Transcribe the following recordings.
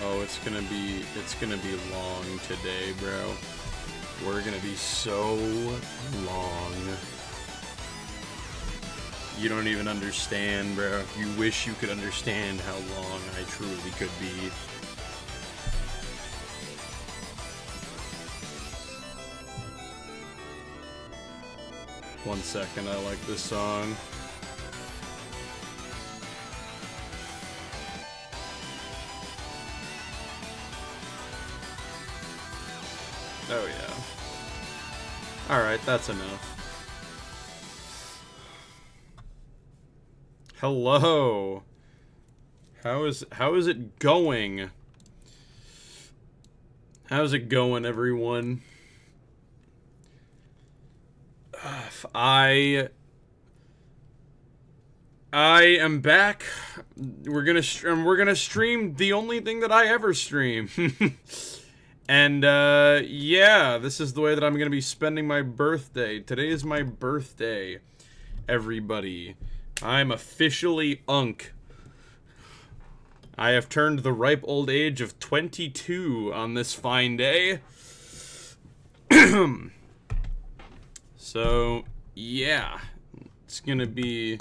Oh, it's gonna be long today, bro. We're gonna be so long. You don't even understand, bro. You wish you could understand how long I truly could be. One second, I like this song. Oh yeah. Alright, that's enough. Hello. How is it going? How's it going, everyone? I am back. We're gonna stream the only thing that I ever stream. And, yeah, this is the way that I'm gonna be spending my birthday. Today is my birthday, everybody. I'm officially Unk. I have turned the ripe old age of 22 on this fine day. So, yeah. It's gonna be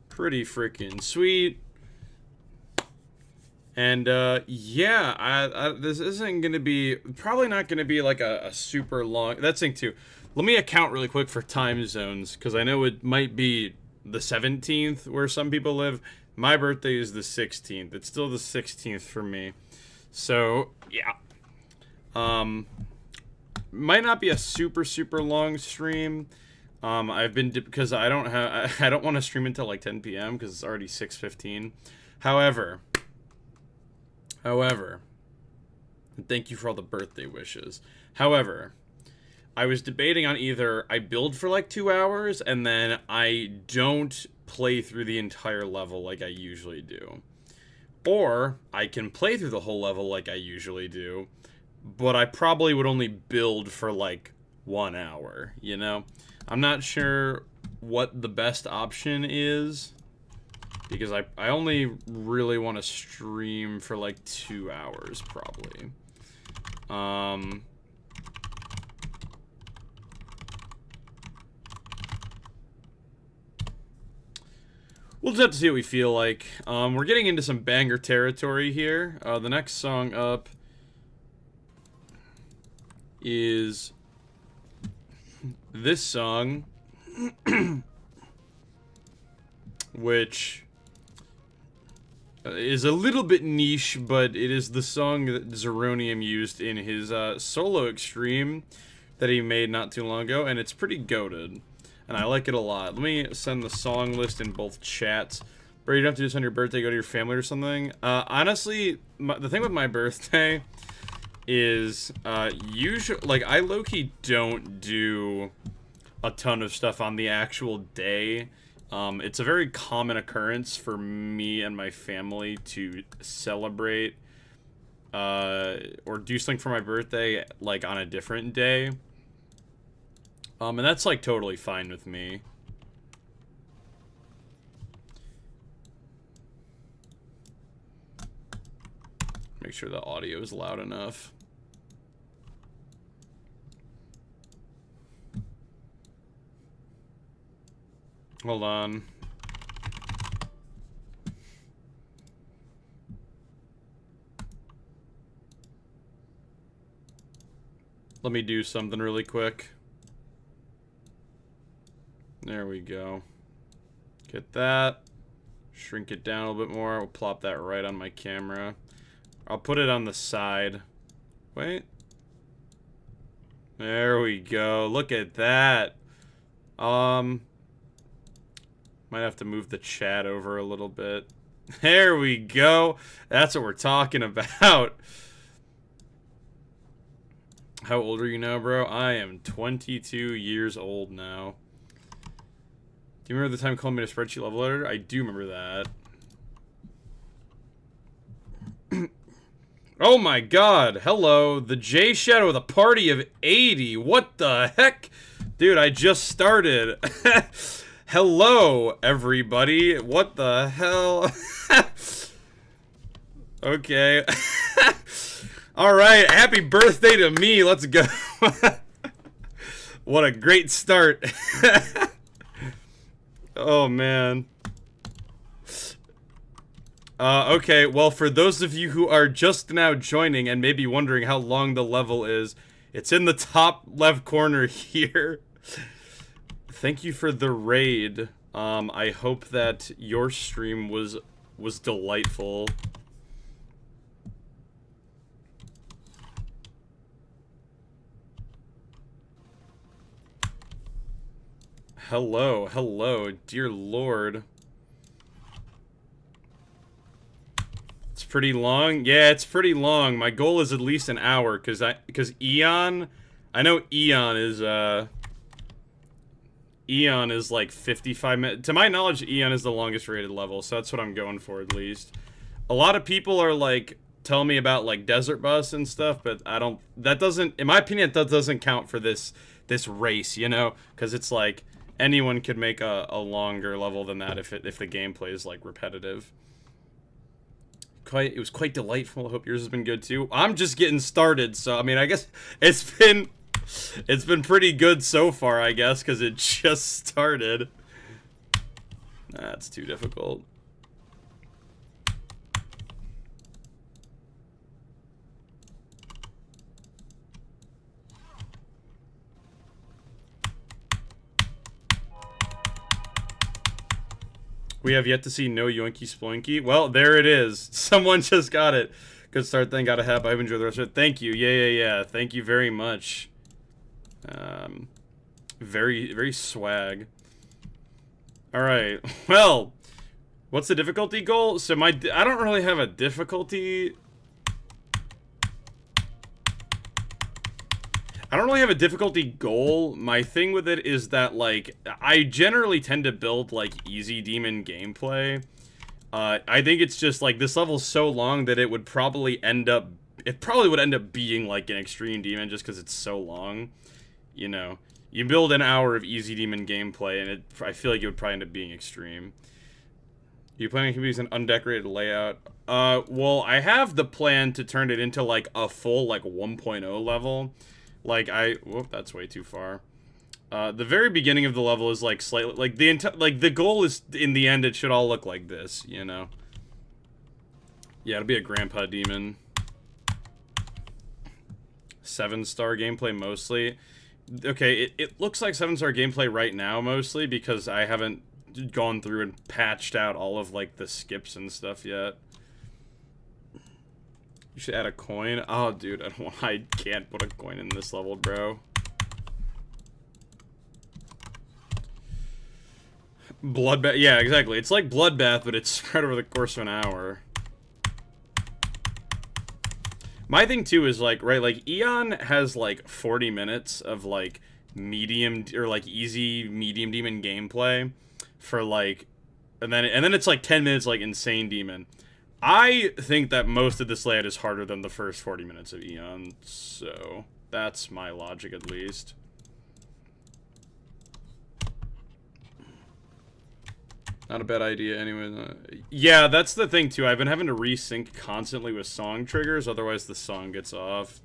pretty freaking sweet. And, yeah, this isn't going to be, probably not going to be like a super long, that's thing too. Let me account really quick for time zones, because I know it might be the 17th where some people live. My birthday is the 16th. It's still the 16th for me. So, yeah. Might not be a super long stream. I've been, because I don't want to stream until like 10 p.m. because it's already 6:15. However, and thank you for all the birthday wishes. However, I was debating on either I build for like 2 hours and then I don't play through the entire level like I usually do. Or I can play through the whole level like I usually do, but I probably would only build for like 1 hour, you know? I'm not sure what the best option is, because I only really want to stream for like 2 hours, probably. We'll just have to see what we feel like. We're getting into some banger territory here. The next song up is this song, which is a little bit niche, but it is the song that Zeronium used in his solo extreme that he made not too long ago, and it's pretty goated, and I like it a lot. Let me send the song list in both chats. Bro, you don't have to do this on your birthday, go to your family or something. Honestly, the thing with my birthday is, usually, like, I low-key don't do a ton of stuff on the actual day. It's a very common occurrence for me and my family to celebrate, or do something for my birthday, like, on a different day. And that's, like, totally fine with me. Make sure the audio is loud enough. Hold on. Let me do something really quick. There we go. Get that. Shrink it down a little bit more. I'll plop that right on my camera. I'll put it on the side. Wait. There we go. Look at that. Might have to move the chat over a little bit. There we go. That's what we're talking about. How old are you now, bro? I am 22 years old now. Do you remember the time you called me a spreadsheet level editor? I do remember that. Oh my god. Hello. The J Shadow with a party of 80. What the heck? Dude, I just started. Hello, everybody. What the hell? Okay. All right. Happy birthday to me. Let's go. What a great start. Oh, man. Okay, well, for those of you who are just now joining and maybe wondering how long the level is, it's in the top left corner here. Thank you for the raid. I hope that your stream was delightful. Hello, dear Lord. It's pretty long. Yeah, it's pretty long. My goal is at least an hour, because Eon, I know Eon is like 55 minutes. To my knowledge, Eon is the longest rated level, so that's what I'm going for at least. A lot of people are like telling me about like Desert Bus and stuff, but that doesn't, in my opinion, that doesn't count for this race, you know, because it's like anyone could make a longer level than that if the gameplay is like repetitive. It was quite delightful. I hope yours has been good too. I'm just getting started, so I mean, I guess it's been pretty good so far, I guess, because it just started. That's too difficult. We have yet to see No Yoinky Sploinky. Well, there it is. Someone just got it. Good start, then got a hap. I hope you enjoy the rest of it. Thank you. Yeah. Thank you very much. Very swag. Alright. Well, what's the difficulty goal? So I don't really have a difficulty. I don't really have a difficulty goal. My thing with it is that, like, I generally tend to build, like, easy demon gameplay. I think it's just, like, this level's so long that it would probably end up... It probably would end up being, like, an extreme demon just because it's so long. You know? You build an hour of easy demon gameplay, and I feel like it would probably end up being extreme. You planning to use an undecorated layout? Well, I have the plan to turn it into, like, a full, like, 1.0 level. Like, whoop, that's way too far. The very beginning of the level is, like, slightly, like, the goal is, in the end, it should all look like this, you know? Yeah, it'll be a grandpa demon. 7-star gameplay, mostly. Okay, it looks like 7-star gameplay right now, mostly, because I haven't gone through and patched out all of, like, the skips and stuff yet. You should add a coin. Oh, dude, I can't put a coin in this level, bro. Bloodbath. Yeah, exactly. It's like Bloodbath, but it's spread over the course of an hour. My thing, too, is, like, right, like, Eon has, like, 40 minutes of, like, medium, or, like, easy medium demon gameplay for, like, and then it's, like, 10 minutes, like, insane demon. I think that most of this layout is harder than the first 40 minutes of Eon, so that's my logic at least. Not a bad idea anyway. Yeah, that's the thing too. I've been having to resync constantly with song triggers, otherwise the song gets off.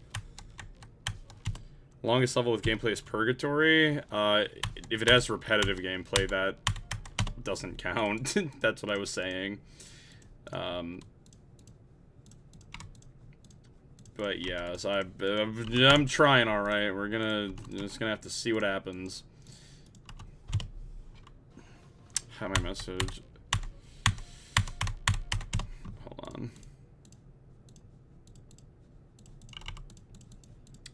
Longest level with gameplay is Purgatory. If it has repetitive gameplay, that doesn't count. That's what I was saying. But yeah, so I'm trying. All right, we're just gonna have to see what happens. Have my message. Hold on.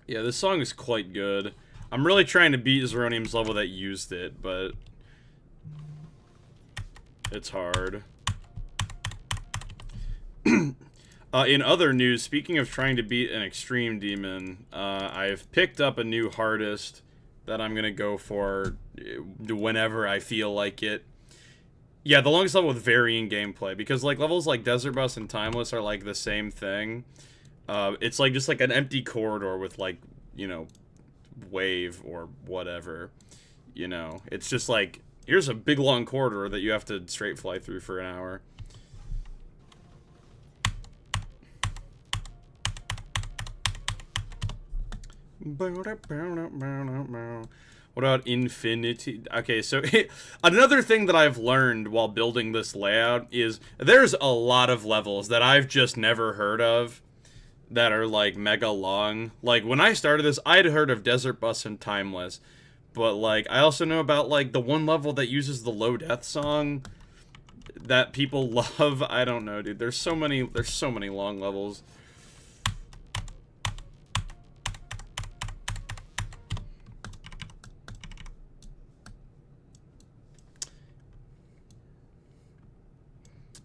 Yeah, this song is quite good. I'm really trying to beat Zeronium's level that used it, but it's hard. In other news, speaking of trying to beat an extreme demon, I've picked up a new hardest that I'm gonna go for whenever I feel like it. Yeah, the longest level with varying gameplay, because like levels like Desert Bus and Timeless are like the same thing. It's like just like an empty corridor with like, you know, wave or whatever. You know, it's just like, here's a big long corridor that you have to straight fly through for an hour. What about infinity? Okay, so another thing that I've learned while building this layout is there's a lot of levels that I've just never heard of that are like mega long. Like when I started this, I'd heard of Desert Bus and Timeless, but like I also know about like the one level that uses the Low Death song that people love. I don't know, dude. There's so many long levels.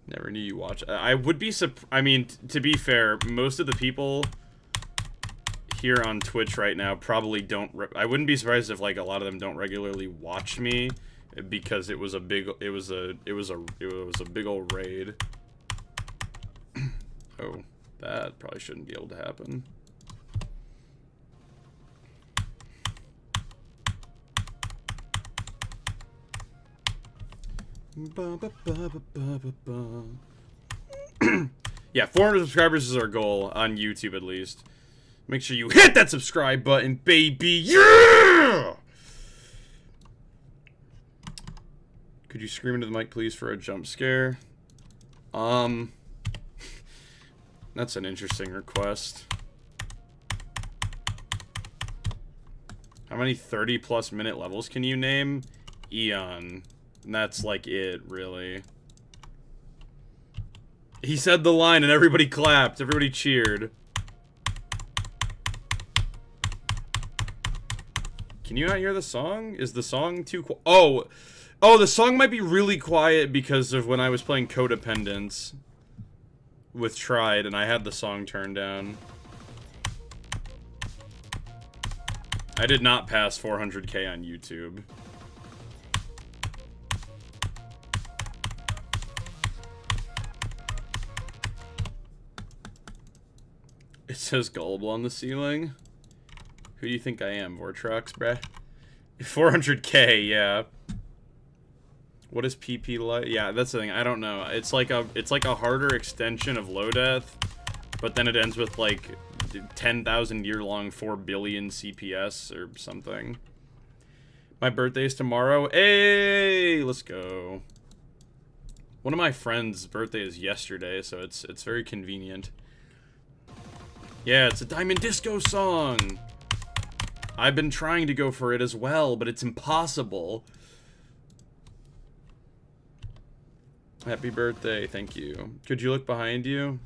Never knew you watch. I would be I mean, to be fair, most of the people here on Twitch right now probably don't. I wouldn't be surprised if like a lot of them don't regularly watch me because it was a big. It was a big old raid. Oh, that probably shouldn't be able to happen. Yeah, 400 subscribers is our goal on YouTube, at least. Make sure you hit that subscribe button, baby. Yeah! Could you scream into the mic, please, for a jump scare? That's an interesting request. How many 30+ minute levels can you name? Eon. And that's like it, really. He said the line and everybody clapped. Everybody cheered. Can you not hear the song? Is the song too quiet? Oh, the song might be really quiet because of when I was playing Codependence with Tried and I had the song turned down. I did not pass 400K on YouTube. It says gullible on the ceiling. Who do you think I am, Vortrox, bruh? 400K, yeah. What is PP like? Yeah, that's the thing. I don't know. It's like a harder extension of Low Death, but then it ends with like 10,000 year long 4 billion CPS or something. My birthday's tomorrow. Hey, let's go. One of my friends' birthday is yesterday, so it's very convenient. Yeah, it's a Diamond Disco song. I've been trying to go for it as well, but it's impossible. Happy birthday, thank you. Could you look behind you?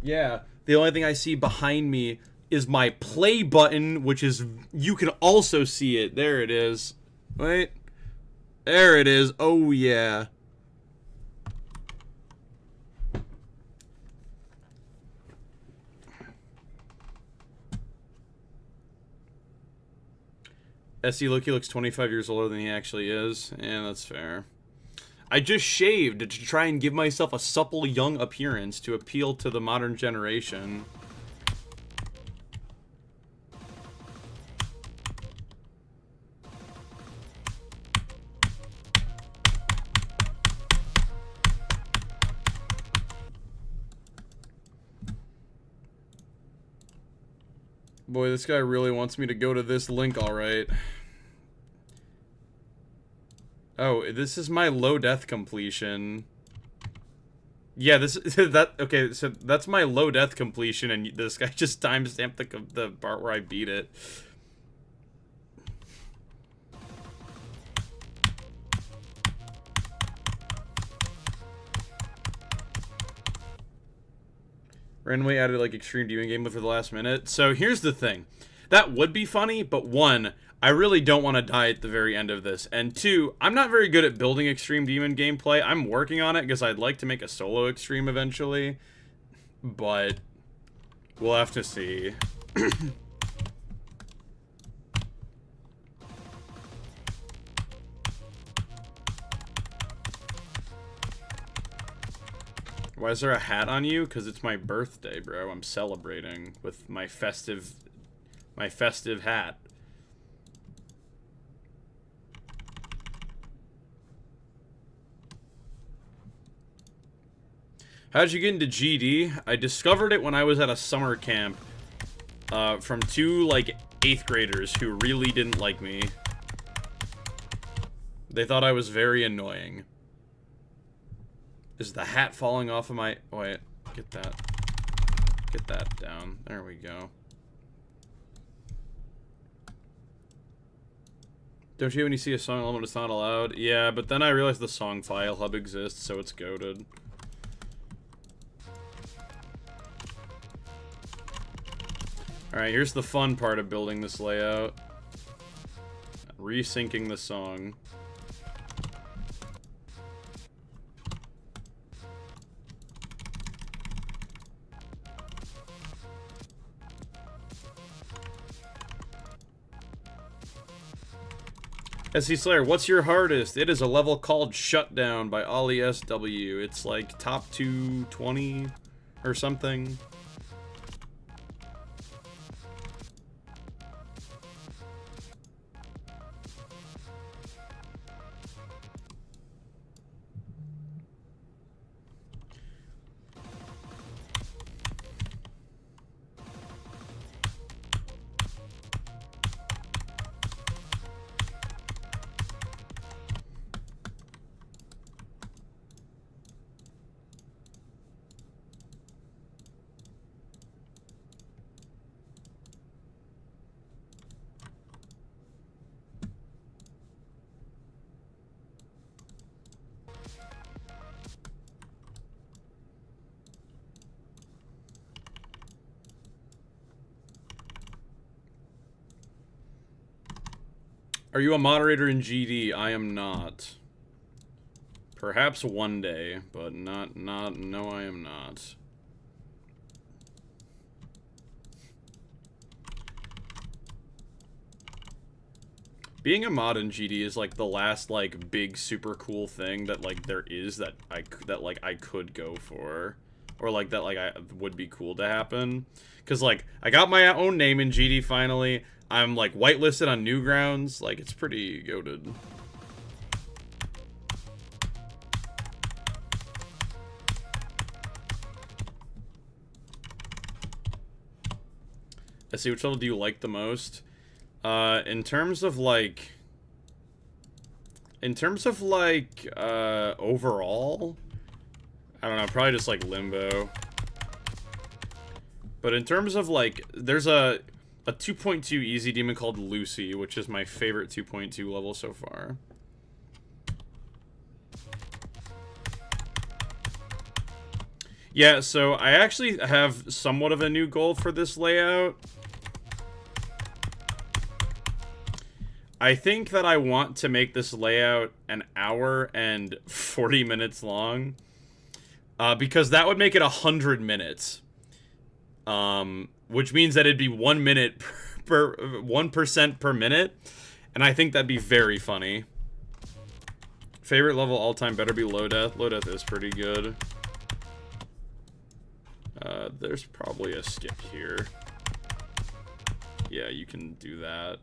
Yeah, the only thing I see behind me is my play button, which is, you can also see it. There it is. Wait. There it is. Oh, yeah. SE Loki looks 25 years older than he actually is. Yeah, that's fair. I just shaved to try and give myself a supple young appearance to appeal to the modern generation. Boy, this guy really wants me to go to this link, alright. Oh, this is my low death completion. Yeah, okay, so that's my low death completion, and this guy just timestamped the part where I beat it. Randomly added like extreme demon gameplay for the last minute. So here's the thing. That would be funny, but one, I really don't want to die at the very end of this. And two, I'm not very good at building extreme demon gameplay. I'm working on it because I'd like to make a solo extreme eventually. But we'll have to see. Why is there a hat on you? Because it's my birthday, bro. I'm celebrating with my festive hat. How'd you get into GD? I discovered it when I was at a summer camp from two, like, 8th graders who really didn't like me. They thought I was very annoying. Is the hat falling off of my... Oh, wait, get that. Get that down. There we go. Don't you when you see a song element it's not allowed? Yeah, but then I realized the song file hub exists, so it's goated. Alright, here's the fun part of building this layout. Resyncing the song. Sdslayer, what's your hardest? It is a level called Shutdown by OliSW. It's like top 220 or something. Are you a moderator in GD? I am not. Perhaps one day, but no, I am not. Being a mod in GD is like the last like big super cool thing that like there is that I could go for, or like that like I would be cool to happen. Cause like I got my own name in GD finally. I'm like whitelisted on Newgrounds. Like it's pretty goated. I see. Which level do you like the most? In terms of like overall, I don't know, probably just like Limbo. But in terms of like, there's a 2.2 easy demon called Lucy, which is my favorite 2.2 level so far. Yeah, so I actually have somewhat of a new goal for this layout. I think that I want to make this layout an hour and 40 minutes long. Because that would make it 100 minutes. Which means that it'd be 1 minute per 1% per minute. And I think that'd be very funny. Favorite level all time better be Low Death. Low Death is pretty good. There's probably a skip here. Yeah, you can do that.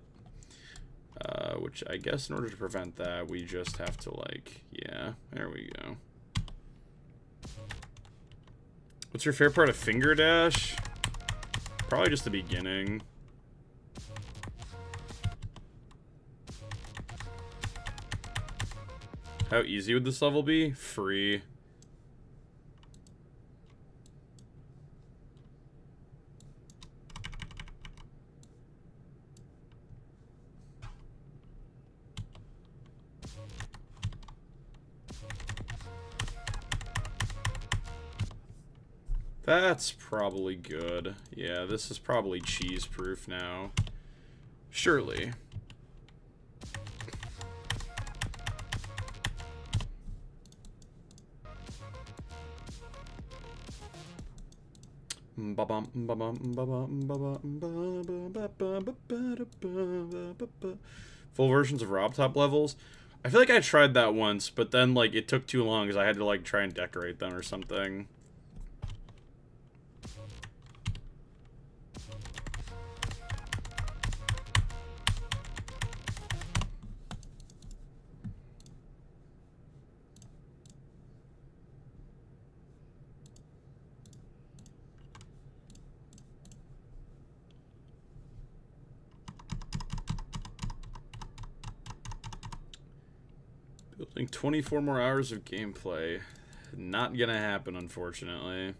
Which I guess in order to prevent that, we just have to like, yeah, there we go. What's your favorite part of Finger Dash? Probably just the beginning. How easy would this level be? Free. That's probably good. Yeah, this is probably cheese-proof now. Surely. Full versions of Rob Top levels? I feel like I tried that once, but then like it took too long because I had to like try and decorate them or something. I think 24 more hours of gameplay. Not gonna happen, unfortunately.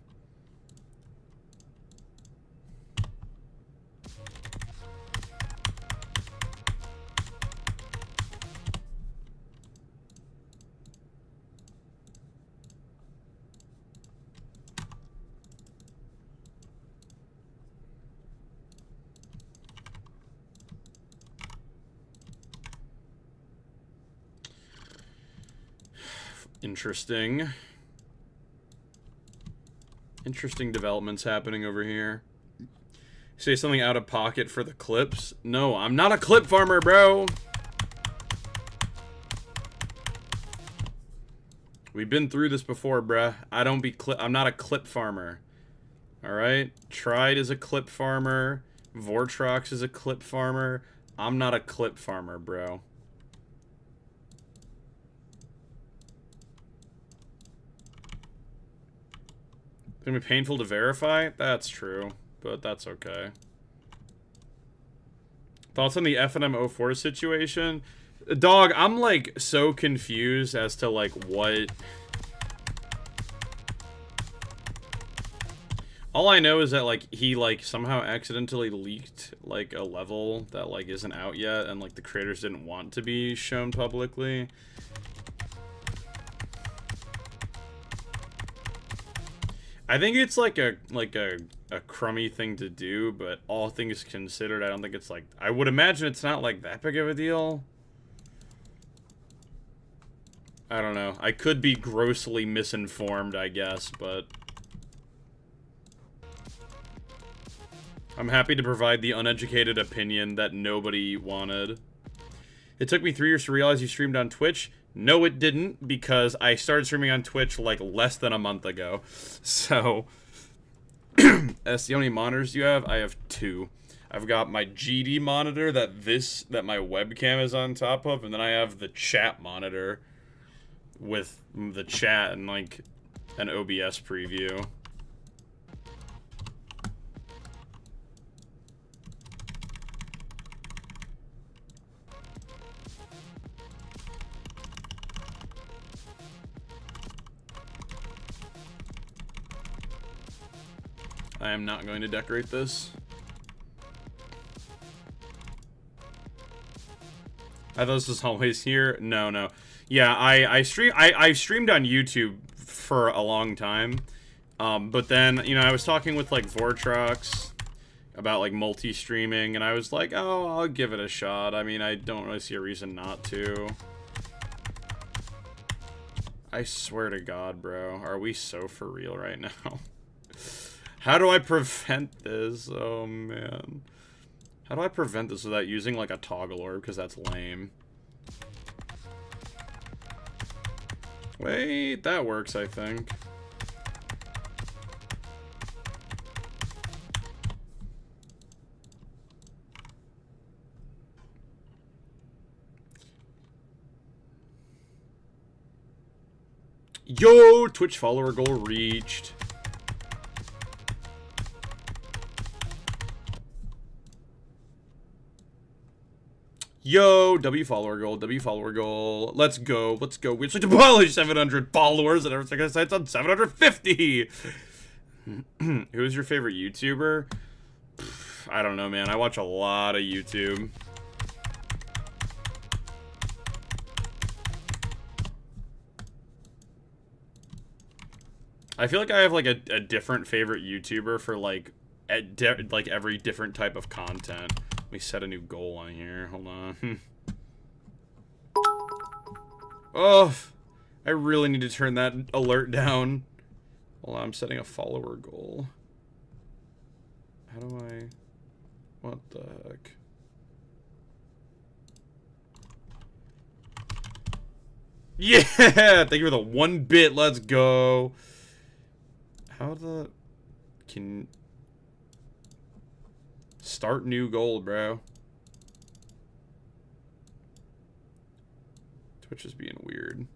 Interesting. Interesting developments happening over here. Say something out of pocket for the clips? No, I'm not a clip farmer, bro. We've been through this before, bruh. I'm not a clip farmer. Alright? Tried is a clip farmer. Vortrox is a clip farmer. I'm not a clip farmer, bro. It's gonna be painful to verify? That's true, but that's okay. Thoughts on the FNM04 situation? Dog, I'm like so confused as to like what... All I know is that like he like somehow accidentally leaked like a level that like isn't out yet, and like the creators didn't want to be shown publicly. I think it's like a crummy thing to do, but all things considered, I don't think it's like... I would imagine it's not like that big of a deal. I don't know. I could be grossly misinformed, I guess, but... I'm happy to provide the uneducated opinion that nobody wanted. It took me 3 years to realize you streamed on Twitch. No, it didn't, because I started streaming on Twitch like less than a month ago. So, that's the only monitors you have? I have 2. I've got my GD monitor that my webcam is on top of, and then I have the chat monitor with the chat and like an OBS preview. I am not going to decorate this. I thought this was always here. No. Yeah, I've streamed on YouTube for a long time. But then, you know, I was talking with like Vortrox about like multi-streaming, and I was like, oh, I'll give it a shot. I mean, I don't really see a reason not to. I swear to God, bro. Are we so for real right now? How do I prevent this? Oh, man. How do I prevent this without using, like, a toggle orb? Because that's lame. Wait, that works, I think. Yo, Twitch follower goal reached. Yo, W follower goal. Let's go. We're such a polish 700 followers, and every site's on 750. Who's your favorite YouTuber? I don't know, man. I watch a lot of YouTube. I feel like I have like a different favorite YouTuber for like every different type of content. Let me set a new goal on here. Hold on. Oh, I really need to turn that alert down. Hold on, I'm setting a follower goal. How do I... What the heck? Yeah! Thank you for the 1 bit. Let's go. How the... Can... Start new goal, bro. Twitch is being weird.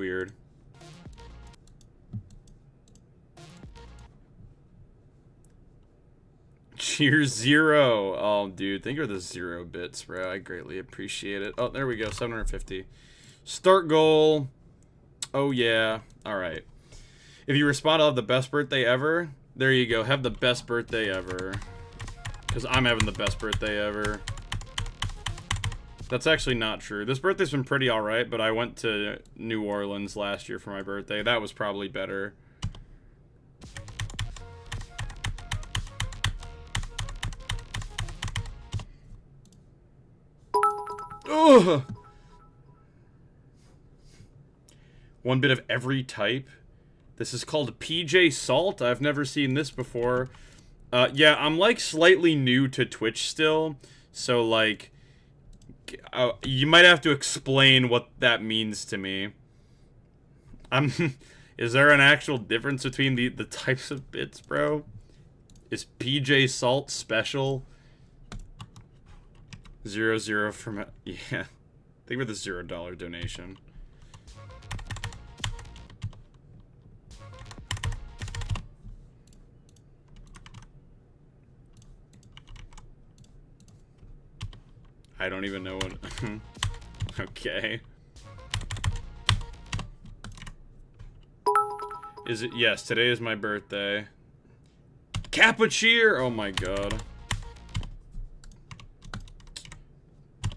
weird. Cheers 0. Oh, dude, thank you for the 0 bits, bro. I greatly appreciate it. Oh, there we go. 750. Start goal. Oh, yeah. All right. If you respond, I'll have the best birthday ever. There you go. Have the best birthday ever. Because I'm having the best birthday ever. That's actually not true. This birthday's been pretty alright, but I went to New Orleans last year for my birthday. That was probably better. Ugh! One bit of every type. This is called PJ Salt. I've never seen this before. Yeah, I'm like slightly new to Twitch still. So like, you might have to explain what that means to me. Is there an actual difference between the types of bits, bro? Is PJ Salt special? 0 from... Yeah. Think about the $0 donation. I don't even know what... Okay. Is it? Yes, today is my birthday. Kappa cheer! Oh my god.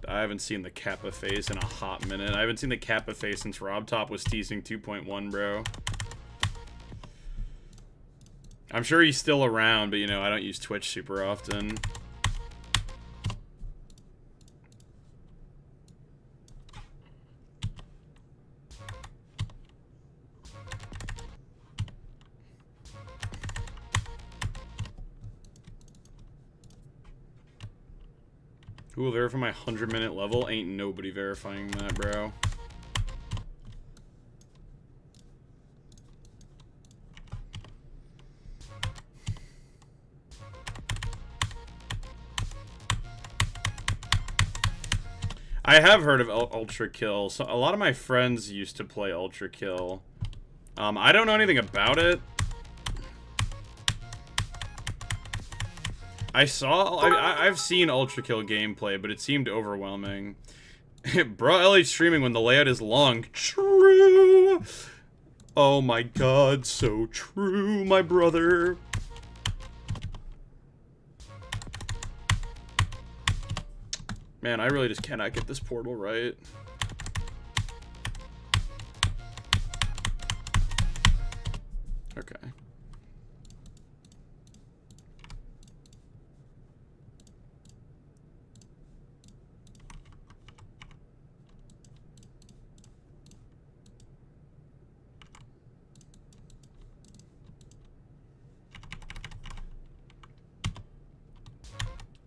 I haven't seen the Kappa face in a hot minute. I haven't seen the Kappa face since Rob Top was teasing 2.1, bro. I'm sure he's still around, but you know, I don't use Twitch super often. Who will verify my 100-minute level? Ain't nobody verifying that, bro. I have heard of Ultra Kill. So a lot of my friends used to play Ultra Kill. I don't know anything about it. I've seen Ultra Kill gameplay, but it seemed overwhelming. Bro, LH streaming when the layout is long. True. Oh my god, so true, my brother. Man, I really just cannot get this portal right. Okay.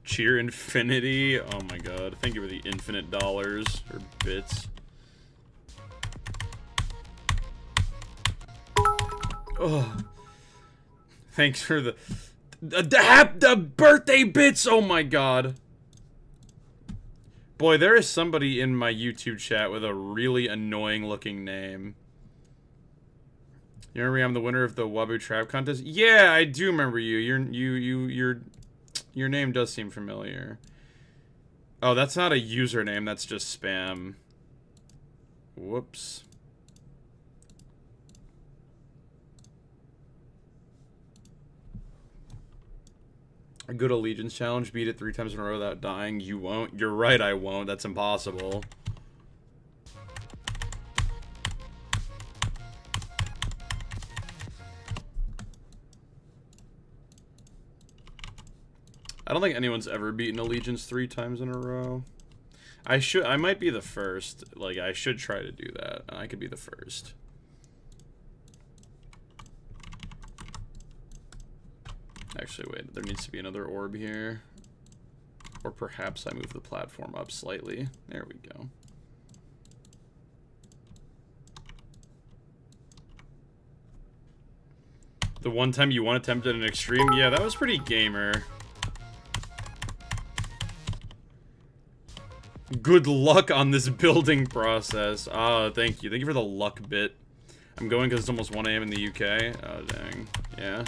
Cheer infinity. Oh my god. Thank you for the infinite dollars or bits. Oh. Thanks for the birthday bits. Oh my god. Boy, there is somebody in my YouTube chat with a really annoying looking name. You remember me? I'm the winner of the Wabu Trap contest? Yeah, I do remember you. Your name does seem familiar. Oh, that's not a username, that's just spam. Whoops. A good allegiance challenge, beat it 3 times in a row without dying. You won't. You're right, I won't. That's impossible. I don't think anyone's ever beaten Allegiance 3 times in a row. I might be the first. Like, I should try to do that. I could be the first. Actually, wait. There needs to be another orb here. Or perhaps I move the platform up slightly. There we go. The one time you won attempted an extreme? Yeah, that was pretty gamer. Good luck on this building process. Ah, thank you. Thank you for the luck bit. I'm going because it's almost 1 a.m. in the UK. Oh, dang. Yeah.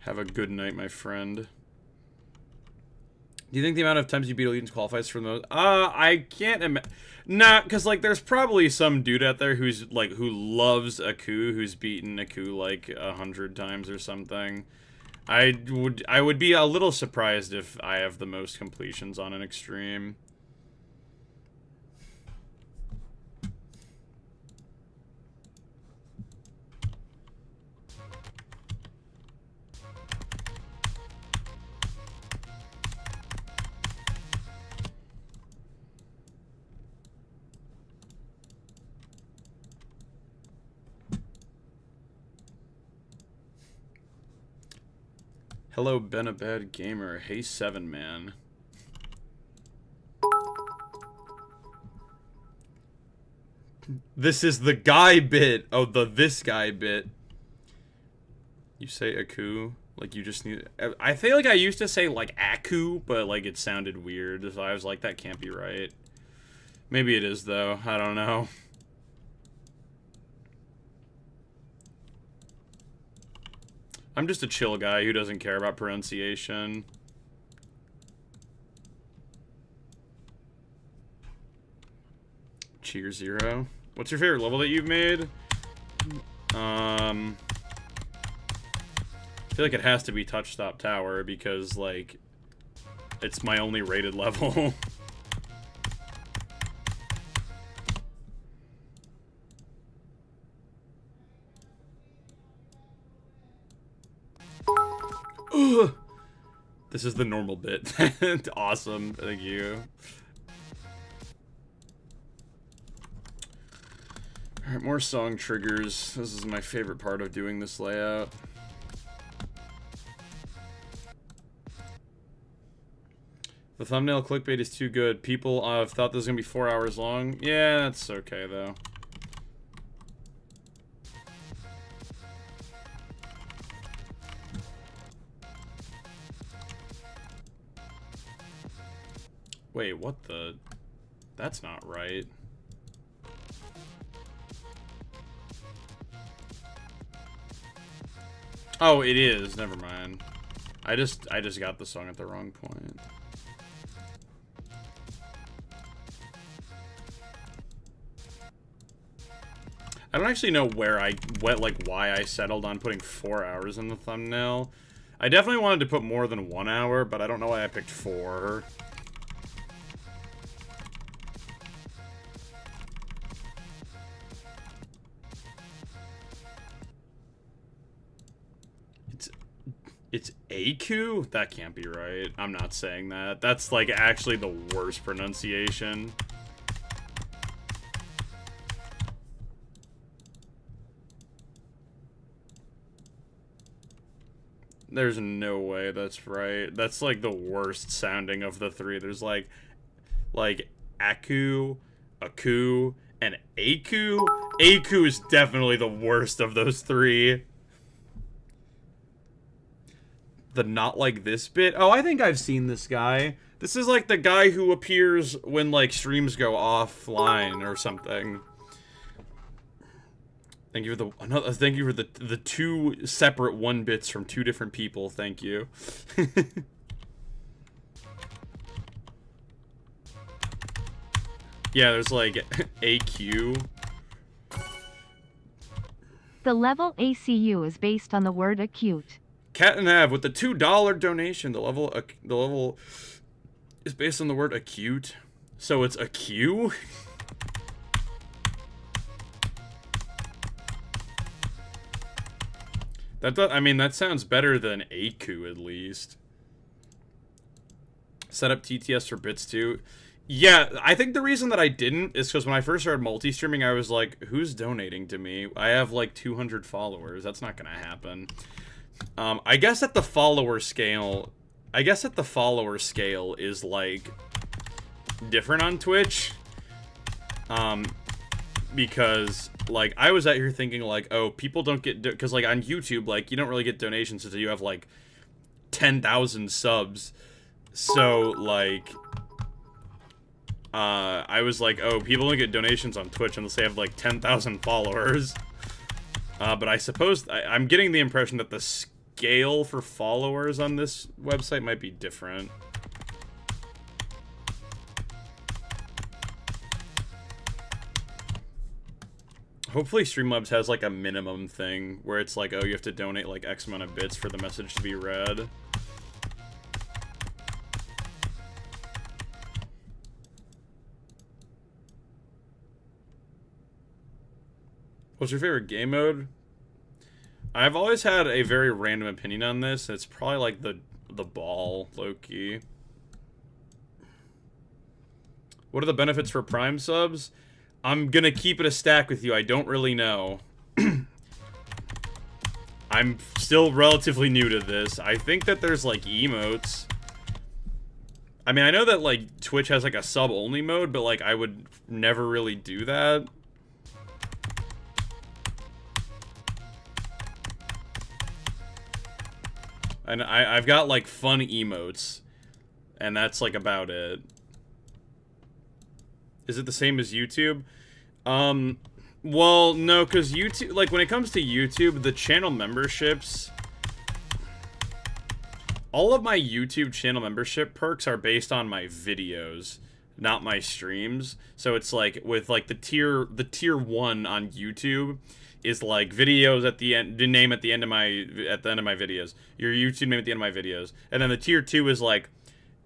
Have a good night, my friend. Do you think the amount of times you beat Allegiance qualifies for those? I can't imagine. Nah, because, like, there's probably some dude out there who's, like, who loves Aku, who's beaten Aku, like, 100 times or something. I would be a little surprised if I have the most completions on an extreme. Hello, been a bad gamer. Hey, 7-man. This is the guy bit. Oh, this guy bit. You say Aku, like you just need. I feel like I used to say like Aku, but like it sounded weird, so I was like, that can't be right. Maybe it is though. I don't know. I'm just a chill guy who doesn't care about pronunciation. Cheer 0. What's your favorite level that you've made? I feel like it has to be Touch Stop Tower because, like, it's my only rated level. This is the normal bit. Awesome. Thank you. Alright, more song triggers. This is my favorite part of doing this layout. The thumbnail clickbait is too good. People have thought this was going to be 4 hours long. Yeah, that's okay, though. Wait, what the? That's not right. Oh, it is. Never mind. I just got the song at the wrong point. I don't actually know why I settled on putting 4 hours in the thumbnail. I definitely wanted to put more than 1 hour, but I don't know why I picked 4. It's Aku? That can't be right. I'm not saying that. That's, like, actually the worst pronunciation. There's no way that's right. That's, like, the worst sounding of the three. There's, like Aku, Aku, and Aku. Aku is definitely the worst of those three. The not like this bit. Oh, I think I've seen this guy. This is like the guy who appears when like streams go offline or something. Thank you for the 2 separate 1-bits from 2 different people. Thank you. Yeah, there's like AQ. The level ACU is based on the word acute. Cat and Av with the $2 donation. The level is based on the word acute. So it's AQ? I mean, that sounds better than AQ at least. Set up TTS for bits too. Yeah, I think the reason that I didn't is because when I first started multi-streaming, I was like, who's donating to me? I have like 200 followers. That's not gonna happen. I guess at the follower scale is like different on Twitch. Because like I was out here thinking like, oh, people don't get because like on YouTube, like you don't really get donations until you have like 10,000 subs. So, like, I was like, oh, people only get donations on Twitch unless they have, like, 10,000 followers. But I suppose, I'm getting the impression that the scale for followers on this website might be different. Hopefully Streamlabs has, like, a minimum thing where it's like, oh, you have to donate, like, X amount of bits for the message to be read. What's your favorite game mode? I've always had a very random opinion on this. It's probably like the ball, low-key. What are the benefits for Prime subs? I'm gonna keep it a stack with you. I don't really know. I'm still relatively new to this. I think that there's like emotes. I mean, I know that like Twitch has like a sub-only mode, but like I would never really do that. And I've got, like, fun emotes. And that's, like, about it. Is it the same as YouTube? Well, no, because YouTube... Like, when it comes to YouTube, the channel memberships... All of my YouTube channel membership perks are based on my videos, not my streams. So it's, like, with, like, the tier 1 on YouTube... is like videos at the end, the name at the end of my videos, your YouTube name at the end of my videos, and then the tier 2 is like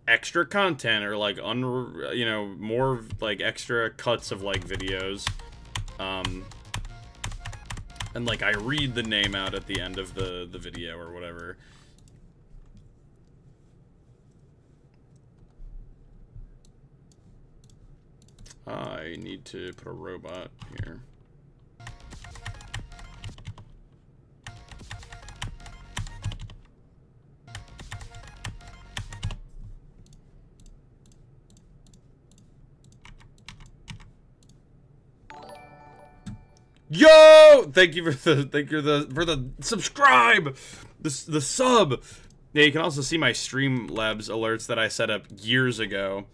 extra content or like you know, more like extra cuts of like videos, and like I read the name out at the end of the video or whatever. I need to put a robot here. Yo! Thank you for the subscribe, the sub. Yeah, you can also see my Streamlabs alerts that I set up years ago.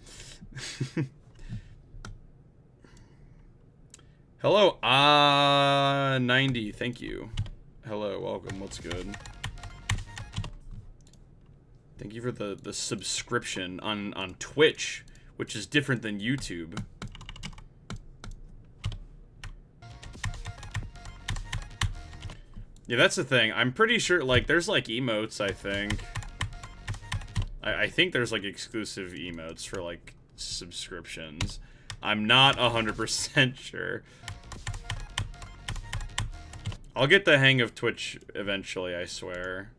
Hello, 90. Thank you. Hello, welcome. What's good? Thank you for the subscription on Twitch, which is different than YouTube. Yeah, that's the thing. I'm pretty sure, like, there's, like, emotes, I think. I think there's, like, exclusive emotes for, like, subscriptions. I'm not 100% sure. I'll get the hang of Twitch eventually, I swear.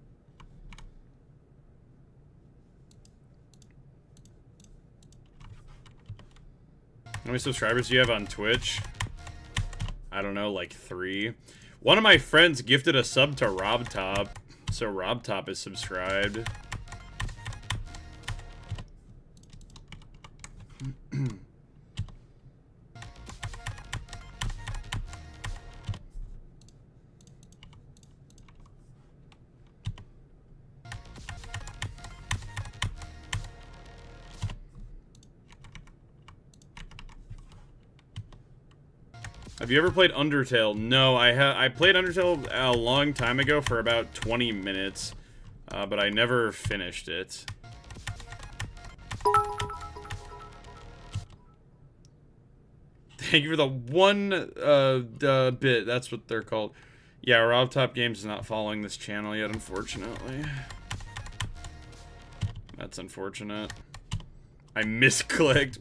How many subscribers do you have on Twitch? I don't know, like 3. One of my friends gifted a sub to RobTop, so RobTop is subscribed. Have you ever played Undertale? No, I played Undertale a long time ago for about 20 minutes, but I never finished it. Thank you for the 1 bit. That's what they're called. Yeah, RobTop Games is not following this channel yet, unfortunately. That's unfortunate. I misclicked.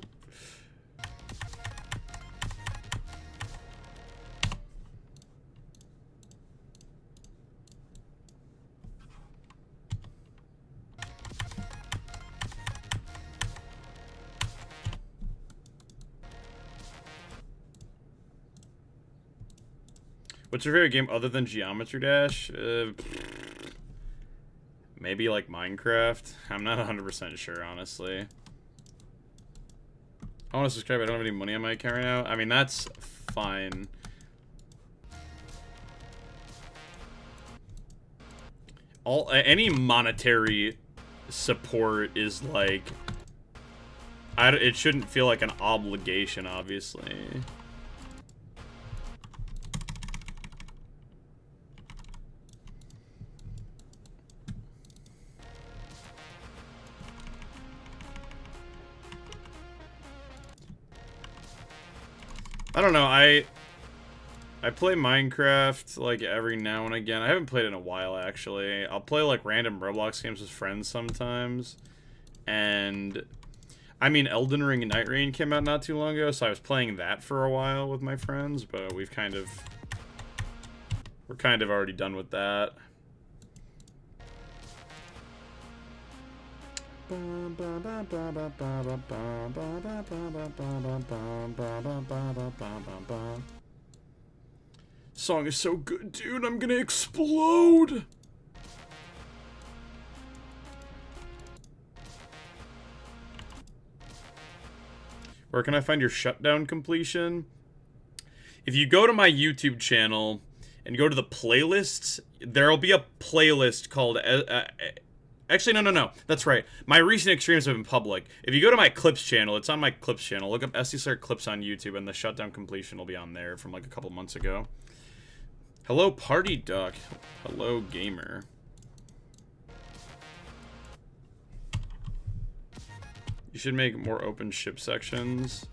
What's your favorite game other than Geometry Dash? Maybe like Minecraft? I'm not 100% sure, honestly. I want to subscribe, I don't have any money on my account right now. I mean, that's fine. Any monetary support is like... it shouldn't feel like an obligation, obviously. I don't know, I play Minecraft, like, every now and again. I haven't played it in a while, actually. I'll play, like, random Roblox games with friends sometimes. And, I mean, Elden Ring and Night Rain came out not too long ago, so I was playing that for a while with my friends, but we're kind of already done with that. Song is so good, dude. I'm gonna explode. Where can I find your Shutdown completion? If you go to my YouTube channel and go to the playlists, there'll be a playlist called... Actually, no. That's right. My recent extremes have been public. If you go to my Clips channel, it's on my Clips channel. Look up Sdslayer Clips on YouTube, and the Shutdown completion will be on there from like a couple months ago. Hello, Party Duck. Hello, Gamer. You should make more open ship sections.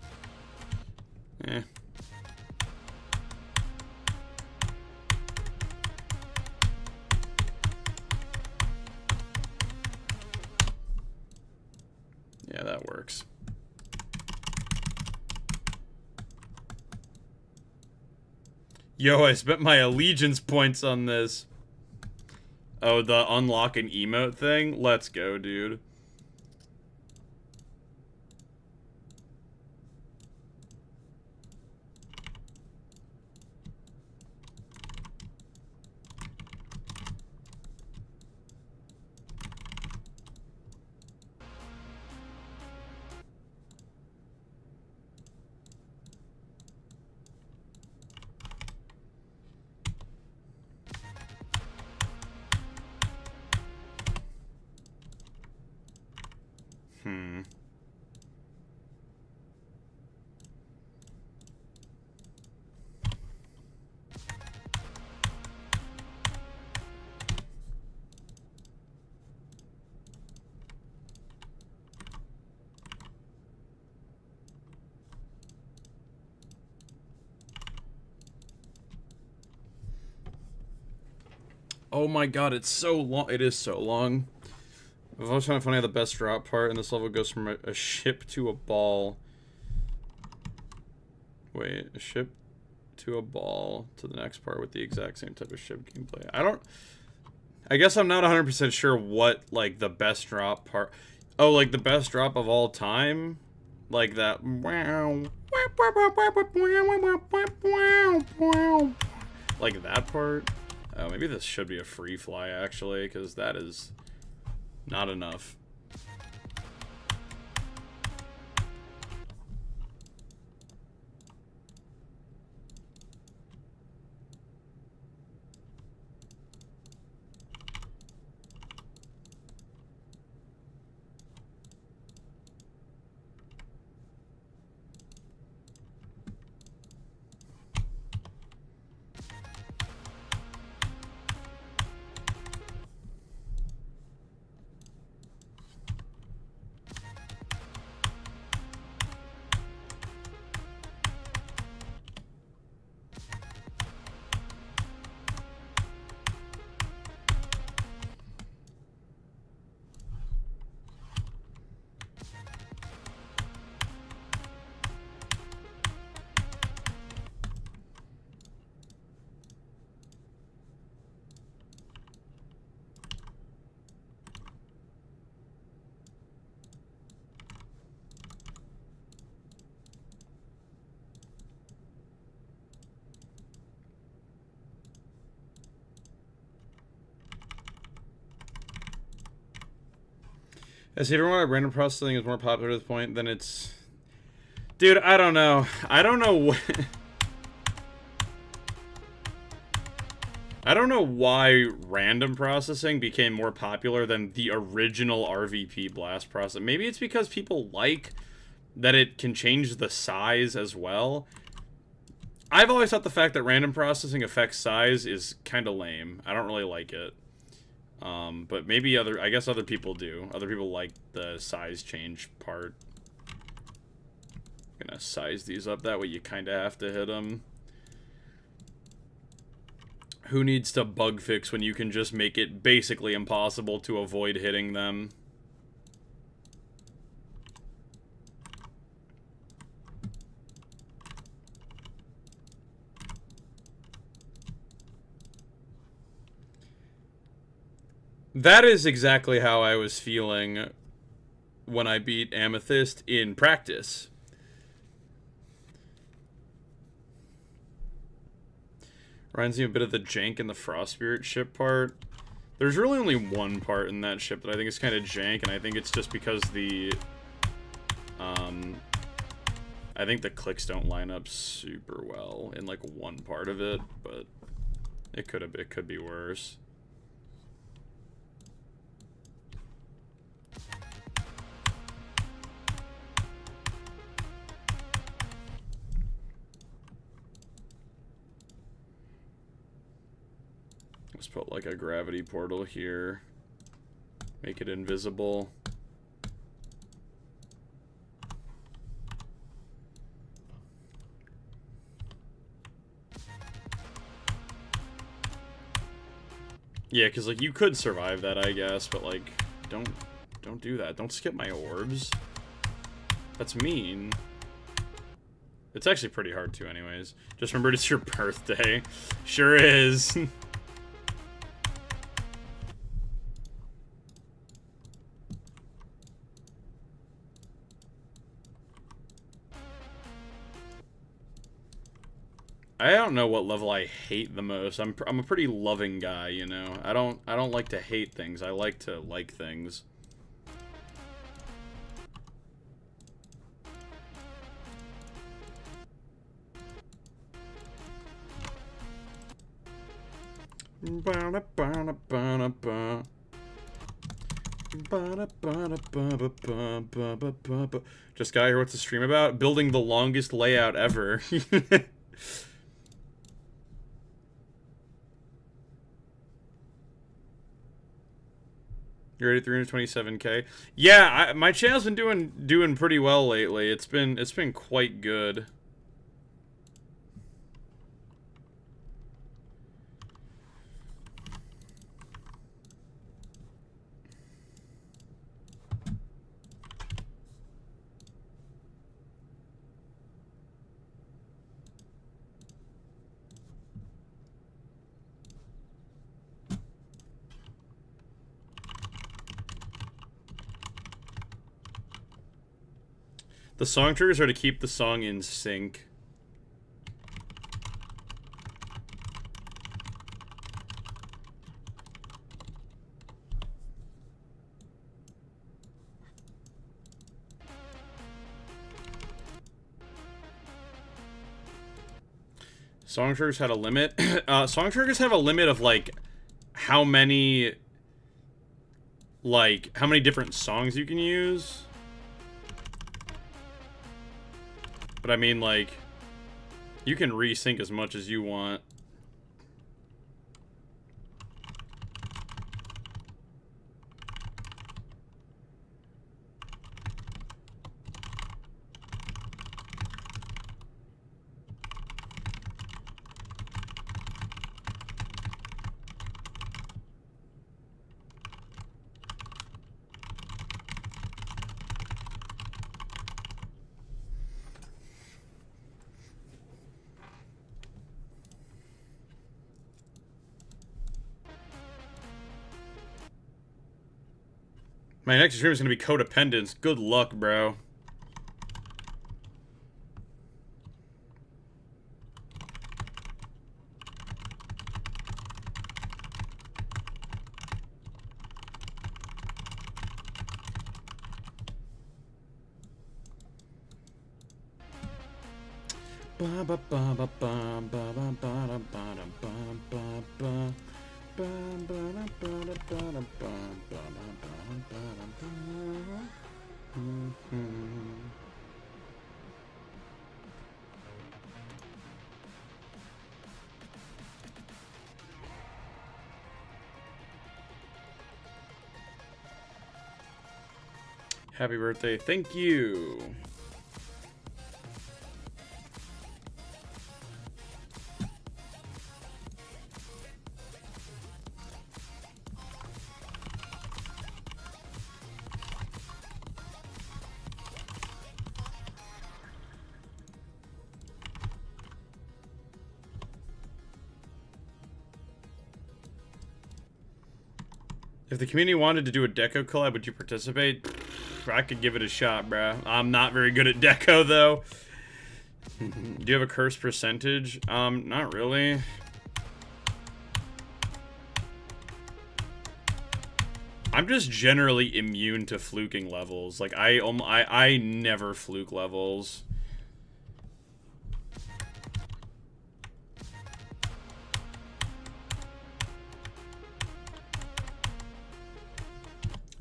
Eh. Yeah, that works. Yo, I spent my allegiance points on this. Oh, the unlock an emote thing? Let's go, dude. Oh my god, it's so long. It is so long. I've always found it funny how the best drop part in this level goes from a ship to a ball. Wait, a ship to a ball to the next part with the exact same type of ship gameplay. I guess I'm not 100% sure what, like, the best drop part... Oh, like, the best drop of all time? Like that... Like that part? Oh, maybe this should be a free fly, actually, because that is not enough. I see everyone at random processing is more popular at this point than it's... Dude, I don't know. I don't know what... I don't know why random processing became more popular than the original RVP blast process. Maybe it's because people like that it can change the size as well. I've always thought the fact that random processing affects size is kind of lame. I don't really like it. But maybe I guess other people do. Other people like the size change part. I'm gonna size these up, that way you kind of have to hit them. Who needs to bug fix when you can just make it basically impossible to avoid hitting them? That is exactly how I was feeling when I beat Amethyst in practice. Reminds me a bit of the jank in the Frost Spirit ship part. There's really only one part in that ship that I think is kind of jank, and I think it's just because the... I think the clicks don't line up super well in, like, one part of it, but it could be worse. Let's put like a gravity portal here. Make it invisible. Yeah, because like you could survive that, I guess, but like don't do that. Don't skip my orbs. That's mean. It's actually pretty hard to, anyways. Just remember it's your birthday. Sure is. I don't know what level I hate the most. I'm a pretty loving guy, you know. I don't like to hate things. I like to like things. Just got here. What's the stream about? Building the longest layout ever. You're at 327K. Yeah, my channel's been doing pretty well lately. It's been quite good. The song triggers are to keep the song in sync. Song triggers had a limit. Song triggers have a limit of like how many different songs you can use. But I mean, like, you can resync as much as you want. My next stream is going to be codependence. Good luck, bro. Happy birthday. Thank you. If the community wanted to do a deco collab, would you participate? I could give it a shot, bruh. I'm not very good at deco, though. Do you have a curse percentage? Not really. I'm just generally immune to fluking levels. Like, I never fluke levels.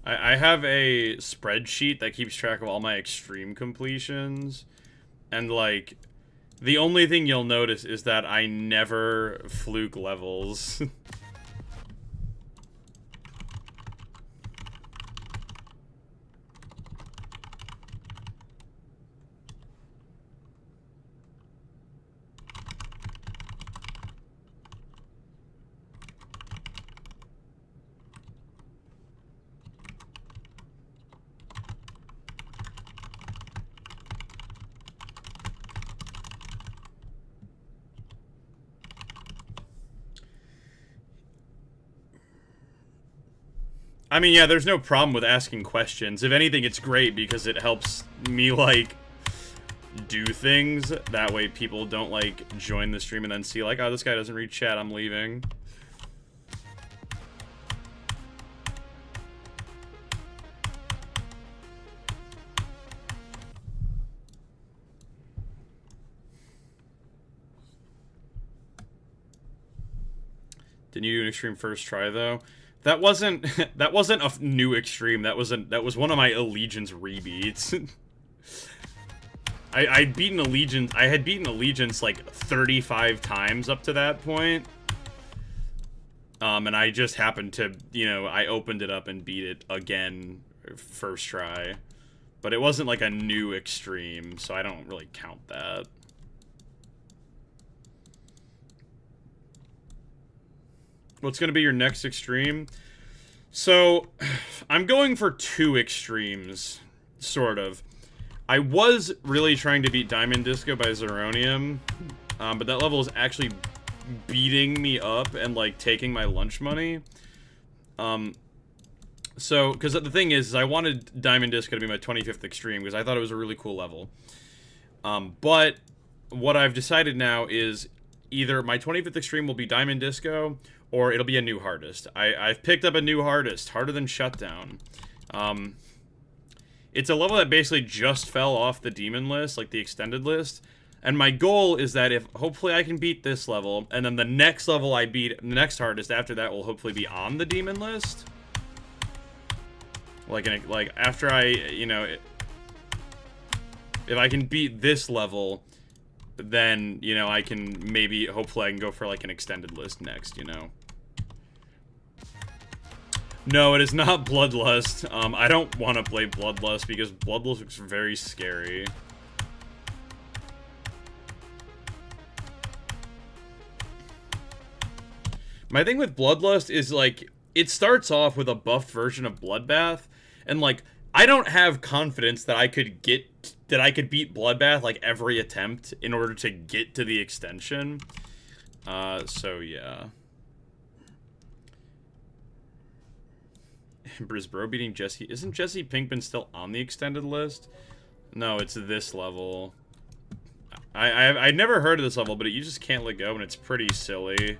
I have a spreadsheet that keeps track of all my extreme completions, and like, the only thing you'll notice is that I never fluke levels. I mean, yeah, there's no problem with asking questions. If anything, it's great because it helps me, like, do things. That way people don't, like, join the stream and then see, like, oh, this guy doesn't read chat, I'm leaving. Didn't you do an extreme first try, though? That wasn't a new extreme. That was one of my Allegiance rebeats. I'd beaten Allegiance. I had beaten Allegiance like 35 times up to that point. And I just happened to, you know, I opened it up and beat it again first try. But it wasn't like a new extreme, so I don't really count that. What's going to be your next extreme? So, I'm going for 2 extremes, sort of. I was really trying to beat Diamond Disco by Zeronium, but that level is actually beating me up and, like, taking my lunch money. So, because the thing is, I wanted Diamond Disco to be my 25th extreme, because I thought it was a really cool level. But what I've decided now is either my 25th extreme will be Diamond Disco, or it'll be a new hardest. I've picked up a new hardest, harder than Shutdown. It's a level that basically just fell off the demon list, like the extended list. And my goal is that if, hopefully I can beat this level, and then the next level I beat, the next hardest after that will hopefully be on the demon list. Like after I, you know, if I can beat this level, then, you know, I can maybe, hopefully I can go for like an extended list next, you know. No, it is not Bloodlust. I don't want to play Bloodlust because Bloodlust looks very scary. My thing with Bloodlust is, like, it starts off with a buffed version of Bloodbath, and, like, I don't have confidence that I could beat Bloodbath, like, every attempt in order to get to the extension. So, yeah. Brisbro beating Jesse. Isn't Jesse Pinkman still on the extended list? No, it's this level. I've never heard of this level, but you just can't let go, and it's pretty silly.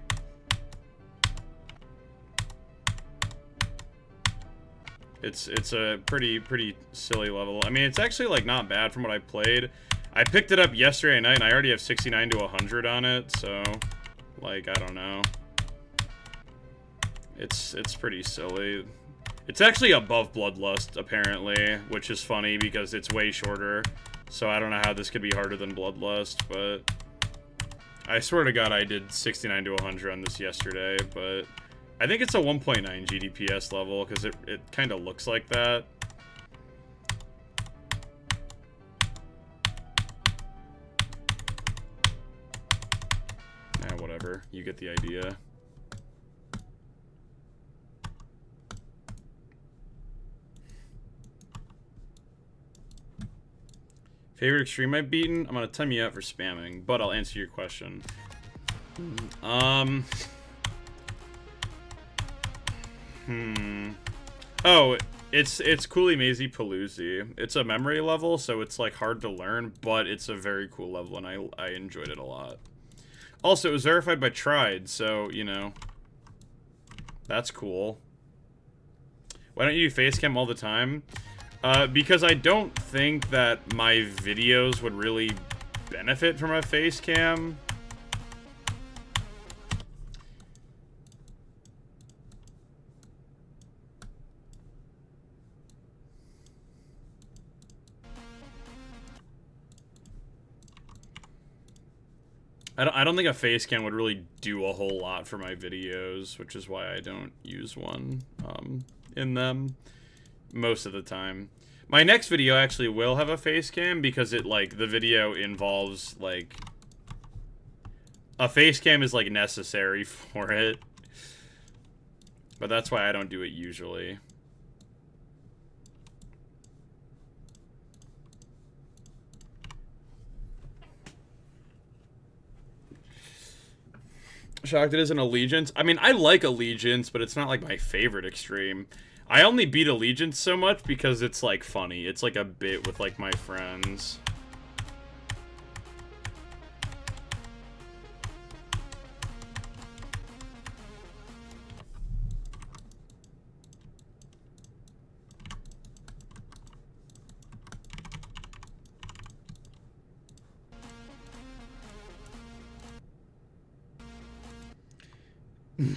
It's a pretty silly level. I mean, it's actually, like, not bad from what I played. I picked it up yesterday night, and I already have 69 to 100 on it, so, like, I don't know. It's pretty silly. It's actually above Bloodlust, apparently, which is funny because it's way shorter. So I don't know how this could be harder than Bloodlust, but I swear to God I did 69 to 100 on this yesterday, but I think it's a 1.9 GDPS level because it kind of looks like that. Nah, whatever. You get the idea. Favorite extreme I've beaten? I'm gonna time you out for spamming, but I'll answer your question. Oh, it's Cooley Mazy Paloozy. It's a memory level, so it's like hard to learn, but it's a very cool level, and I enjoyed it a lot. Also, it was verified by Tried, so you know, that's cool. Why don't you do facecam all the time? Because I don't think that my videos would really benefit from a face cam. I don't think a face cam would really do a whole lot for my videos, which is why I don't use one in them most of the time. My next video actually will have a face cam because it, like, the video involves, like, a face cam is, like, necessary for it. But that's why I don't do it usually. Shocked it isn't Allegiance. I mean, I like Allegiance, but it's not, like, my favorite extreme. I only beat Allegiance so much because it's, like, funny. It's, like, a bit with, like, my friends.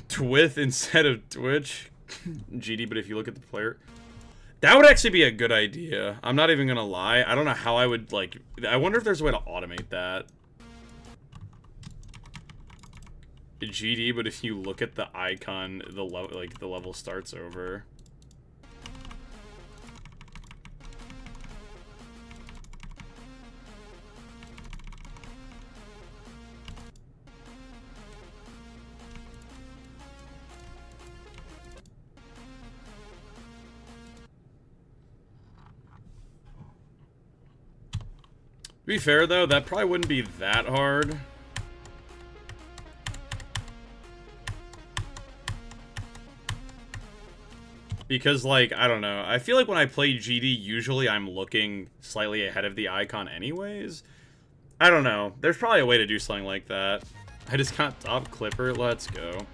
Twith instead of Twitch. GD, but if you look at the player, that would actually be a good idea. I'm not even gonna lie. I don't know how I would, like, I wonder if there's a way to automate that. GD, but if you look at the icon, the level, like, the level starts over. To be fair, though, that probably wouldn't be that hard. Because, like, I don't know. I feel like when I play GD, usually I'm looking slightly ahead of the icon anyways. I don't know. There's probably a way to do something like that. I just got top Clipper. Let's go.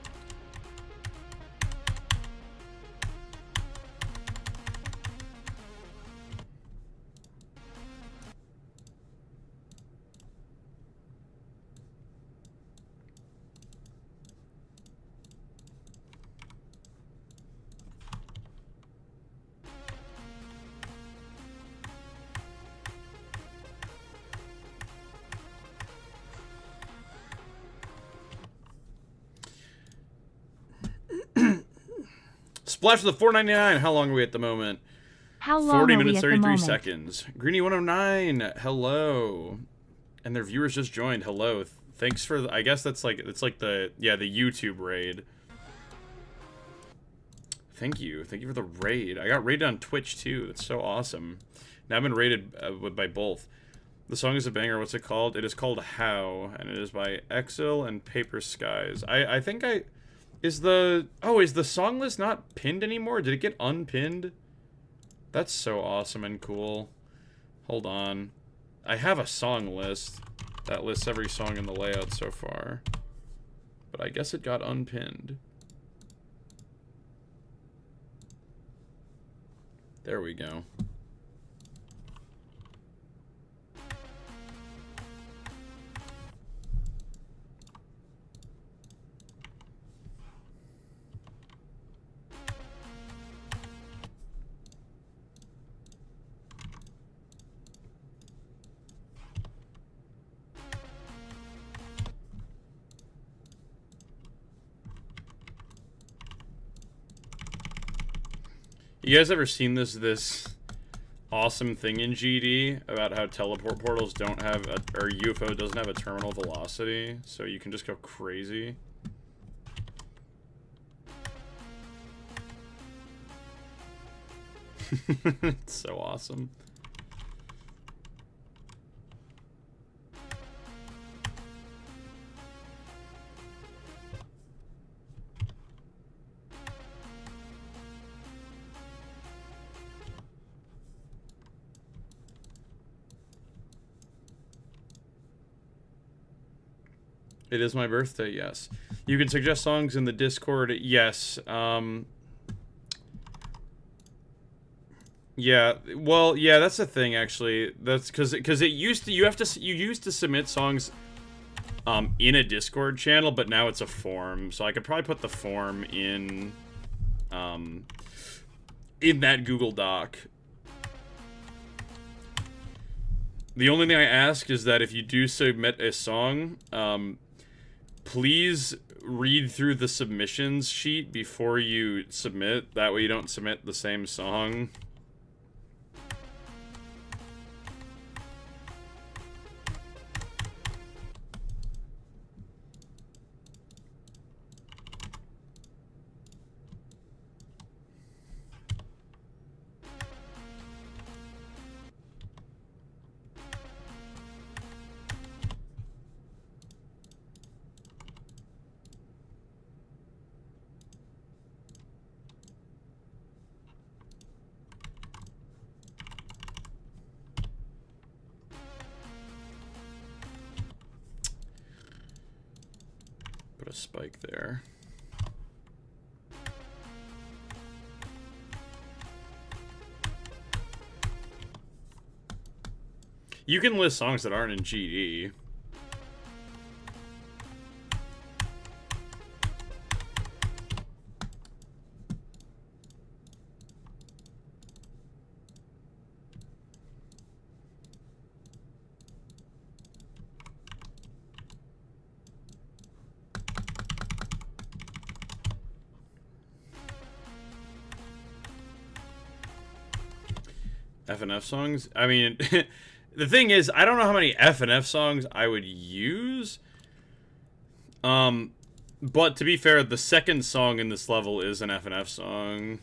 Splash with the $4.99. How long are we at the moment? How long 40 are we minutes, at the 33 moment? seconds. Greeny109, hello. And their viewers just joined, hello. Thanks for, I guess that's like, it's like the, yeah, the YouTube raid. Thank you for the raid. I got raided on Twitch too, that's so awesome. Now I've been raided by both. The song is a banger, what's it called? It is called How, and it is by Exil and Paper Skies. I think is the song list not pinned anymore? Did it get unpinned? That's so awesome and cool. Hold on. I have a song list that lists every song in the layout so far. But I guess it got unpinned. There we go. You guys ever seen this awesome thing in GD about how teleport portals don't have or UFO doesn't have a terminal velocity, so you can just go crazy? It's so awesome. It is my birthday, yes. You can suggest songs in the Discord, yes. Yeah, well, yeah, that's the thing, actually. That's because it used to, you used to submit songs in a Discord channel, but now it's a form. So I could probably put the form in that Google Doc. The only thing I ask is that if you do submit a song, please read through the submissions sheet before you submit. That way you don't submit the same song. Put a spike there. You can list songs that aren't in GD. FNF songs? I mean, the thing is, I don't know how many FNF songs I would use. But to be fair, the second song in this level is an FNF song.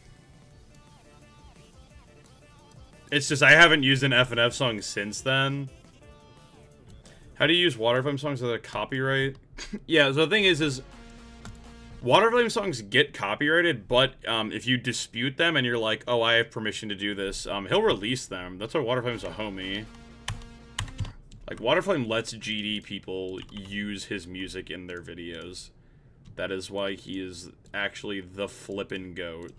It's just I haven't used an FNF song since then. How do you use water flame songs without copyright? Yeah, so the thing is water flame songs get copyrighted, but if you dispute them and you're like, oh, I have permission to do this, he'll release them. That's why water flame's a homie. Like, water flame lets GD people use his music in their videos. That is why he is actually the flippin' GOAT.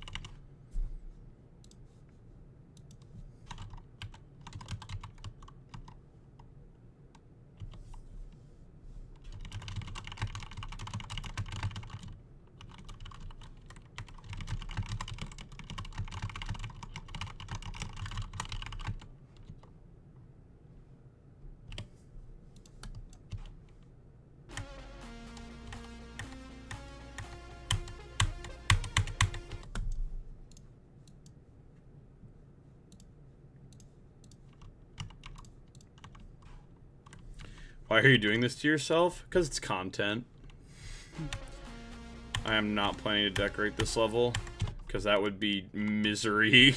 Why are you doing this to yourself? Because it's content. I am not planning to decorate this level, because that would be misery.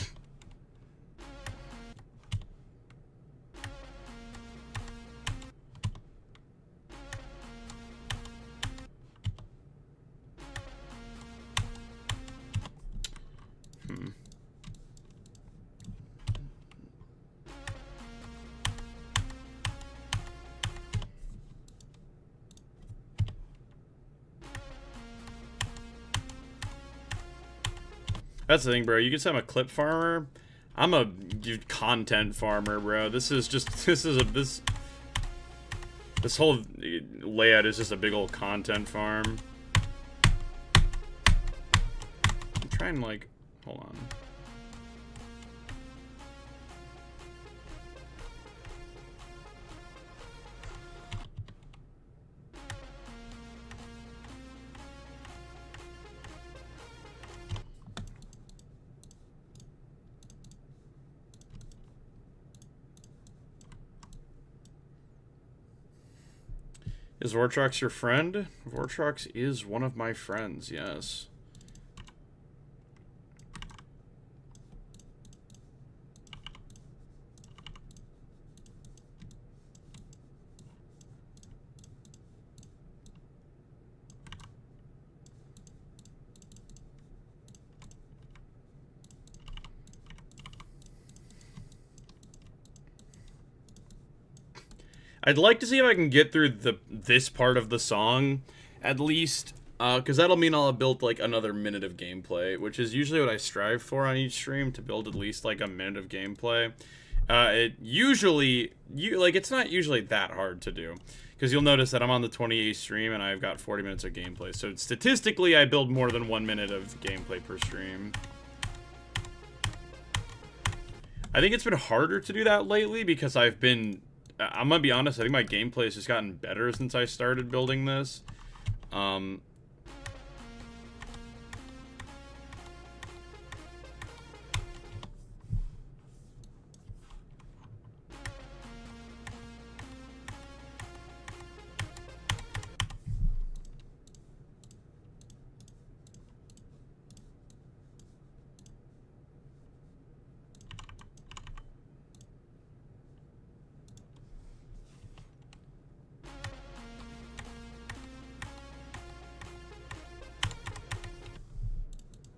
That's the thing, bro. You can say I'm a clip farmer. I'm a content farmer, bro. This is just this whole layout is just a big old content farm. I'm trying to, like, hold on. Is Vortrox your friend? Vortrox is one of my friends, yes. I'd like to see if I can get through this part of the song, at least, because that'll mean I'll have built, like, another minute of gameplay, which is usually what I strive for on each stream, to build at least, like, a minute of gameplay. It's not usually that hard to do, because you'll notice that I'm on the 28th stream, and I've got 40 minutes of gameplay, so statistically, I build more than 1 minute of gameplay per stream. I think it's been harder to do that lately, because I'm gonna be honest, I think my gameplay has just gotten better since I started building this.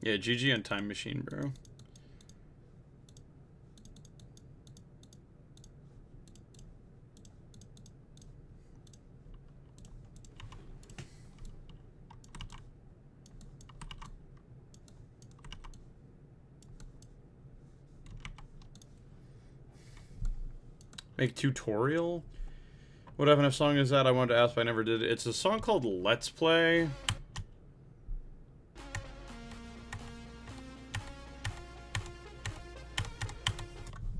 Yeah, GG on Time Machine, bro. Make tutorial? What FNF song is that? I wanted to ask, but I never did. It's a song called Let's Play.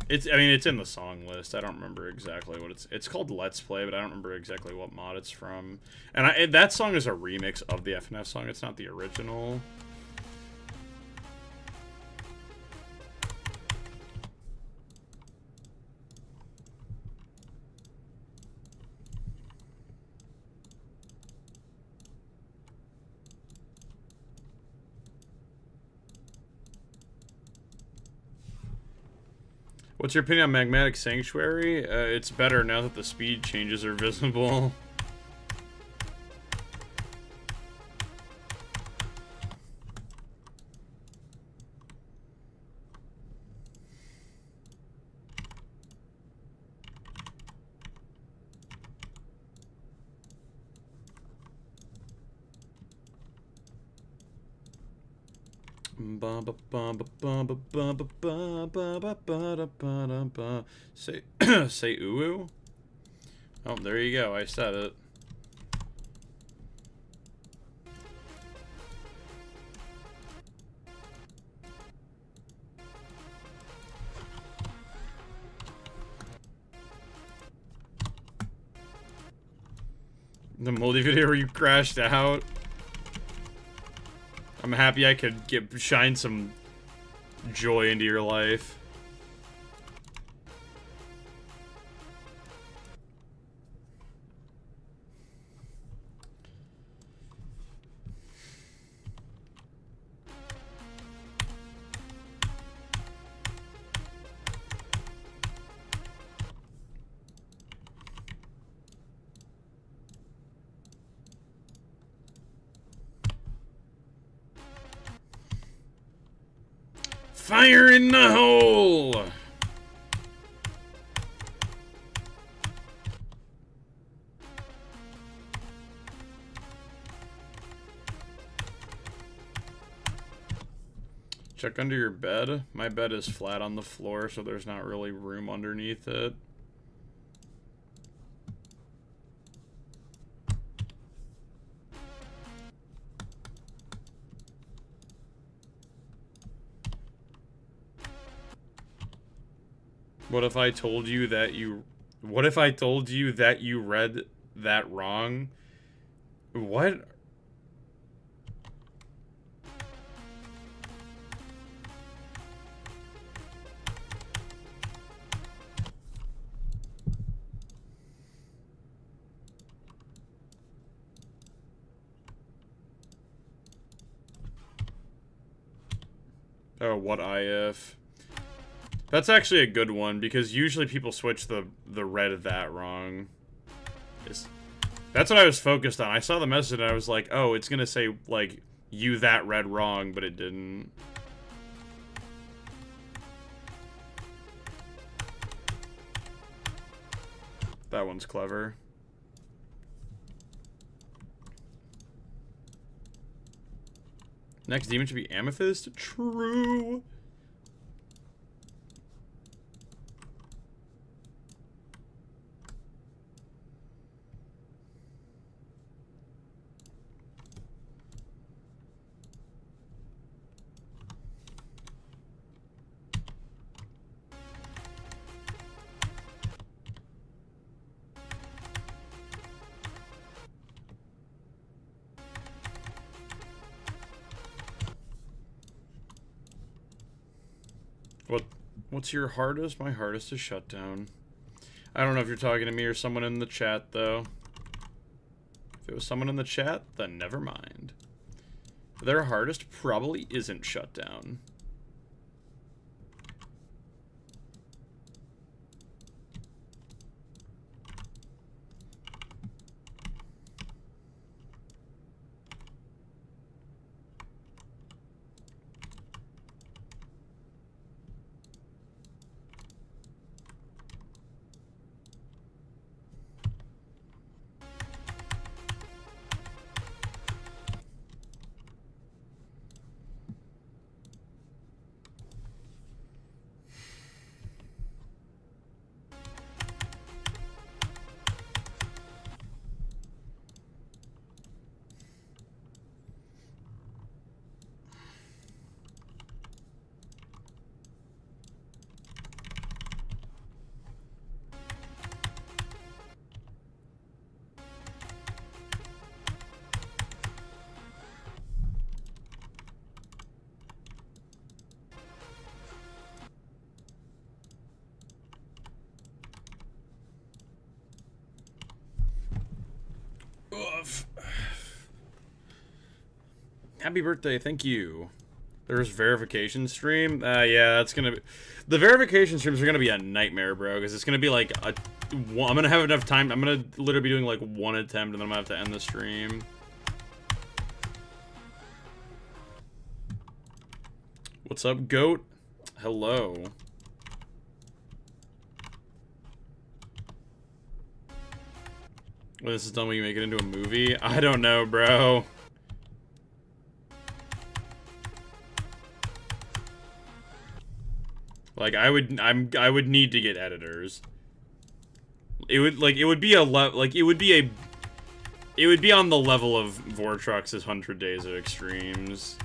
It's in the song list. I don't remember exactly what it's called Let's Play, but I don't remember exactly what mod it's from. And that song is a remix of the FNF song. It's not the original. What's your opinion on Magmatic Sanctuary? It's better now that the speed changes are visible. Say ooh. Oh, there you go. I said it. The moldy video where you crashed out. I'm happy I could shine some joy into your life. Fire in the hole! Check under your bed. My bed is flat on the floor, so there's not really room underneath it. What if I told you that you read that wrong? What? Oh, what if? That's actually a good one, because usually people switch the red that wrong. That's what I was focused on. I saw the message and I was like, oh, it's gonna say, like, you that read wrong, but it didn't. That one's clever. Next demon should be Amethyst? True. What's your hardest? My hardest is Shutdown. I don't know if you're talking to me or someone in the chat, though. If it was someone in the chat, then never mind. Their hardest probably isn't Shutdown. Happy birthday, thank you. There's verification stream. Yeah, that's gonna be... The verification streams are gonna be a nightmare, bro, because it's gonna be like a... I'm gonna have enough time. I'm gonna literally be doing like one attempt, and then I'm gonna have to end the stream. What's up, goat? Hello. When this is done, will you make it into a movie? I don't know, bro. Like, I would need to get editors. It would be on the level of Vortrux's 100 Days of Extremes.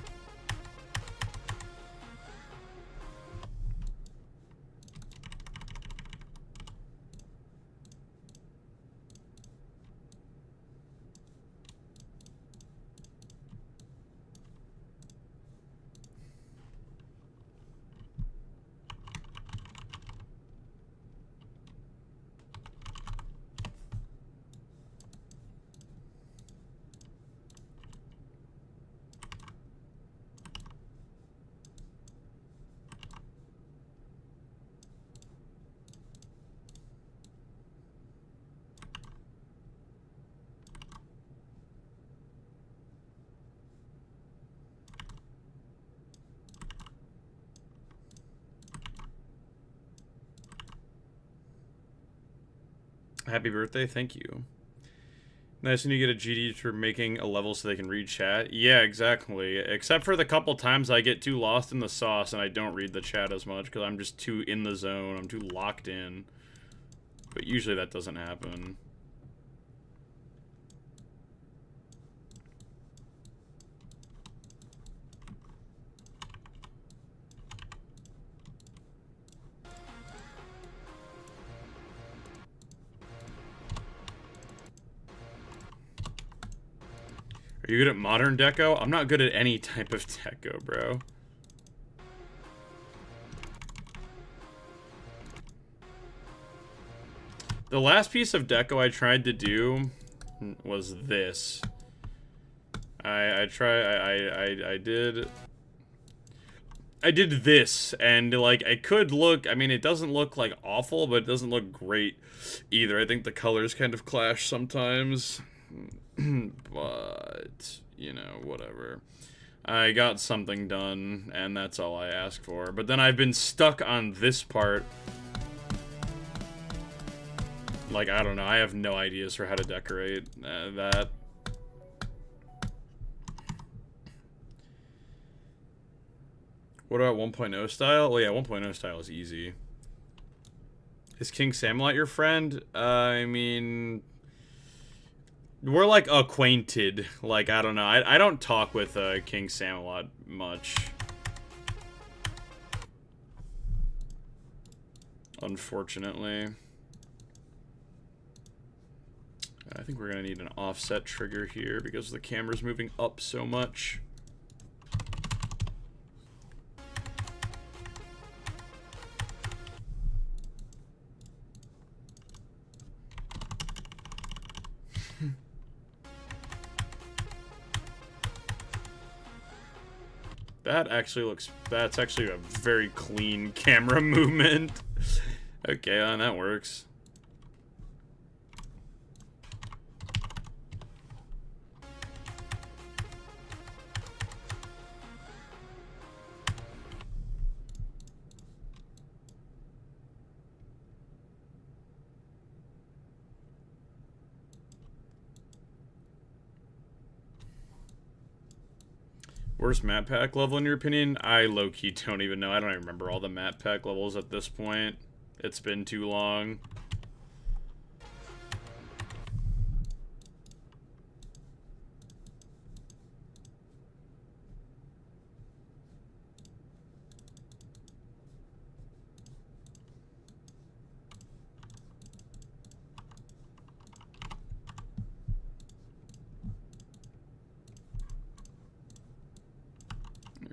Happy birthday, thank you. Nice when you get a GD for making a level so they can read chat. Yeah, exactly. Except for the couple times I get too lost in the sauce and I don't read the chat as much because I'm just too in the zone. I'm too locked in. But usually that doesn't happen. Are you good at modern deco? I'm not good at any type of deco, bro. The last piece of deco I tried to do was this. I did. I did this, and like I could look. I mean, it doesn't look like awful, but it doesn't look great either. I think the colors kind of clash sometimes, but you know, whatever. I got something done, and that's all I ask for. But then I've been stuck on this part. Like, I don't know. I have no ideas for how to decorate that. What about 1.0 style? Well, yeah, 1.0 style is easy. Is King Samlot your friend? I mean... We're, like, acquainted. Like, I don't know. I don't talk with King Samlot much. Unfortunately. I think we're going to need an offset trigger here because the camera's moving up so much. That actually looks... That's actually a very clean camera movement. Okay, that works. Worst map pack level in your opinion? I low-key don't even know. I don't even remember all the map pack levels at this point. It's been too long.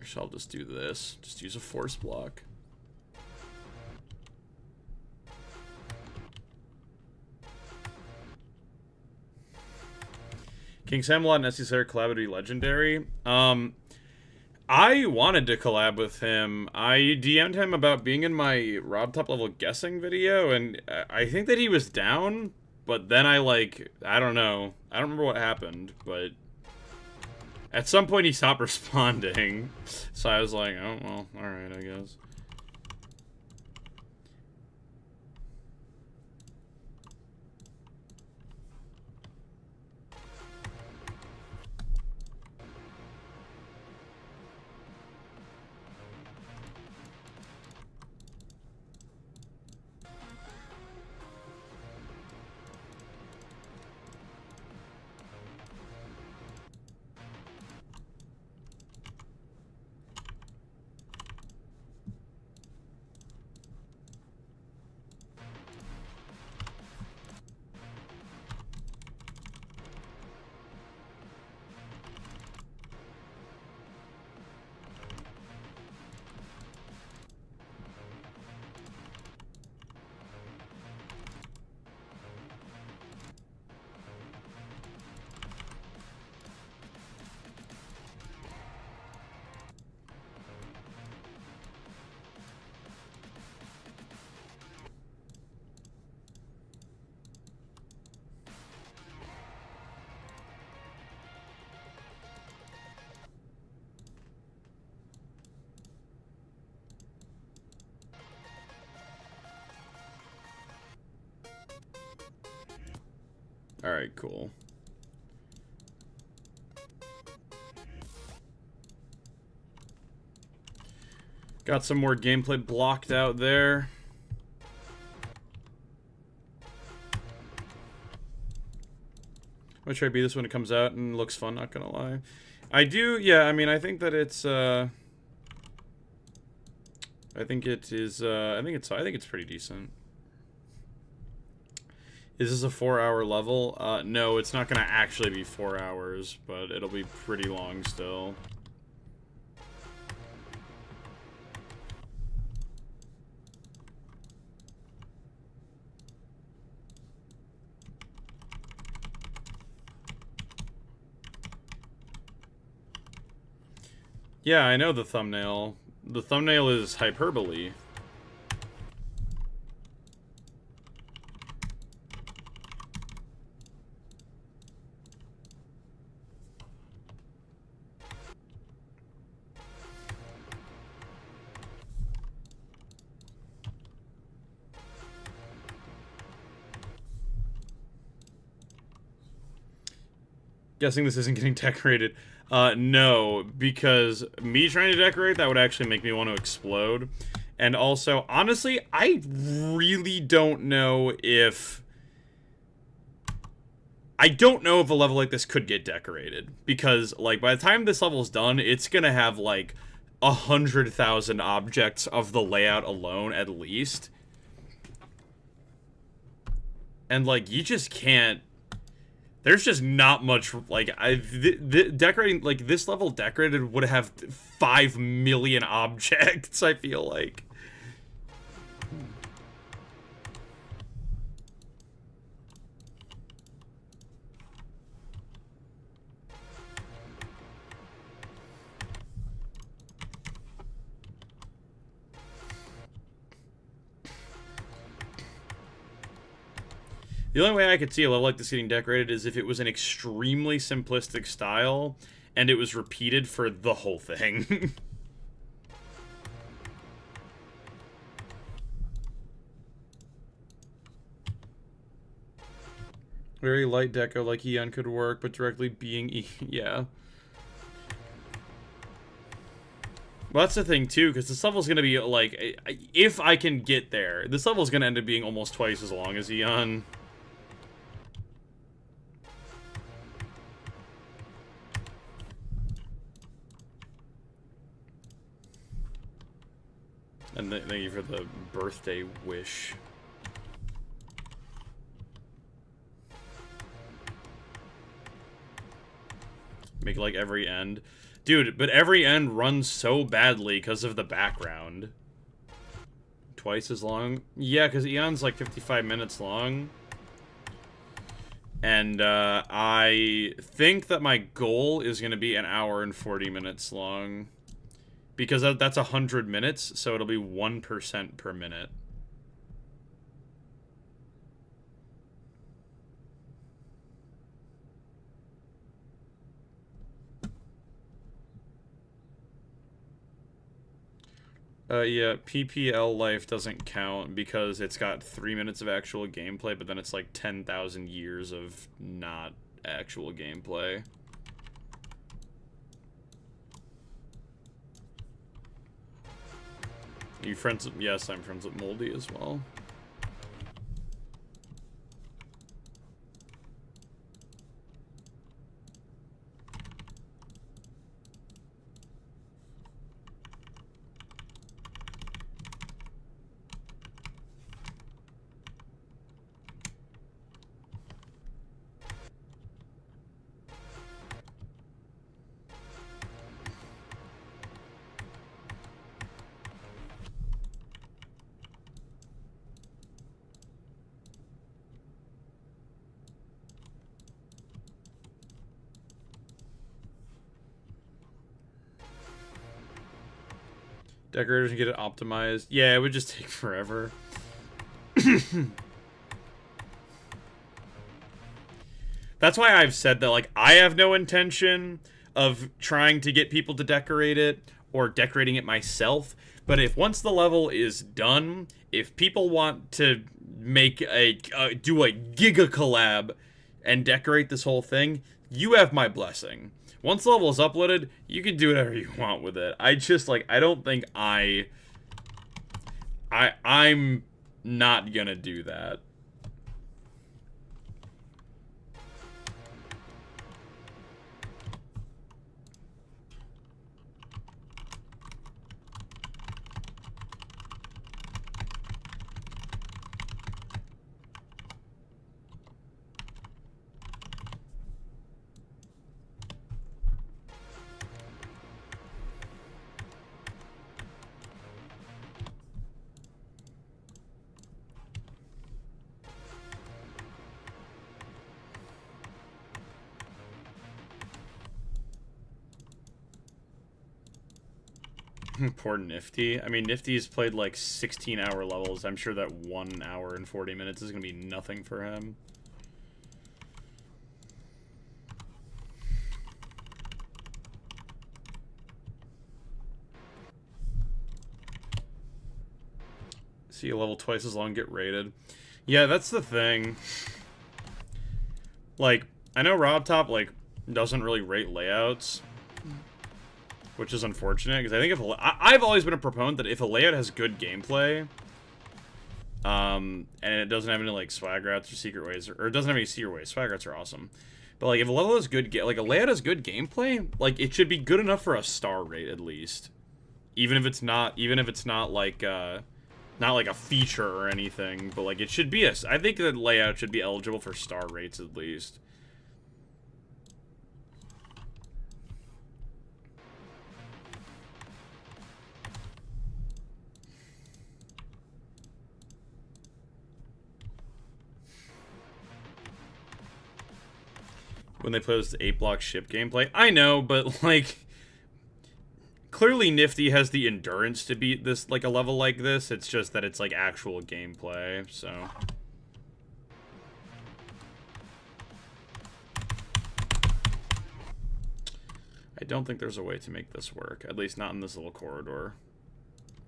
So I'll just do this. Just use a force block. King Samlot and Sdslayer collab would be legendary. I wanted to collab with him. I DM'd him about being in my Rob Top Level guessing video, and I think that he was down, but then I don't know. I don't remember what happened, but... At some point, he stopped responding, so I was like, oh, well, alright, I guess. Alright, cool. Got some more gameplay blocked out there. I'm gonna try to beat this when it comes out and looks fun, not gonna lie. I do, yeah, I mean, I think that it's, I think it is, I think it's pretty decent. Is this a 4-hour level? No, it's not gonna actually be 4 hours, but it'll be pretty long still. Yeah, I know the thumbnail. the thumbnail is hyperbole. Guessing this isn't getting decorated. No, because me trying to decorate, that would actually make me want to explode. And also, honestly, I really don't know if... I don't know if a level like this could get decorated. Because, like, by the time this level's done, it's gonna have, like, 100,000 objects of the layout alone, at least. And, like, you just can't... There's just not much, like, decorating, like, this level decorated would have 5 million objects, I feel like. The only way I could see a level like this getting decorated is if it was an extremely simplistic style, and it was repeated for the whole thing. Very light deco, like Eon could work, but directly being yeah. Well, that's the thing, too, because this level's gonna be, like, if I can get there, this level's gonna end up being almost twice as long as Eon. And thank you for the birthday wish. Make, like, every end. Dude, but every end runs so badly because of the background. Twice as long? Yeah, because Eon's, like, 55 minutes long. And, I think that my goal is going to be 1 hour and 40 minutes long. Because that's 100 minutes, so it'll be 1% per minute. Yeah, PPL life doesn't count because it's got 3 minutes of actual gameplay, but then it's like 10,000 years of not actual gameplay. Are you friends with, yes, I'm friends with Moldy as well. Decorators can get it optimized. Yeah, it would just take forever. That's why I've said that, like, I have no intention of trying to get people to decorate it or decorating it myself. But if once the level is done, if people want to make do a giga collab and decorate this whole thing, you have my blessing. Once the level is uploaded, you can do whatever you want with it. I just, like, I don't think I'm not gonna do that. Poor Nifty. I mean, Nifty's played like 16-hour levels. I'm sure that 1 hour and 40 minutes is going to be nothing for him. See a level twice as long, get rated. Yeah, that's the thing. Like, I know RobTop, like, doesn't really rate layouts, which is unfortunate, because I think if I've always been a proponent that if a layout has good gameplay, and it doesn't have any, like, swag routes or secret ways, or it doesn't have any secret ways, swag routes are awesome. But, like, if a level has good, like, a layout has good gameplay, like, it should be good enough for a star rate, at least. Even if it's not, like, not like a feature or anything, but like it should be I think the layout should be eligible for star rates at least. When they post 8-block ship gameplay, I know, but like clearly Nifty has the endurance to beat this, like a level like this. It's just that it's like actual gameplay, so. I don't think there's a way to make this work, at least not in this little corridor.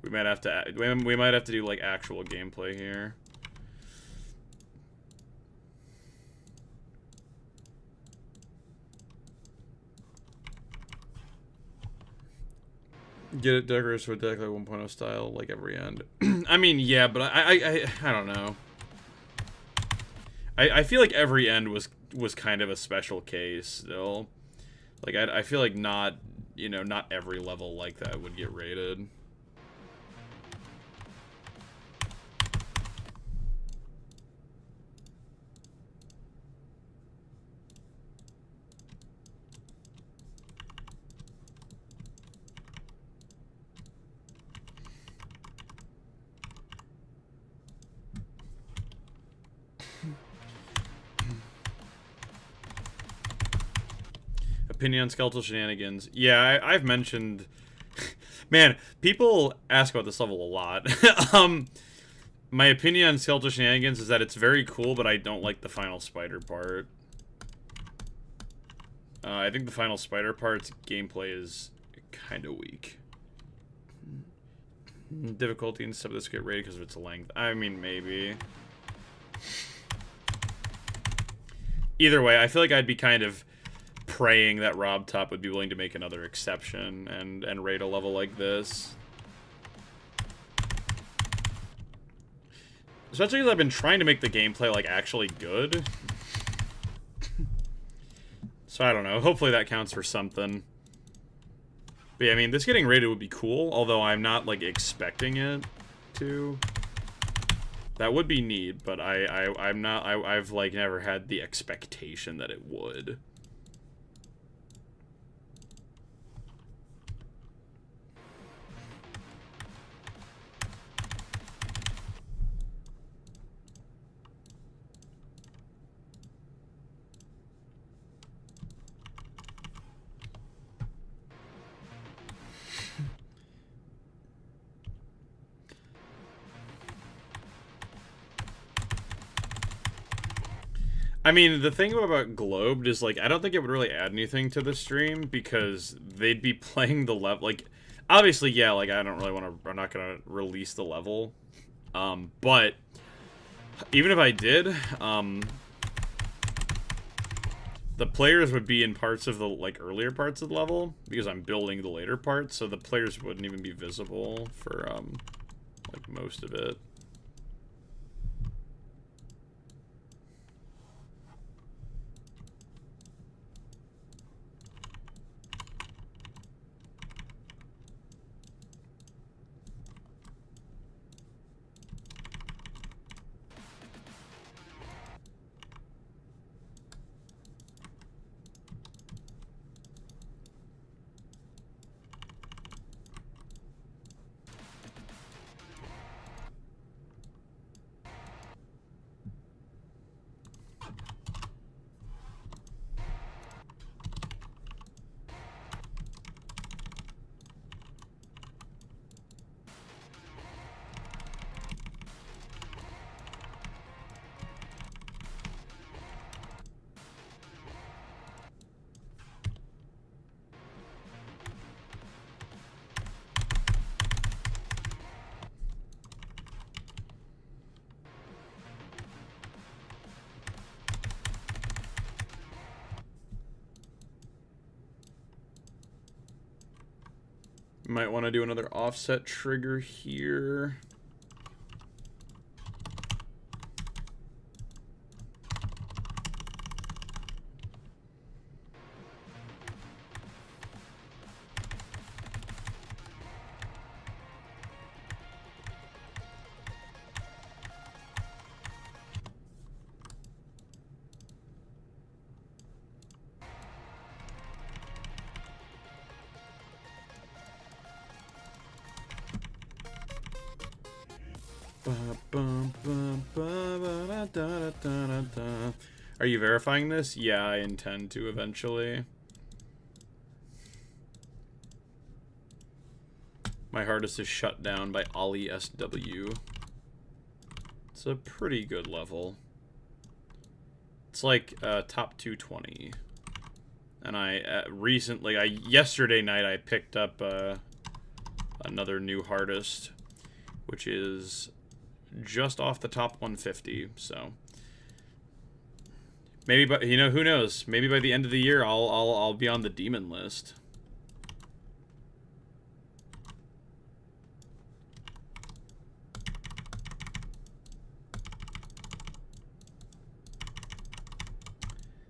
We might have to do like actual gameplay here. Get it decorated to a deck like 1.0 style, like every end. I mean, yeah, but I don't know. I feel like every end was kind of a special case still. Like I feel like not every level like that would get rated. Opinion on skeletal shenanigans. Yeah, I've mentioned... Man, people ask about this level a lot. My opinion on skeletal shenanigans is that it's very cool, but I don't like the final spider part. I think the final spider part's gameplay is kind of weak. Difficulty and stuff of this get rated because of its length. I mean, maybe. Either way, I feel like I'd be kind of praying that RobTop would be willing to make another exception and rate a level like this. Especially because I've been trying to make the gameplay, like, actually good. So I don't know. Hopefully that counts for something. But yeah, I mean, this getting rated would be cool, although I'm not, like, expecting it to. That would be neat, but I've, like, never had the expectation that it would. I mean, the thing about Globed is, like, I don't think it would really add anything to the stream, because they'd be playing the level, like, obviously, yeah, like, I don't really want to, I'm not going to release the level, but, even if I did, the players would be in parts of the, like, earlier parts of the level, because I'm building the later parts, so the players wouldn't even be visible for, like, most of it. Might want to do another offset trigger here. Are you verifying this? Yeah, I intend to eventually. My hardest is Shutdown by OliSW. It's a pretty good level. It's like top 220. And I recently, yesterday night, I picked up another new hardest, which is just off the top 150. So maybe, but you know, who knows? Maybe by the end of the year, I'll be on the demon list.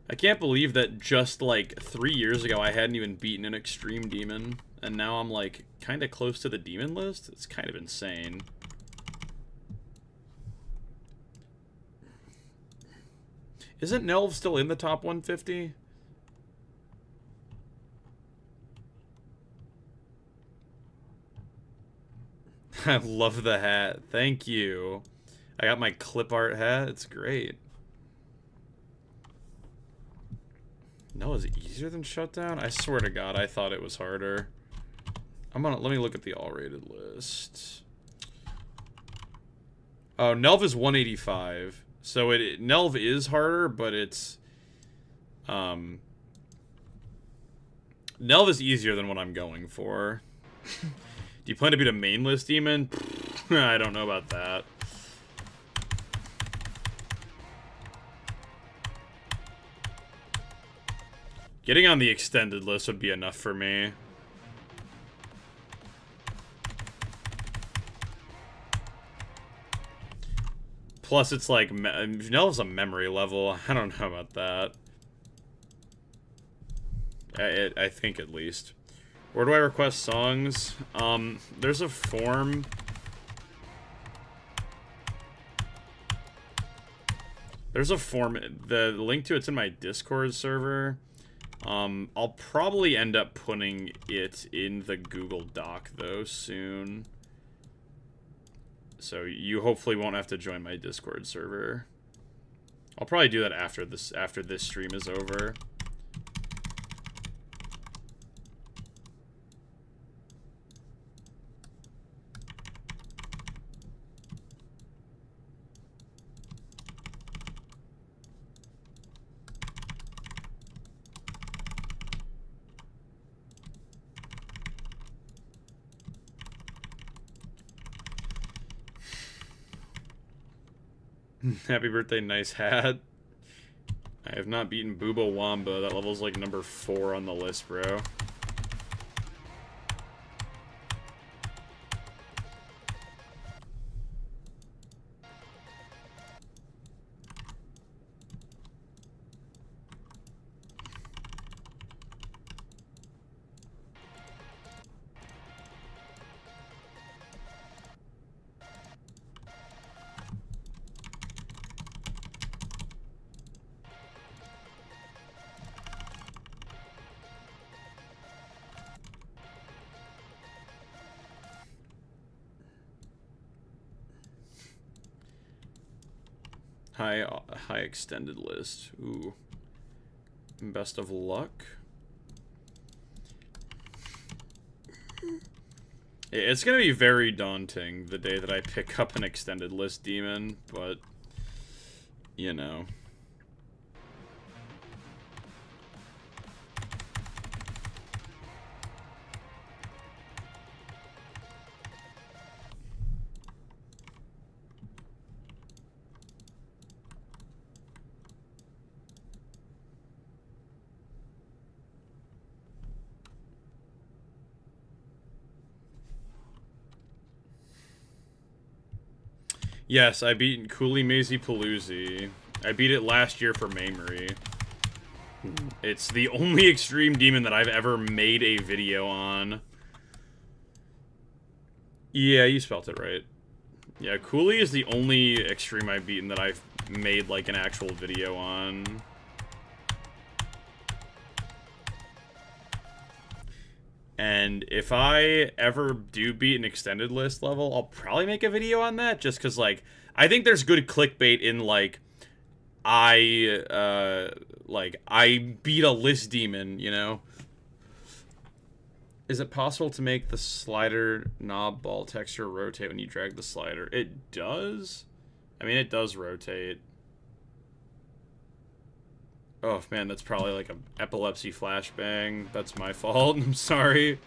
I can't believe that just like 3 years ago I hadn't even beaten an extreme demon, and now I'm like kind of close to the demon list. It's kind of insane. Isn't Nelv still in the top 150? I love the hat. Thank you. I got my clip art hat. It's great. No, is it easier than Shutdown? I swear to God, I thought it was harder. Let me look at the all-rated list. Oh, Nelv is 185. So Nelv is harder, but it's Nelv is easier than what I'm going for. Do you plan to beat a main list demon? I don't know about that. Getting on the extended list would be enough for me. Plus, it's like, Nelv's a memory level. I don't know about that. I think, at least. Where do I request songs? There's a form. There's a form. The link to it's in my Discord server. I'll probably end up putting it in the Google Doc, though, soon. So you hopefully won't have to join my Discord server. I'll probably do that after this stream is over. Happy birthday, nice hat. I have not beaten Boobo Wamba. That level's like number 4 on the list, bro. High extended list. Ooh. Best of luck. It's gonna be very daunting the day that I pick up an extended list demon, but you know. Yes, I beat Cooley Mazy Paloozy. I beat it last year for Mamery. It's the only extreme demon that I've ever made a video on. Yeah, you spelt it right. Yeah, Cooley is the only extreme I've beaten that I've made, like, an actual video on. And if I ever do beat an extended list level, I'll probably make a video on that, just because, like, I think there's good clickbait in, like, I beat a list demon, you know? Is it possible to make the slider knob ball texture rotate when you drag the slider? It does? I mean, it does rotate. Oh, man, that's probably like an epilepsy flashbang. That's my fault. I'm sorry.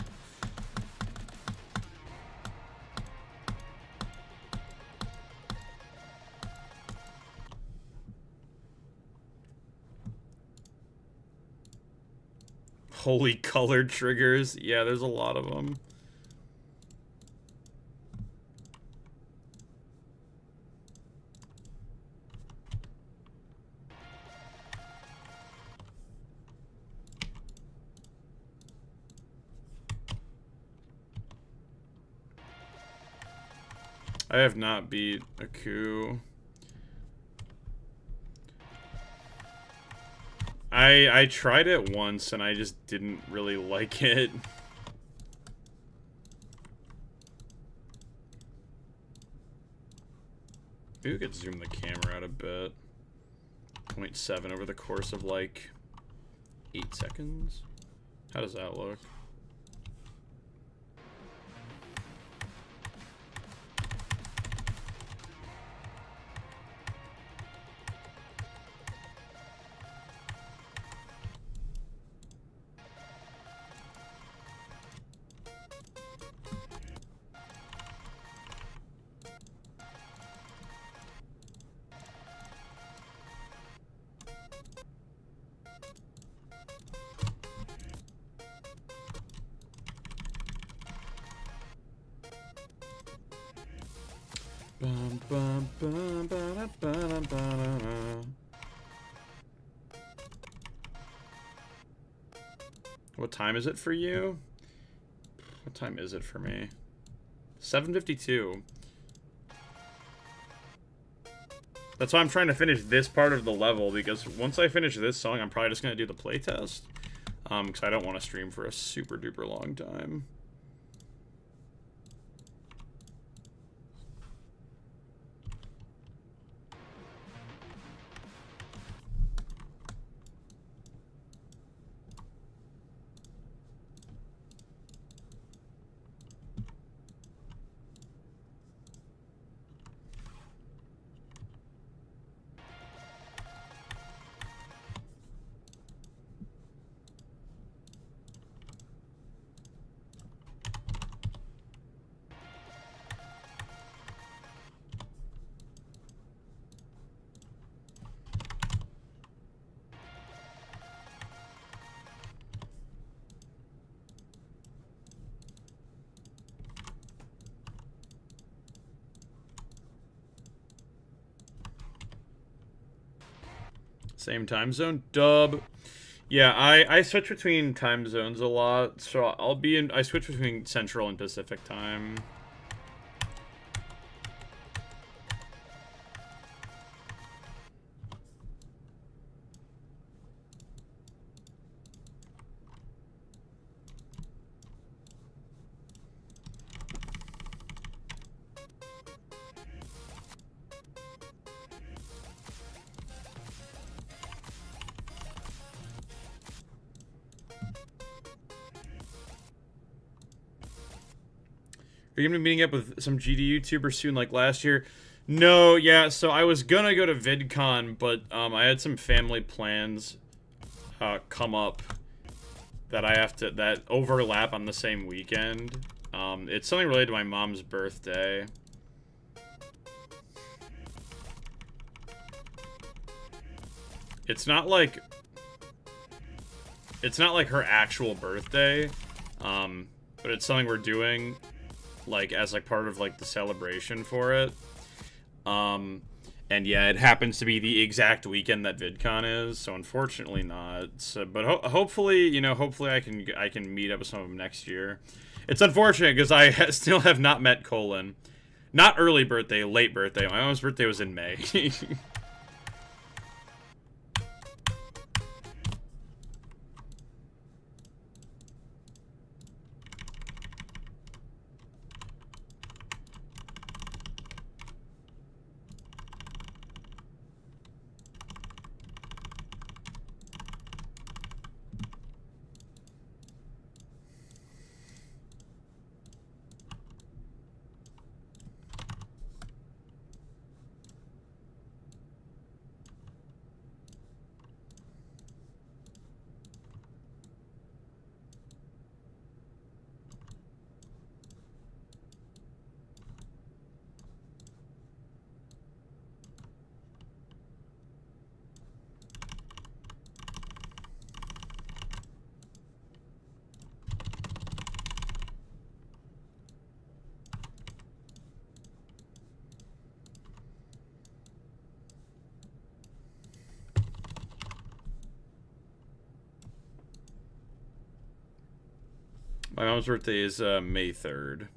Holy colored triggers. Yeah, there's a lot of them. I have not beat a coup. I tried it once and I just didn't really like it. Maybe we could zoom the camera out a bit. 0.7 over the course of like 8 seconds. How does that look? What time is it for you? What time is it for me? 7:52. That's why I'm trying to finish this part of the level, because once I finish this song, I'm probably just going to do the playtest. Because I don't want to stream for a super duper long time. Same time zone? Dub. Yeah, I switch between time zones a lot, so I'll be in... I switch between Central and Pacific time. Are you gonna be meeting up with some GD YouTubers soon, like last year? No, yeah, so I was gonna go to VidCon, but I had some family plans come up that that overlap on the same weekend. It's something related to my mom's birthday. It's not like her actual birthday, but it's something we're doing, like, as, like, part of, like, the celebration for it. And yeah, it happens to be the exact weekend that VidCon is, so unfortunately not. So, but hopefully, you know, hopefully I can meet up with some of them next year. It's unfortunate because I still have not met Colin. Not early birthday, late birthday. My mom's birthday was in May. My mom's birthday is May 3rd.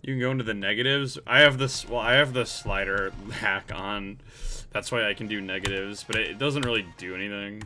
You can go into the negatives. I have this. Well, I have the slider hack on. That's why I can do negatives, but it doesn't really do anything.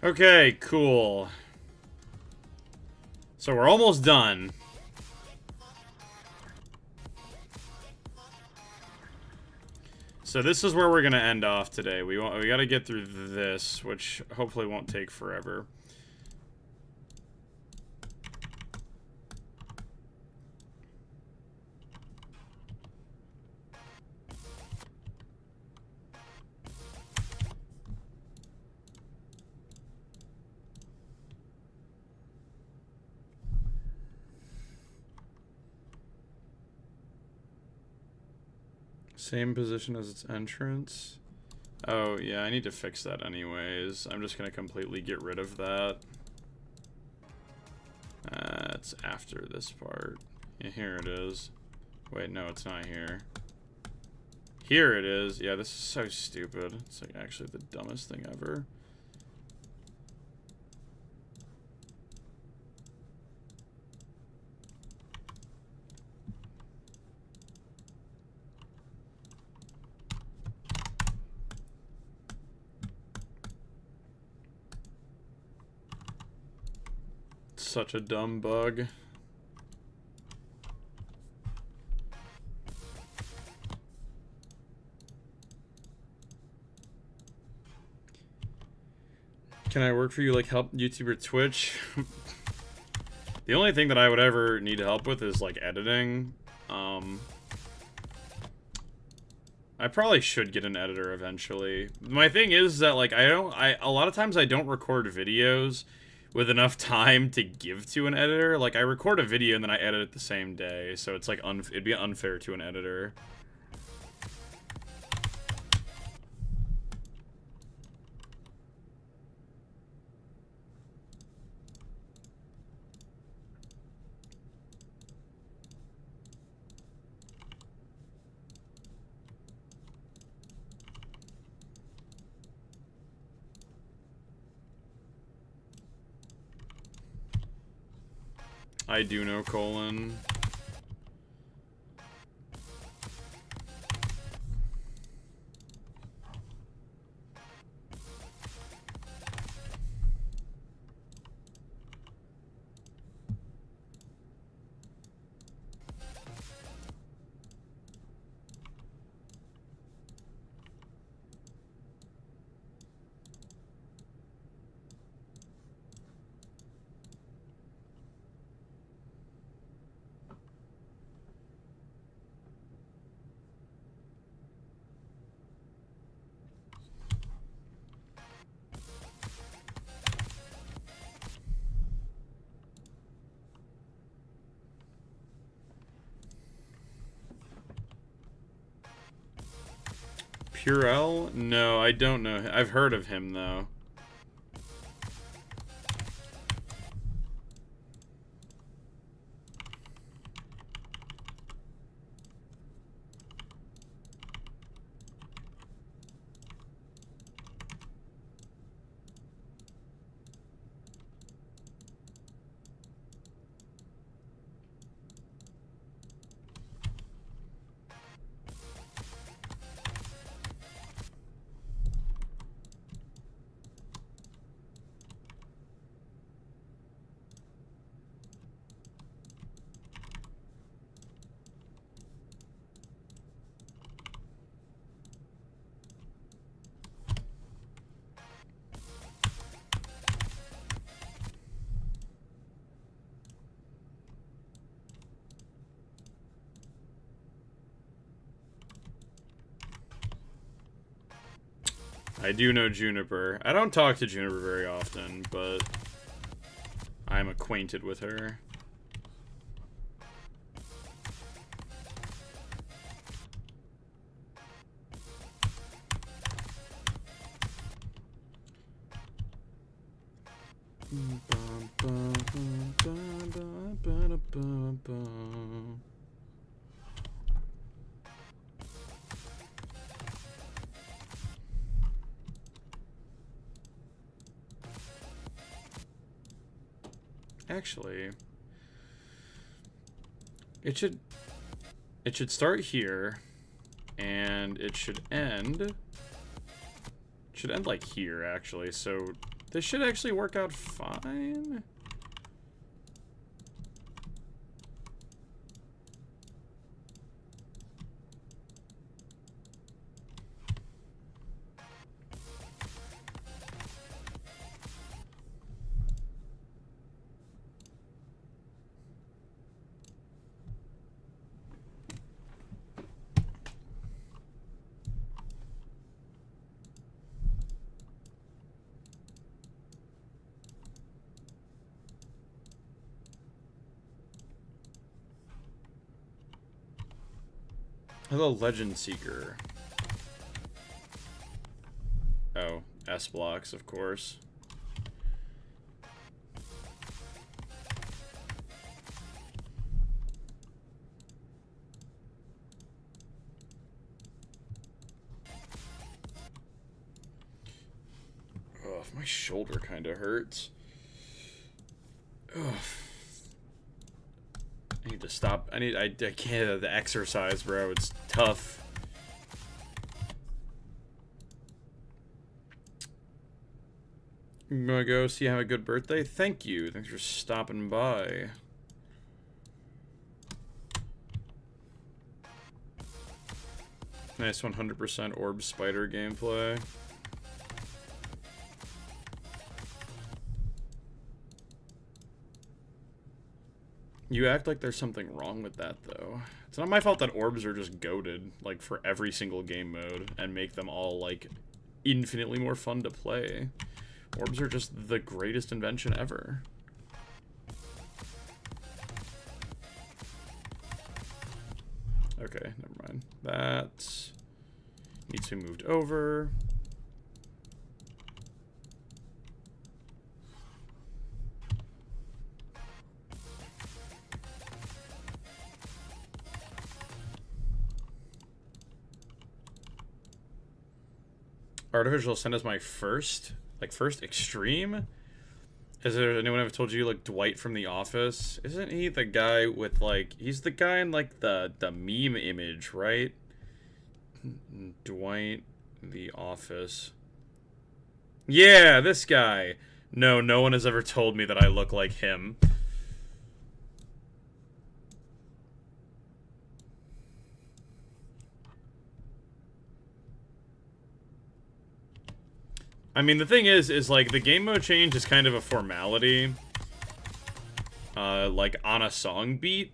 Okay, cool. So we're almost done. So this is where we're gonna end off today. We gotta get through this, which hopefully won't take forever. Same position as its entrance. Oh, yeah, I need to fix that anyways. I'm just gonna completely get rid of that. It's after this part. Yeah, here it is. Wait, no, it's not here. Here it is. Yeah, this is so stupid. It's like actually the dumbest thing ever. Such a dumb bug. Can I work for you, like help YouTube or Twitch? The only thing that I would ever need help with is like editing. I probably should get an editor eventually. My thing is that like a lot of times I don't record videos with enough time to give to an editor. Like I record a video and then I edit it the same day, so it's like it'd be unfair to an editor. I do know colon. Purell? No, I don't know. I've heard of him, though. I do know Juniper. I don't talk to Juniper very often, but I'm acquainted with her. Actually, it should start here, and it should end like here, actually, so this should actually work out fine. Hello, Legend Seeker. Oh, S blocks, of course. Oh, my shoulder kind of hurts. Ugh. I need to stop. I can't the exercise, bro. It's tough. I'm gonna go see you have a good birthday. Thank you. Thanks for stopping by. Nice 100% orb spider gameplay. You act like there's something wrong with that, though. It's not my fault that orbs are just goated, like, for every single game mode, and make them all, like, infinitely more fun to play. Orbs are just the greatest invention ever. Okay, never mind. That needs to be moved over. Artificial Sin is my first extreme? Has there anyone ever told you, like, Dwight from The Office? Isn't he the guy with, like, he's the guy in, like, the meme image, right? Dwight, The Office. Yeah, this guy. No, no one has ever told me that I look like him. I mean, the thing is like, the game mode change is kind of a formality. Like, on a song beat.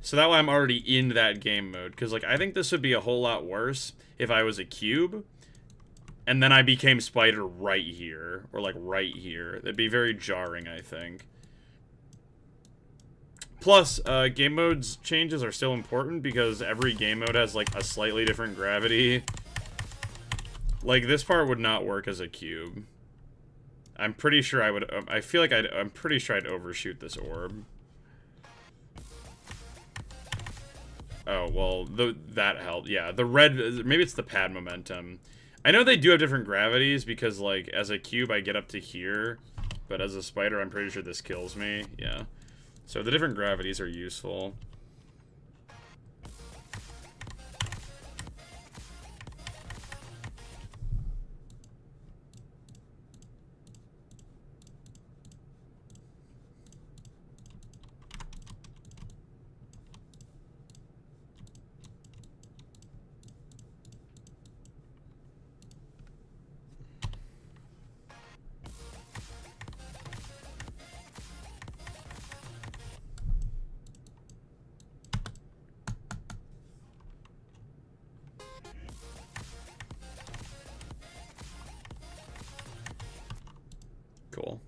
So that way I'm already in that game mode. Because, like, I think this would be a whole lot worse if I was a cube. And then I became Spider right here. Or, like, right here. That'd be very jarring, I think. Plus, game modes changes are still important because every game mode has, like, a slightly different gravity. Like, this part would not work as a cube. I'm pretty sure I would... I feel like I'm pretty sure I'd overshoot this orb. Oh, well, that helped. Yeah, the red... Maybe it's the pad momentum. I know they do have different gravities because, like, as a cube, I get up to here. But as a spider, I'm pretty sure this kills me. Yeah. So the different gravities are useful. Cool.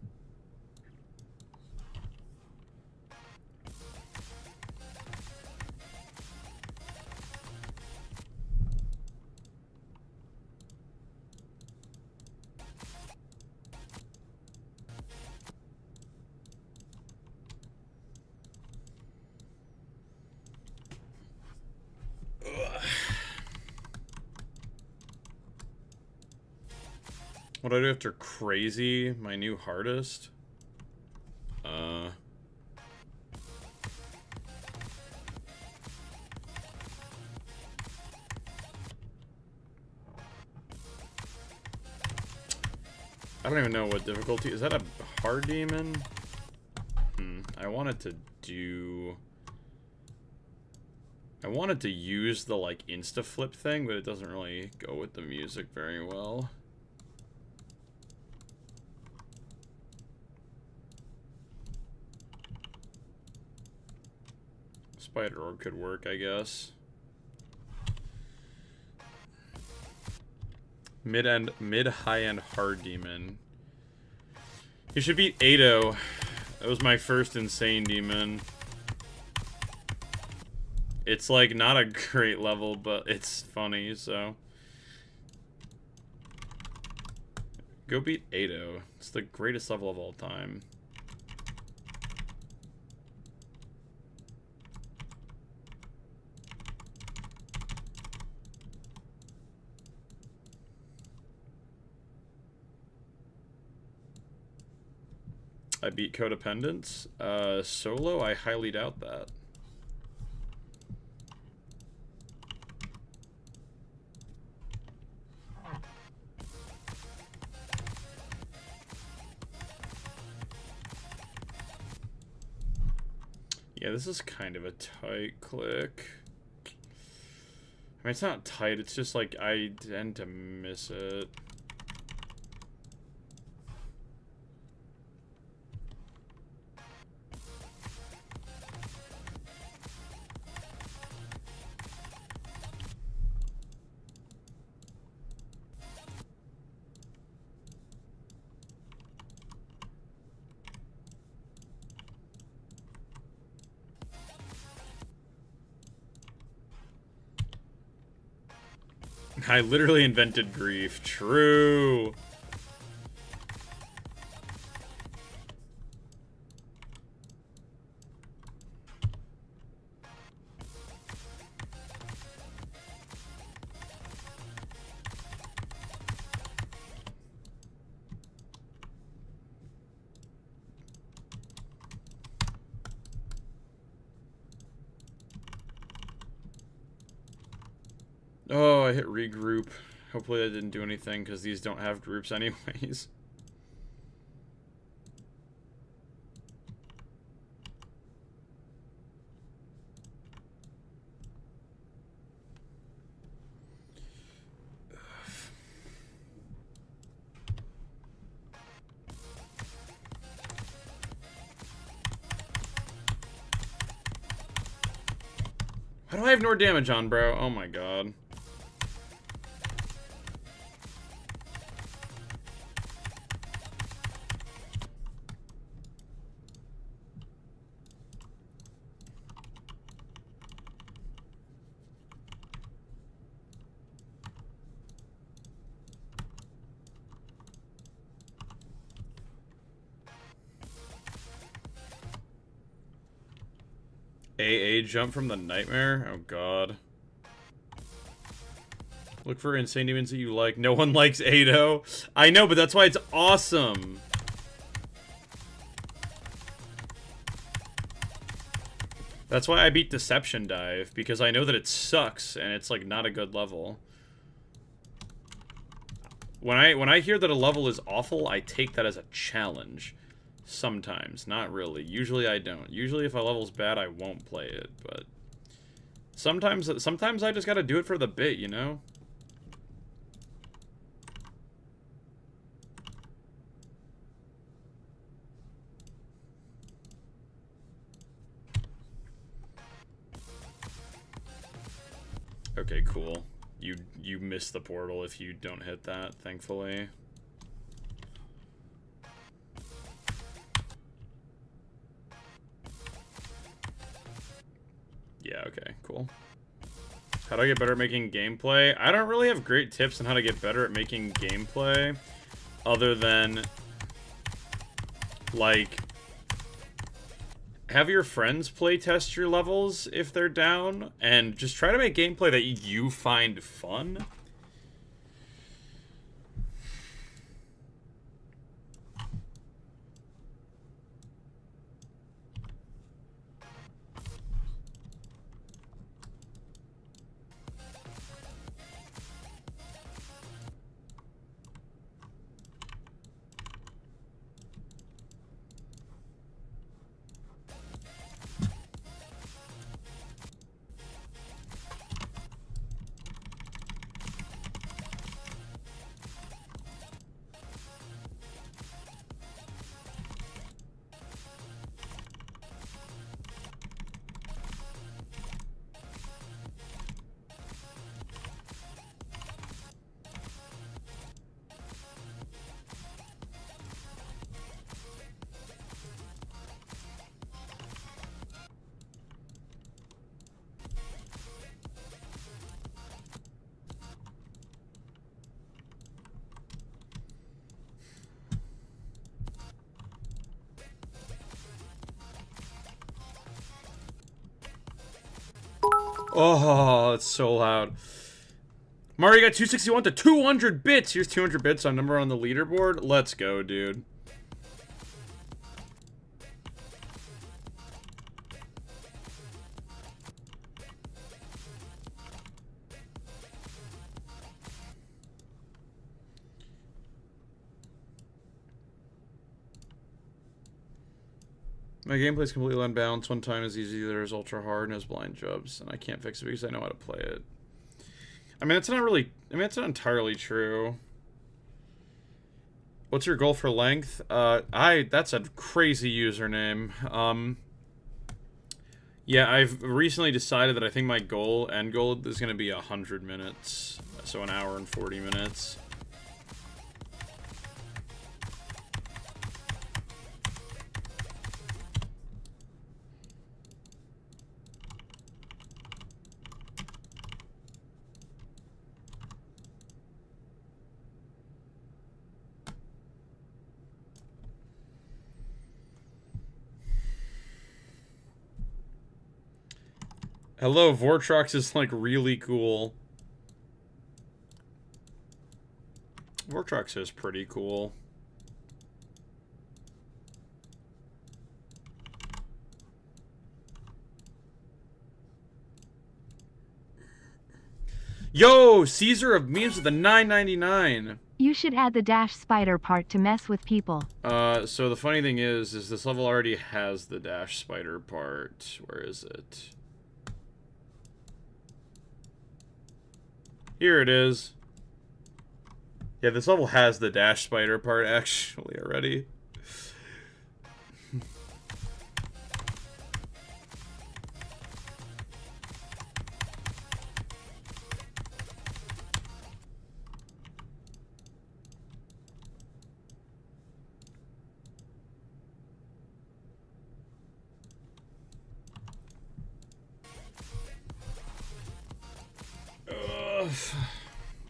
What do I do after Crazy, my new hardest? I don't even know what difficulty. Is that a hard demon? I wanted to do... I wanted to use the, like, insta-flip thing, but it doesn't really go with the music very well. Spider Orb could work, I guess. Mid, high-end hard demon. You should beat Ado. That was my first insane demon. It's, like, not a great level, but it's funny, so... Go beat Ado. It's the greatest level of all time. I beat Codependence. Solo, I highly doubt that. Yeah, this is kind of a tight click. I mean, it's not tight, it's just like I tend to miss it. I literally invented grief. True. Oh, I hit regroup. Hopefully that didn't do anything, because these don't have groups anyways. Why do I have no damage on, bro? Oh my god. AA jump from the nightmare? Oh god. Look for insane demons that you like. No one likes Ado. I know, but that's why it's awesome. That's why I beat Deception Dive, because I know that it sucks and it's like not a good level. When I hear that a level is awful, I take that as a challenge. Sometimes, not really. Usually I don't. Usually if a level's bad, I won't play it, but sometimes I just gotta do it for the bit, you know? Okay, cool. You miss the portal if you don't hit that, thankfully. Yeah, okay, cool. How do I get better at making gameplay? I don't really have great tips on how to get better at making gameplay, other than, like, have your friends play test your levels if they're down, and just try to make gameplay that you find fun. Oh, it's so loud. Mario got 261 to 200 bits. Here's 200 bits on number on the leaderboard. Let's go, dude. My gameplay is completely unbalanced. One time is easy, there's ultra hard, and has blind jumps, and I can't fix it because I know how to play it. I mean, it's not really... I mean, it's not entirely true. What's your goal for length? That's a crazy username. Yeah, I've recently decided that I think my end goal is going to be 100 minutes. So an hour and 40 minutes. Hello, Vortrox is like really cool. Vortrox is pretty cool. Yo, Caesar of memes with the $9.99. You should add the dash spider part to mess with people. So the funny thing is this level already has the dash spider part. Where is it? Here it is. Yeah, this level has the dash spider part actually already.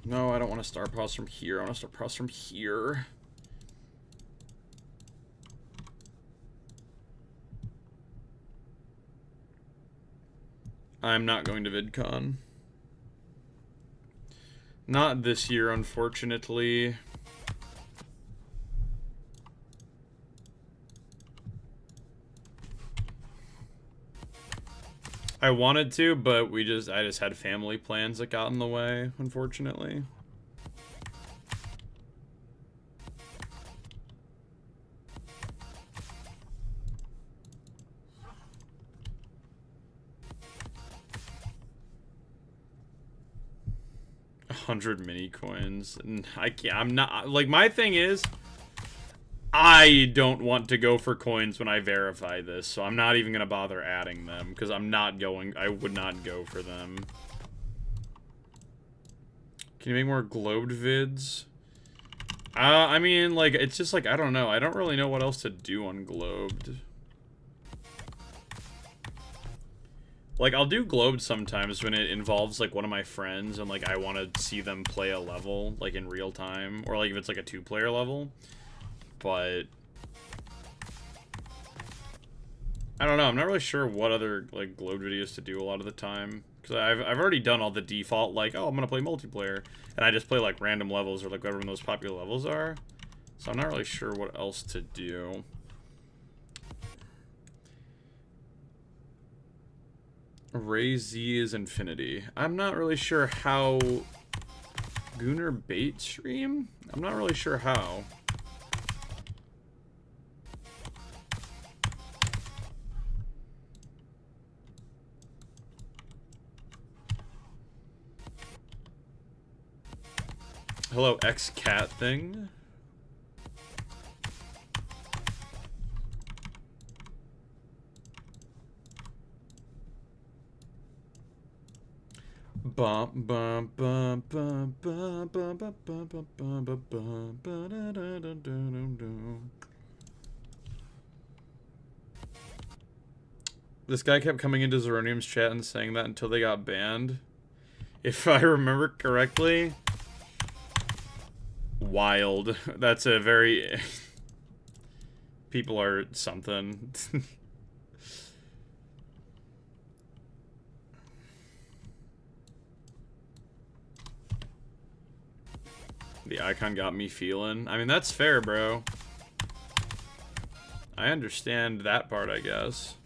No, I don't want to start pause from here. I want to start pause from here. I'm not going to VidCon. Not this year, unfortunately. I wanted to, but I just had family plans that got in the way, unfortunately. $100 mini coins, and I can't. I'm not like, my thing is, I don't want to go for coins when I verify this, so I'm not even gonna bother adding them because I'm not going. I would not go for them. Can you make more globed vids? I mean, like, it's just like, I don't know. I don't really know what else to do on globed. Like, I'll do globed sometimes when it involves, like, one of my friends and, like, I want to see them play a level, like, in real time. Or, like, if it's, like, a 2-player level. But I don't know. I'm not really sure what other, like, globed videos to do a lot of the time. Because I've already done all the default, like, oh, I'm going to play multiplayer. And I just play, like, random levels or, like, whatever the most popular levels are. So I'm not really sure what else to do. Ray Z is infinity. I'm not really sure how. Gooner bait stream? I'm not really sure how. Hello, X-Cat thing. Bum bum bum bum bum bum bum bum bum bum bum bum. This guy kept coming into Zeronium's chat and saying that until they got banned. If I remember correctly. Wild. That's a very... People are something. The icon got me feeling. I mean, that's fair, bro. I understand that part, I guess.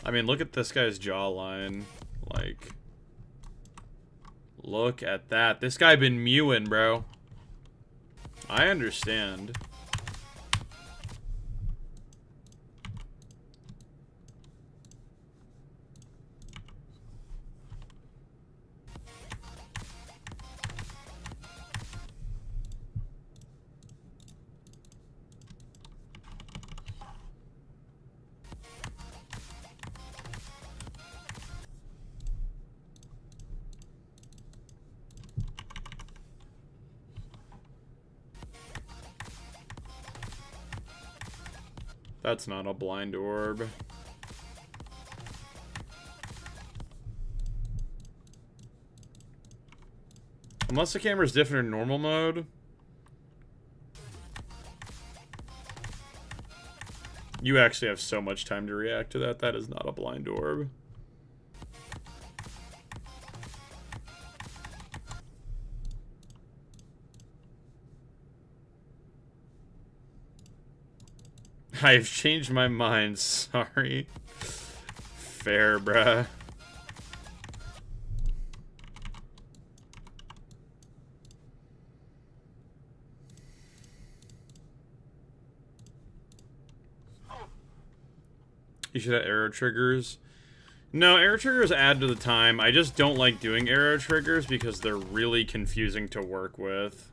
I mean, look at this guy's jawline. Like, look at that. This guy been mewing, bro. I understand. That's not a blind orb. Unless the camera's different in normal mode. You actually have so much time to react to that. That is not a blind orb. I've changed my mind. Sorry. Fair, bruh. You should have arrow triggers. No, arrow triggers add to the time. I just don't like doing arrow triggers because they're really confusing to work with.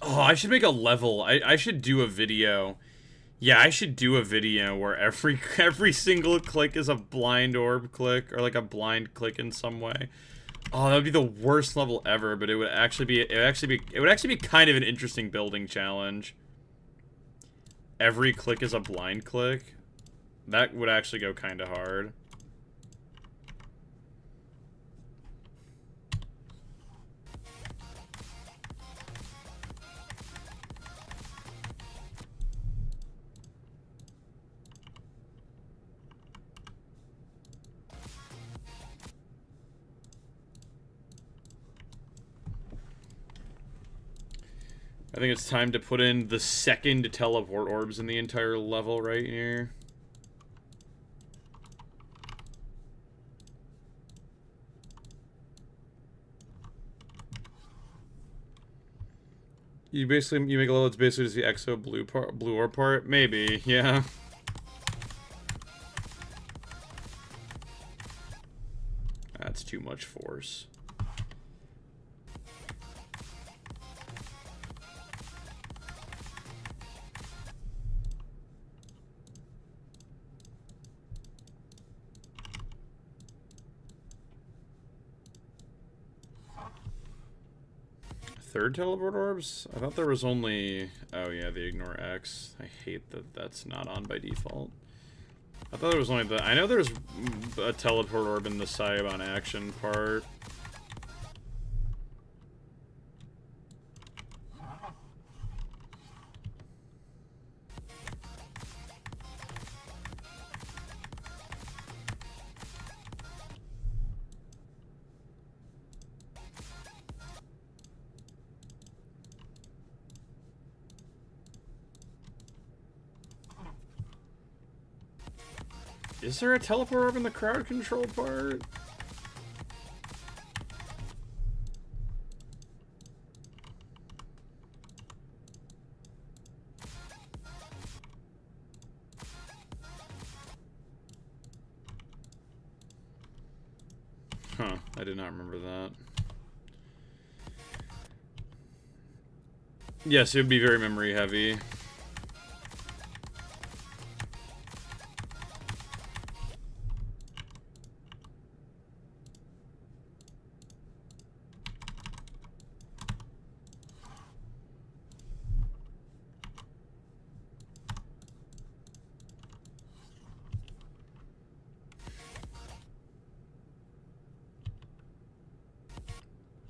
Oh, I should make a level. I should do a video. Yeah, I should do a video where every single click is a blind orb click, or like a blind click in some way. Oh, that would be the worst level ever, but it would actually be kind of an interesting building challenge. Every click is a blind click. That would actually go kind of hard. I think it's time to put in the second teleport orbs in the entire level right here. You make a level that's basically just the exo blue orb part? Maybe, yeah. That's too much force. Third teleport orbs? I thought there was only... Oh yeah, the ignore X. I hate that that's not on by default. I thought there was only the... I know there's a teleport orb in the Saiban action part. Is there a teleport orb in the crowd control part? Huh, I did not remember that. Yes, it would be very memory heavy.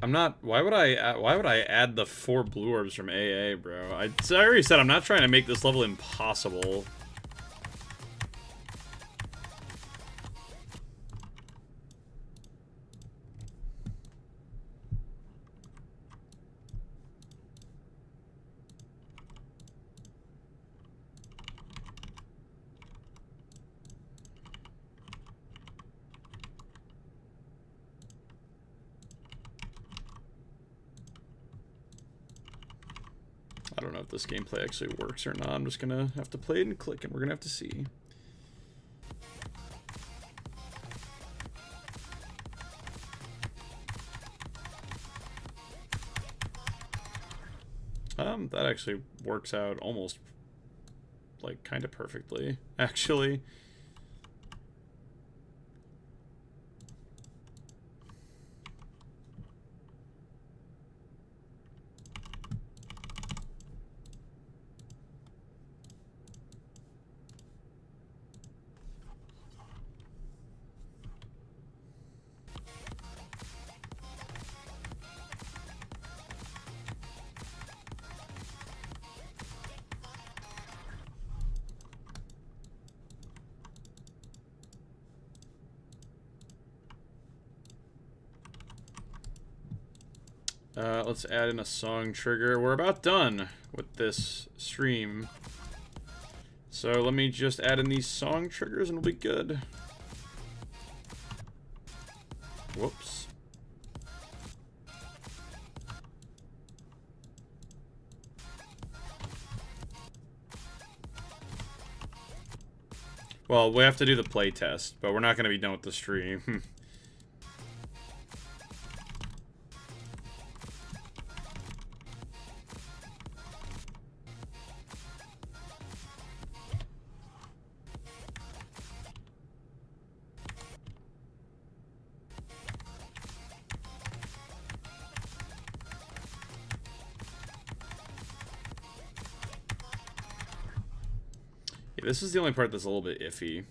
I'm not. Why would I add the 4 blue orbs from AA, bro? I already said I'm not trying to make this level impossible. if this gameplay actually works or not. I'm just gonna have to play it and click, and we're gonna have to see. That actually works out almost, like, kind of perfectly, actually. Let's add in a song trigger. We're about done with this stream. So let me just add in these song triggers and we'll be good. Whoops. Well, we have to do the play test, but we're not going to be done with the stream. This is the only part that's a little bit iffy.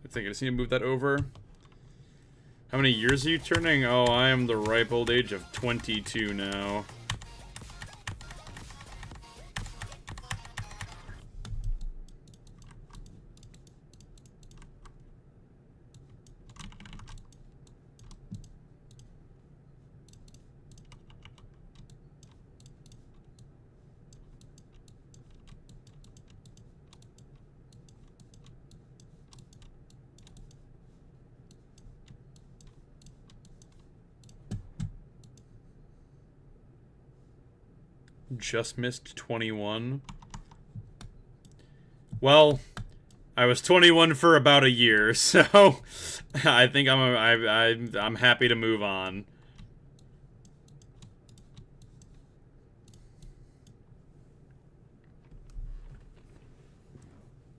I think I just need to move that over. How many years are you turning? Oh, I am the ripe old age of 22 now. Just missed 21. Well, I was 21 for about a year, so I think I'm happy to move on.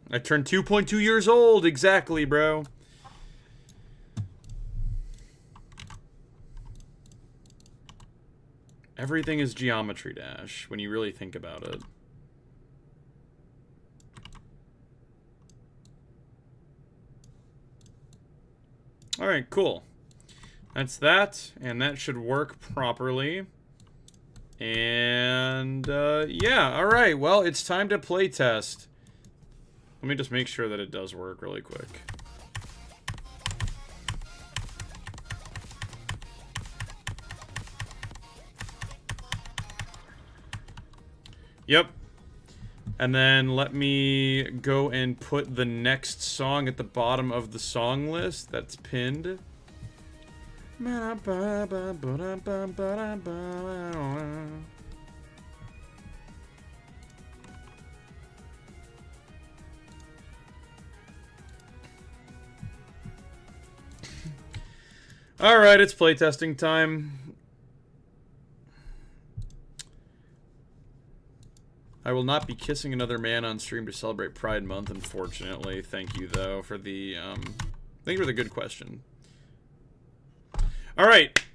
I turned 2.2 years old, exactly, bro. Everything is Geometry Dash, when you really think about it. Alright, cool. That's that, and that should work properly. And, yeah, alright, well, it's time to play test. Let me just make sure that it does work really quick. Yep. And then let me go and put the next song at the bottom of the song list that's pinned. Alright, it's playtesting time. I will not be kissing another man on stream to celebrate Pride Month, unfortunately. Thank you, though, for the, thank you for the good question. Alright.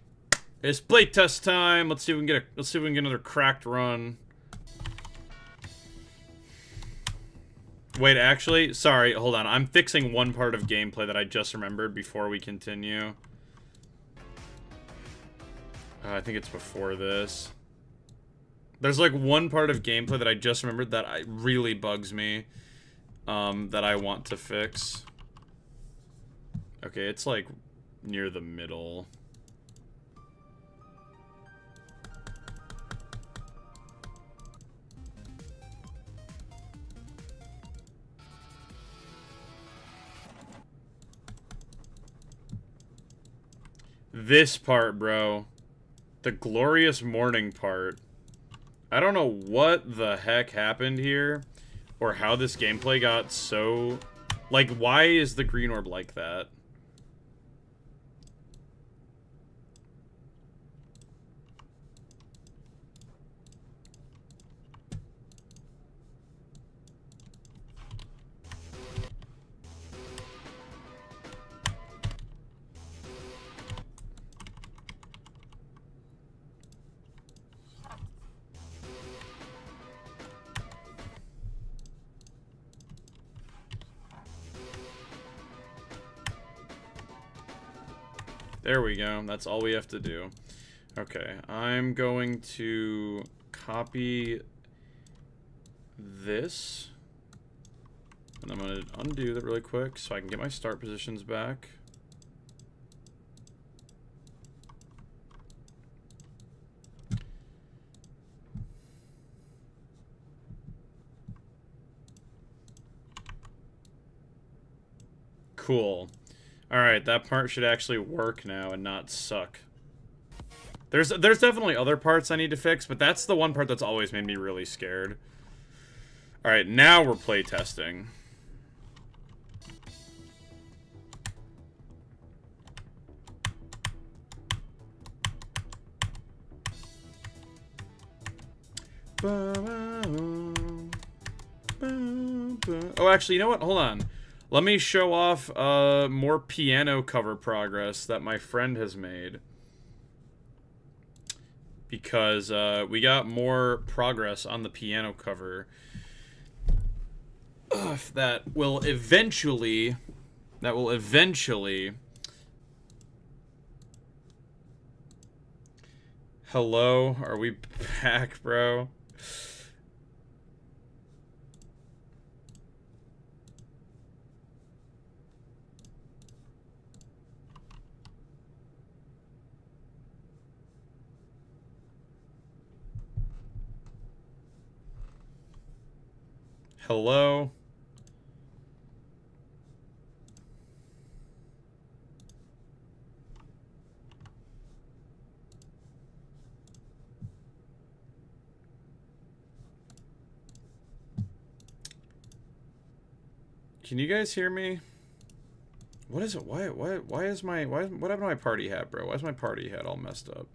It's playtest time. Let's see if we can get another cracked run. Wait, actually, sorry, hold on. I'm fixing one part of gameplay that I just remembered before we continue. I think it's before this. There's like one part of gameplay that I just remembered that really bugs me, that I want to fix. Okay, it's like near the middle. This part, bro. The glorious morning part. I don't know what the heck happened here, or how this gameplay got so... Like, why is the green orb like that? There we go. That's all we have to do. Okay, I'm going to copy this. And I'm going to undo that really quick so I can get my start positions back. Cool. Alright, that part should actually work now and not suck. There's definitely other parts I need to fix, but that's the one part that's always made me really scared. Alright, now we're playtesting. Oh, actually, you know what? Hold on. Let me show off more piano cover progress that my friend has made. Because we got more progress on the piano cover that will eventually... Hello? Are we back, bro? Hello? Can you guys hear me? What is it? Why is my what happened to my party hat, bro? Why is my party hat all messed up?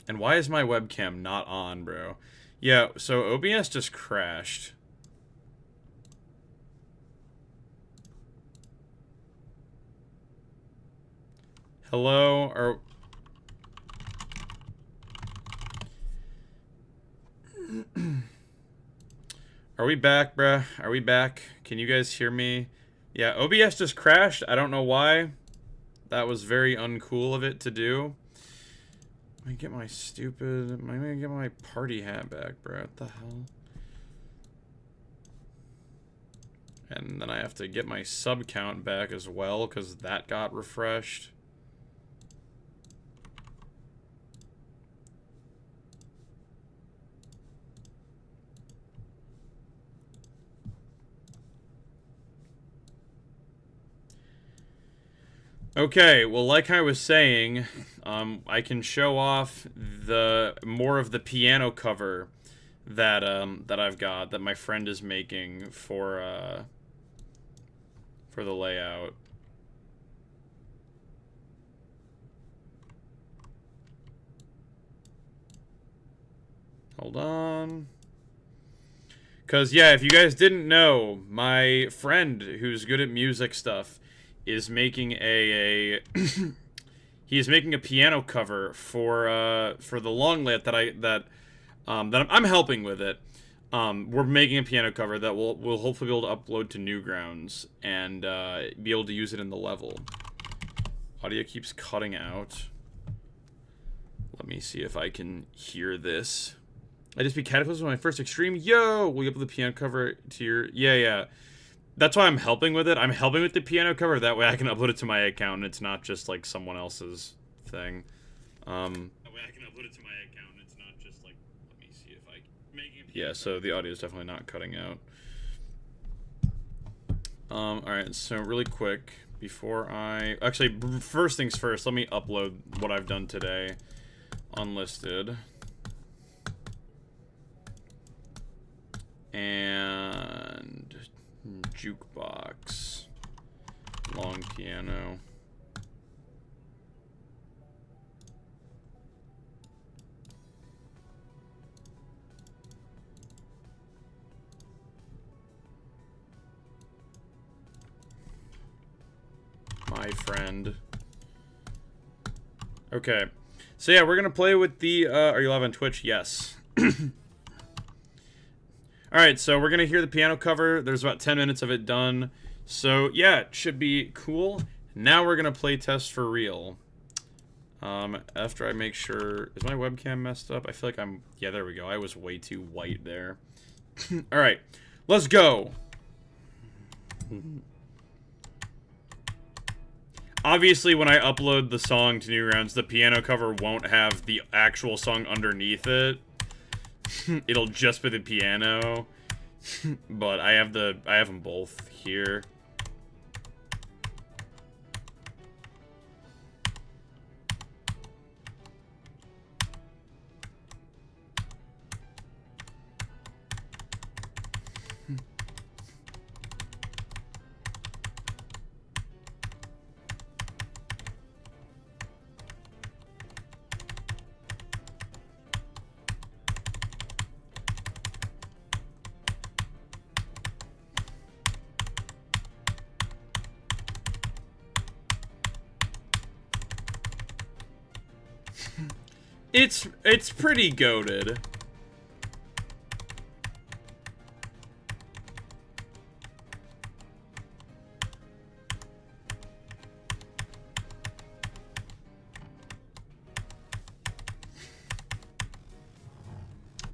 And why is my webcam not on, bro? Yeah, so OBS just crashed. Hello? Are we back, bruh? Are we back? Can you guys hear me? Yeah, OBS just crashed. I don't know why. That was very uncool of it to do. Let me get my stupid... I'm gonna get my party hat back, bro. What the hell? And then I have to get my sub count back as well, because that got refreshed. Okay, well, like I was saying, I can show off the more of the piano cover that that I've got that my friend is making for the layout. Hold on. Because, yeah, if you guys didn't know, my friend who's good at music stuff is making he is making a piano cover for the long lit that I'm helping with it. We're making a piano cover that we'll hopefully be able to upload to Newgrounds and be able to use it in the level. Audio keeps cutting out. Let me see if I can hear this. I just be cataclysm on my first extreme. Yo, will you upload the piano cover to your... Yeah. That's why I'm helping with it. I'm helping with the piano cover. That way I can upload it to my account and it's not just like someone else's thing. That way I can upload it to my account and it's not just like... Let me see if I can make it... Yeah, so the audio is definitely not cutting out. Alright, so really quick, before I... Actually, first things first, let me upload what I've done today. Unlisted. And jukebox. Long piano. My friend. Okay. So yeah, we're gonna play with the, are you live on Twitch? Yes. Alright, so we're gonna hear the piano cover. There's about 10 minutes of it done. So yeah, it should be cool. Now we're gonna play test for real. After I make sure, is my webcam messed up? I feel like I'm, yeah, there we go. I was way too white there. Alright, let's go. Obviously, when I upload the song to Newgrounds, the piano cover won't have the actual song underneath it. It'll just be the piano. But I have them both here. It's pretty goated.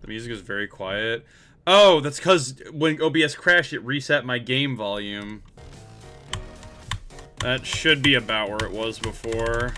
The music is very quiet. Oh, that's because when OBS crashed, it reset my game volume. That should be about where it was before.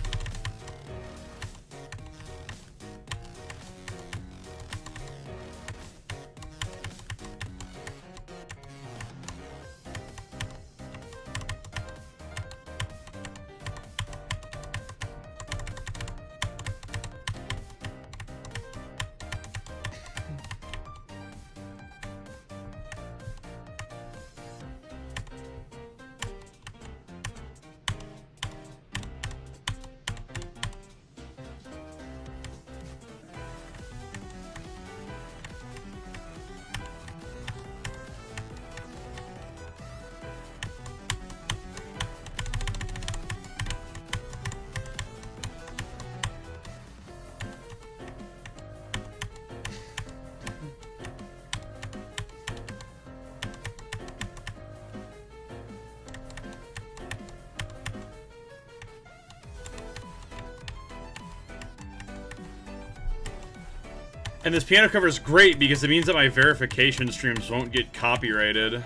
And this piano cover is great because it means that my verification streams won't get copyrighted.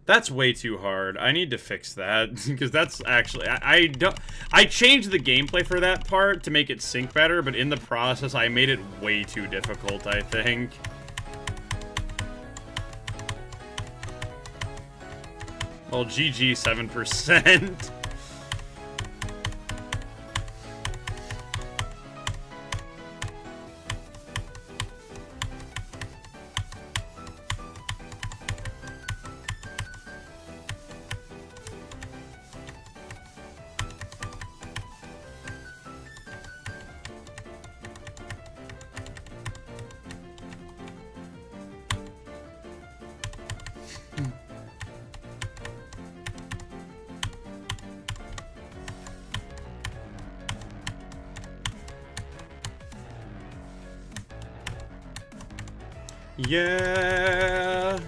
That's way too hard. I need to fix that because that's actually I changed the gameplay for that part to make it sync better, but in the process I made it way too difficult, I think. Well, GG 7%. Yeah.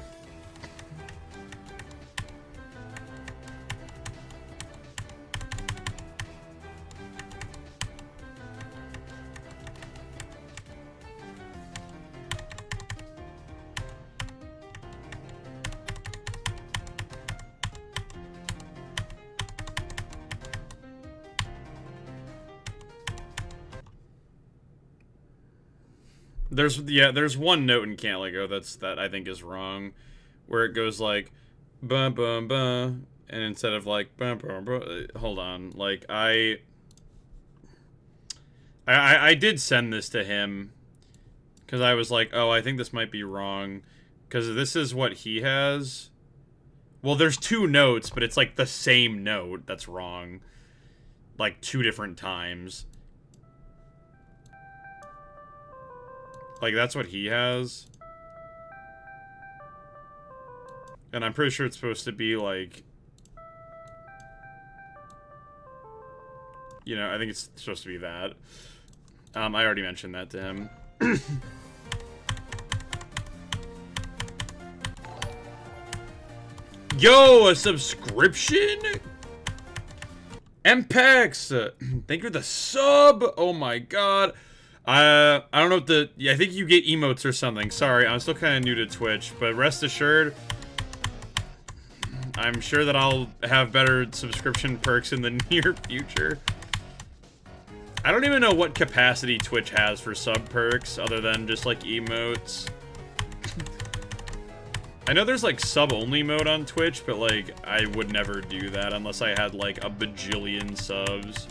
there's one note in Can't Let Go that I think is wrong, where it goes like, bum bum bum, and instead of like bum bum bum, hold on, like I did send this to him, because I was like, oh, I think this might be wrong, because this is what he has. Well, there's two notes, but it's like the same note that's wrong, like 2 different times. Like, that's what he has. And I'm pretty sure it's supposed to be, like... You know, I think it's supposed to be that. I already mentioned that to him. Yo, a subscription? MPEX! Thank you for the sub! Oh my god. I don't know what yeah, I think you get emotes or something. Sorry, I'm still kind of new to Twitch, but rest assured, I'm sure that I'll have better subscription perks in the near future. I don't even know what capacity Twitch has for sub perks, other than just, like, emotes. I know there's, like, sub-only mode on Twitch, but, like, I would never do that unless I had, like, a bajillion subs.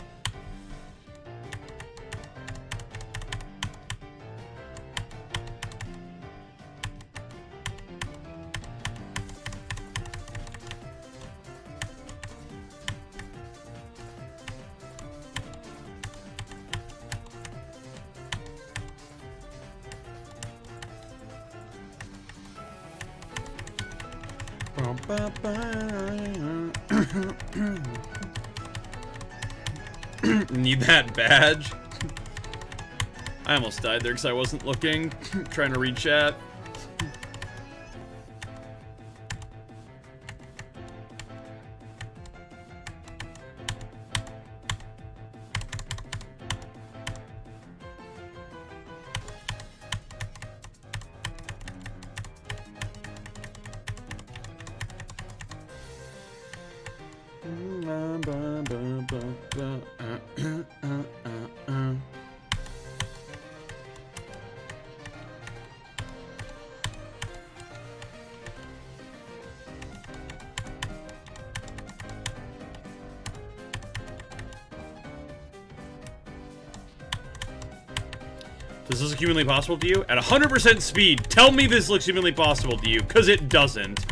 Need that badge? I almost died there because I wasn't looking. Trying to read chat. Does this look humanly possible to you? At 100% speed, tell me this looks humanly possible to you, because it doesn't.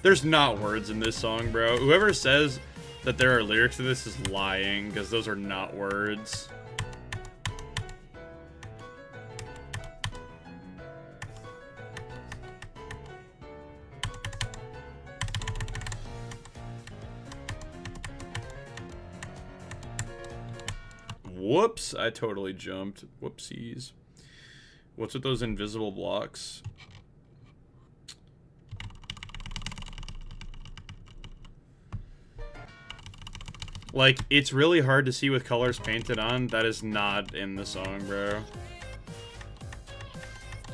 There's not words in this song, bro. Whoever says that there are lyrics to this is lying, because those are not words. Whoops, I totally jumped. Whoopsies. What's with those invisible blocks? Like, it's really hard to see with colors painted on. That is not in the song, bro.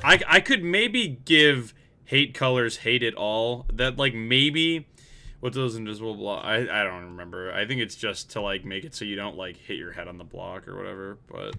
I could maybe give hate colors hate it all. That, like, maybe... What's those invisible blocks? I don't remember. I think it's just to, like, make it so you don't, like, hit your head on the block or whatever, but...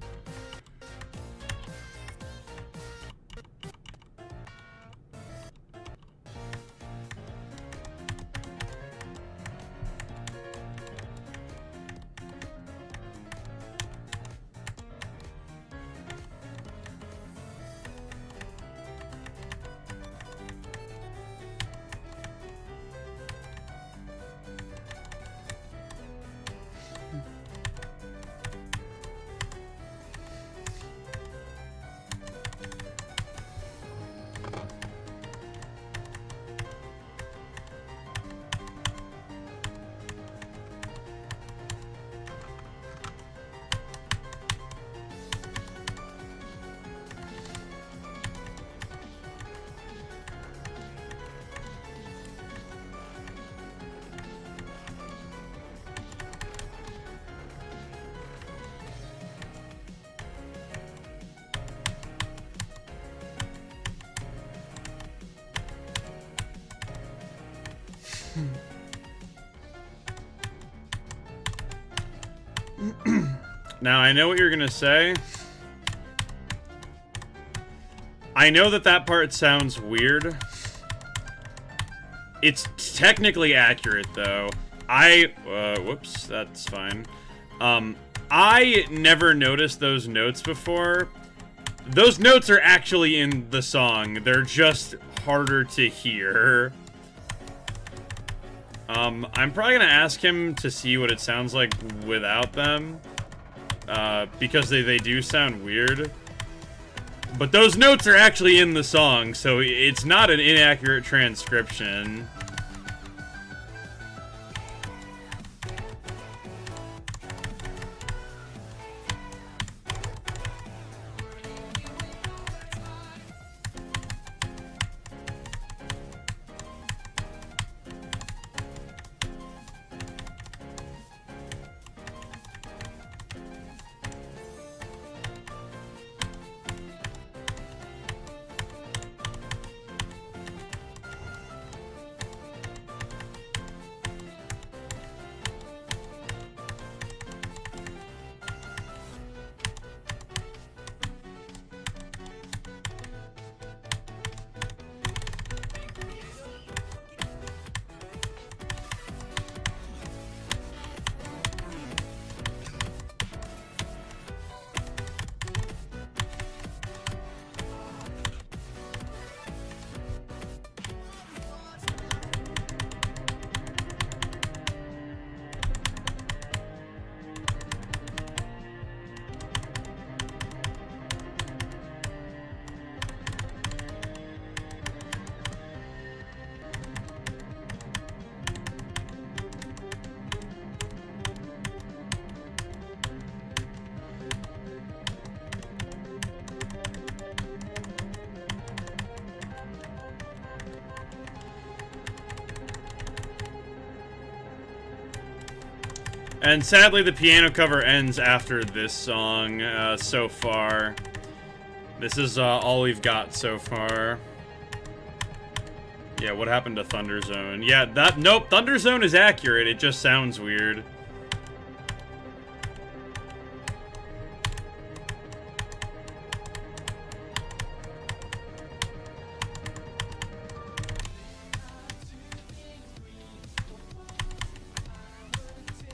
Now, I know what you're gonna say. I know that that part sounds weird. It's technically accurate, though. Whoops, that's fine. I never noticed those notes before. Those notes are actually in the song. They're just harder to hear. I'm probably gonna ask him to see what it sounds like without them. Because they do sound weird. But those notes are actually in the song, so it's not an inaccurate transcription. And sadly, the piano cover ends after this song, so far. This is all we've got so far. Yeah, what happened to Thunder Zone? Yeah, nope, Thunder Zone is accurate, it just sounds weird.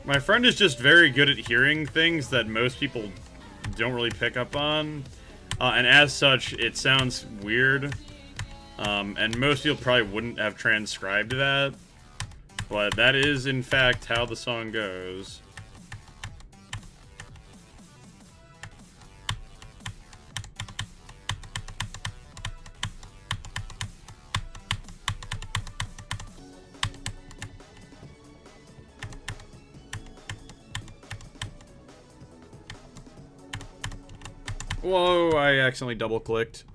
My friend is just very good at hearing things that most people don't really pick up on. And as such, it sounds weird. And most people probably wouldn't have transcribed that. But that is, in fact, how the song goes. Whoa, I accidentally double-clicked.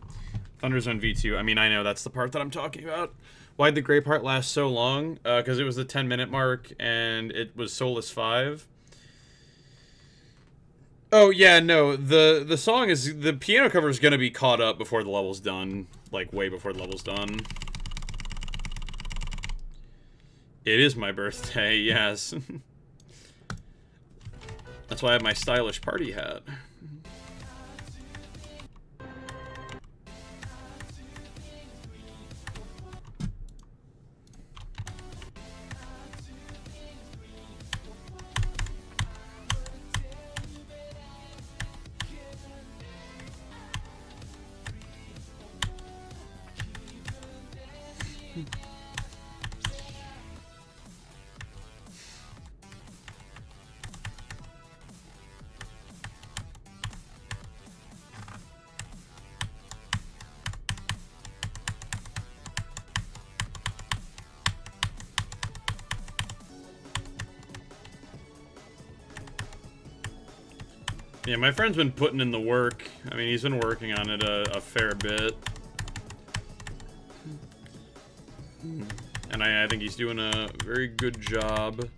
Thunder Zone V2. I mean, I know that's the part that I'm talking about. Why'd the gray part last so long? Because it was the 10-minute mark, and it was Solus 5. Oh, yeah, no, the song is... The piano cover is going to be caught up before the level's done. Like, way before the level's done. It is my birthday, yes. That's why I have my stylish party hat. Yeah, my friend's been putting in the work. I mean, he's been working on it a fair bit. And I think he's doing a very good job.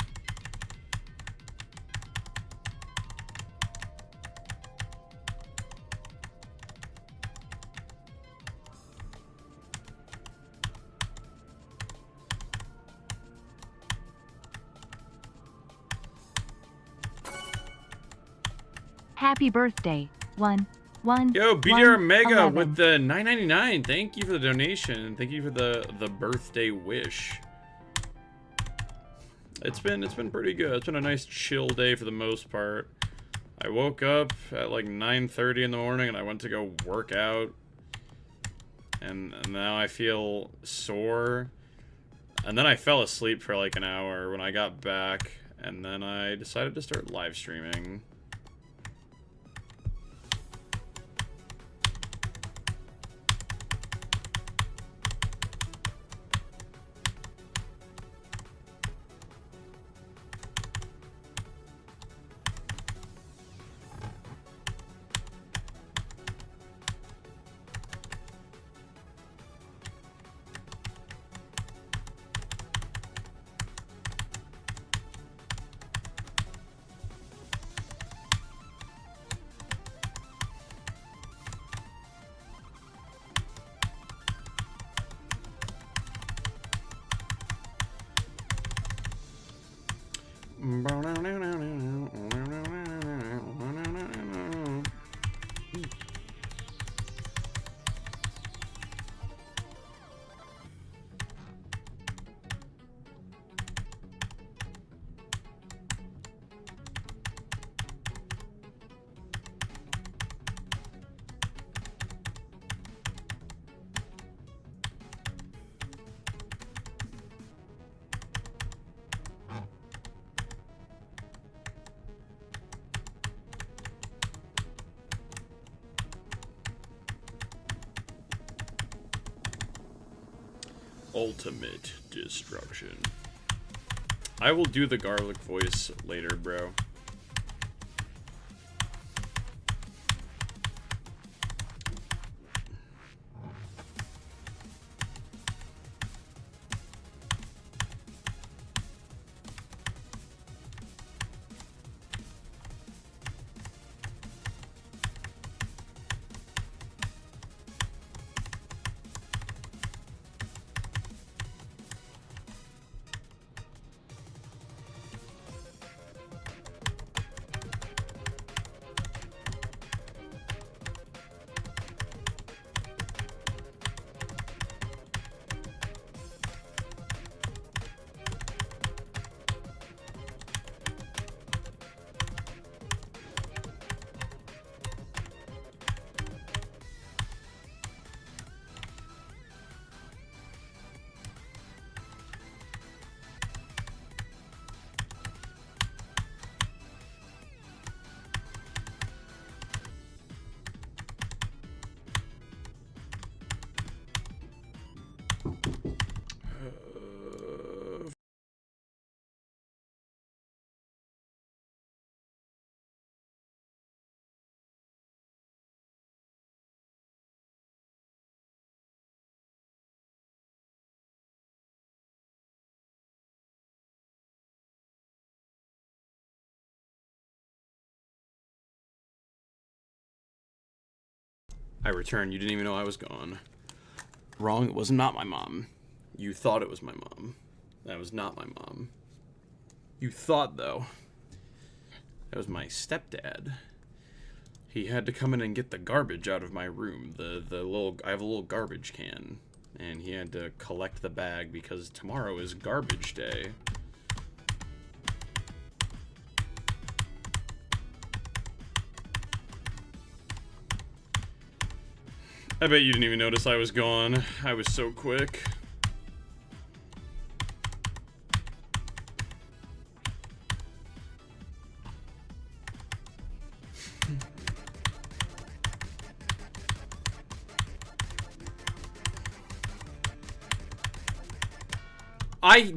Happy birthday. 1, 1. Yo, 1, BDR Mega 11. with the $9.99. Thank you for the donation. Thank you for the birthday wish. It's been pretty good. It's been a nice chill day for the most part. I woke up at like 9:30 in the morning and I went to go work out. And now I feel sore. And then I fell asleep for like an hour when I got back. And then I decided to start live streaming. Ultimate destruction. I will do the garlic voice later, bro. I returned. You didn't even know I was gone. Wrong. It was not my mom. You thought it was my mom. That was not my mom. You thought, though. That was my stepdad. He had to come in and get the garbage out of my room. I have a little garbage can. And he had to collect the bag because tomorrow is garbage day. I bet you didn't even notice I was gone. I was so quick.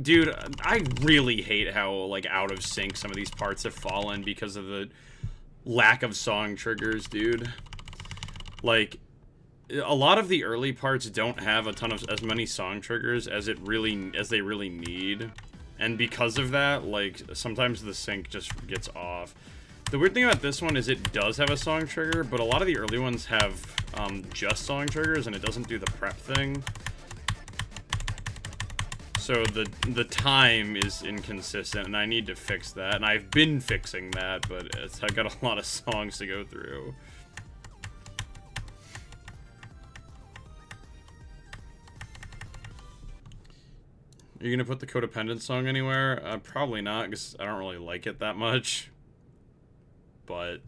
Dude, I really hate how, like, out of sync some of these parts have fallen because of the lack of song triggers, dude. Like, a lot of the early parts don't have a ton of as many song triggers as they really need, and because of that, like, sometimes the sync just gets off. The weird thing about this one is it does have a song trigger, but a lot of the early ones have just song triggers, and it doesn't do the prep thing. So the time is inconsistent, and I need to fix that. And I've been fixing that, but I've got a lot of songs to go through. Are you gonna put the Codependent song anywhere? Probably not, because I don't really like it that much. But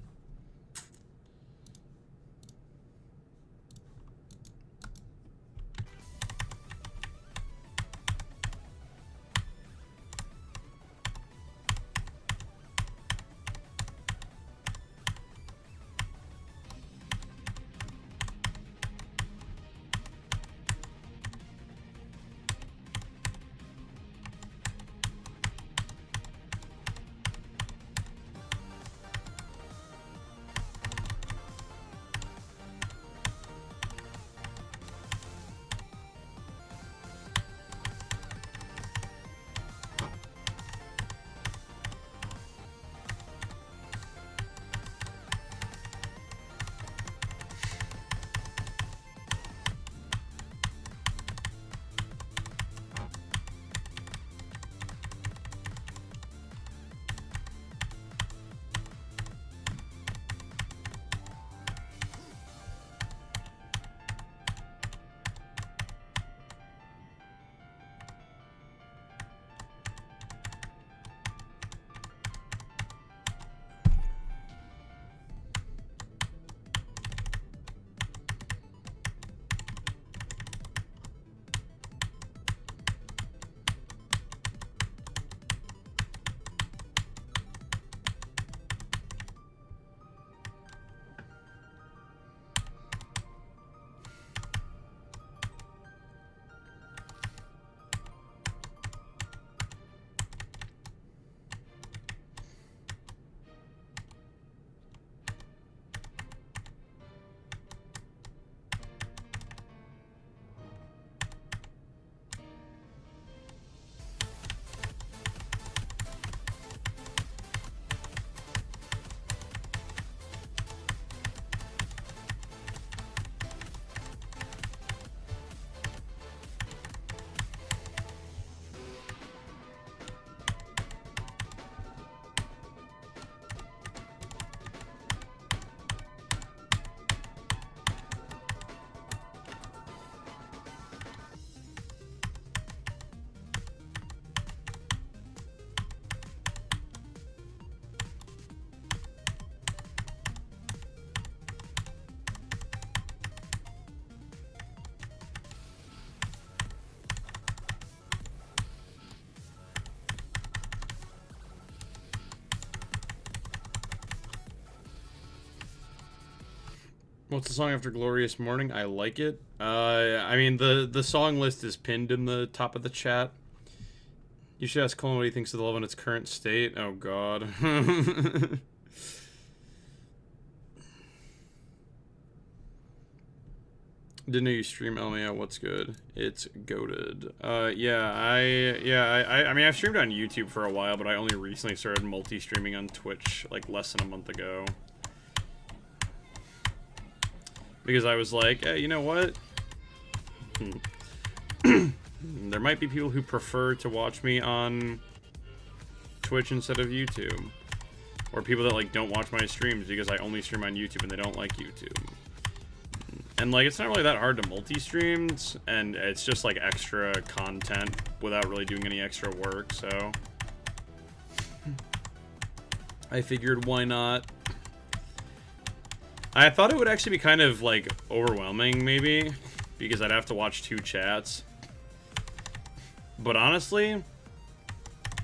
what's the song after Glorious Morning? I like it. I mean, the song list is pinned in the top of the chat. You should ask Colin what he thinks of the love in its current state. Oh, God. Didn't know you stream LMAO. What's good? It's goated. I mean, I've streamed on YouTube for a while, but I only recently started multi-streaming on Twitch, like, less than a month ago. Because I was like, hey, you know what? There might be people who prefer to watch me on Twitch instead of YouTube. Or people that, like, don't watch my streams because I only stream on YouTube and they don't like YouTube. And, like, it's not really that hard to multi-streams, and it's just, like, extra content without really doing any extra work, so I figured, why not? I thought it would actually be kind of, like, overwhelming, maybe, because I'd have to watch 2 chats. But honestly,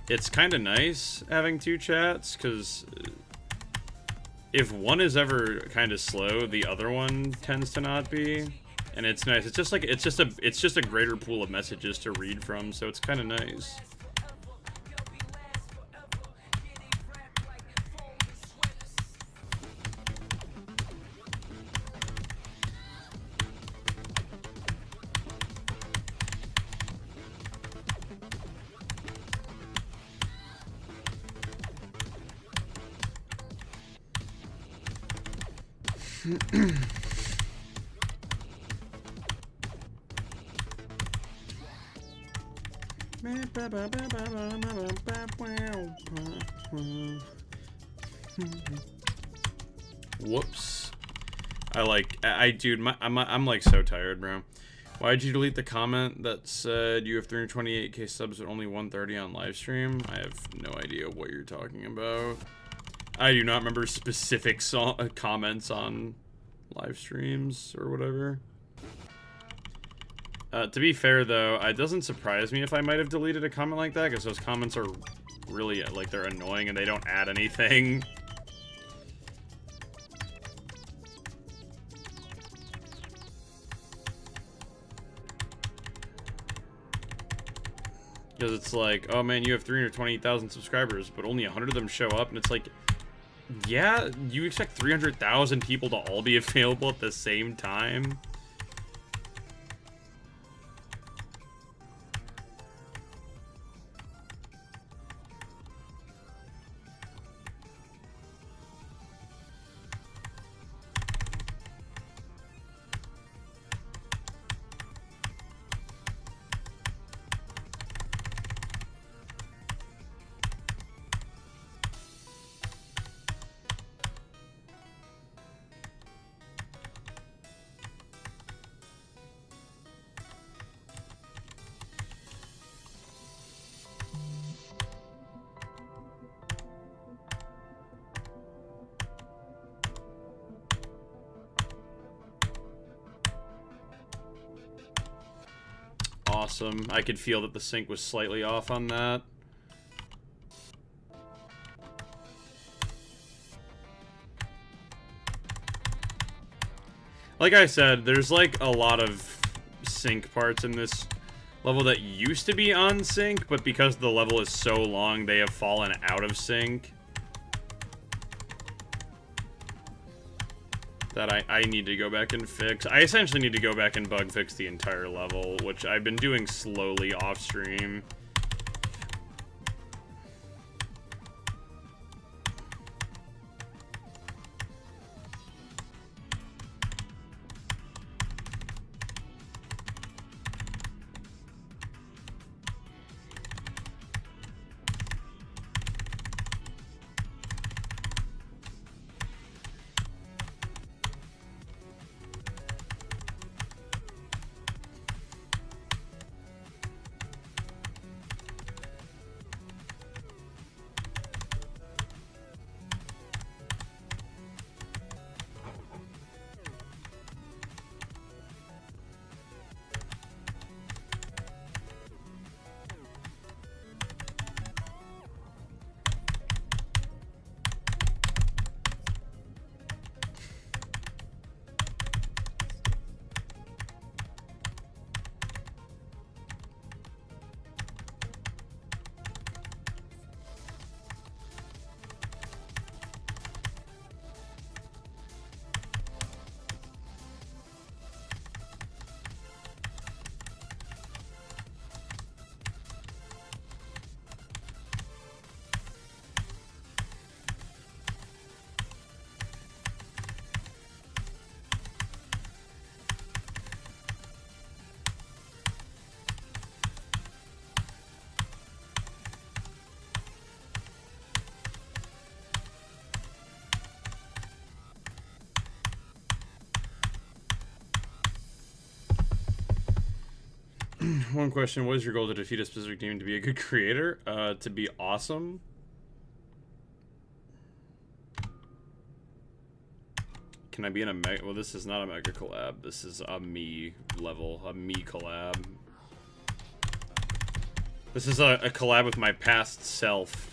it's kind of nice having 2 chats, because if one is ever kind of slow, the other one tends to not be. And it's nice. It's just like, it's just a greater pool of messages to read from, so it's kind of nice. Whoops. Dude, I'm like so tired, bro. Why'd you delete the comment that said you have 328k subs but only 130 on live stream? I have no idea what you're talking about. I do not remember specific comments on live streams or whatever. To be fair, though, it doesn't surprise me if I might have deleted a comment like that, because those comments are really, like, they're annoying and they don't add anything. Because it's like, oh man, you have 320,000 subscribers, but only 100 of them show up, and it's like, yeah, you expect 300,000 people to all be available at the same time? Awesome. I could feel that the sync was slightly off on that. Like I said, there's like a lot of sync parts in this level that used to be on sync, but because the level is so long, they have fallen out of sync. That I need to go back and fix. I essentially need to go back and bug fix the entire level, which I've been doing slowly off stream. One question, what is your goal to defeat a specific team to be a good creator? To be awesome. Can I be in a mega? Well, this is not a mega collab. This is a me level, a me collab. This is a collab with my past self.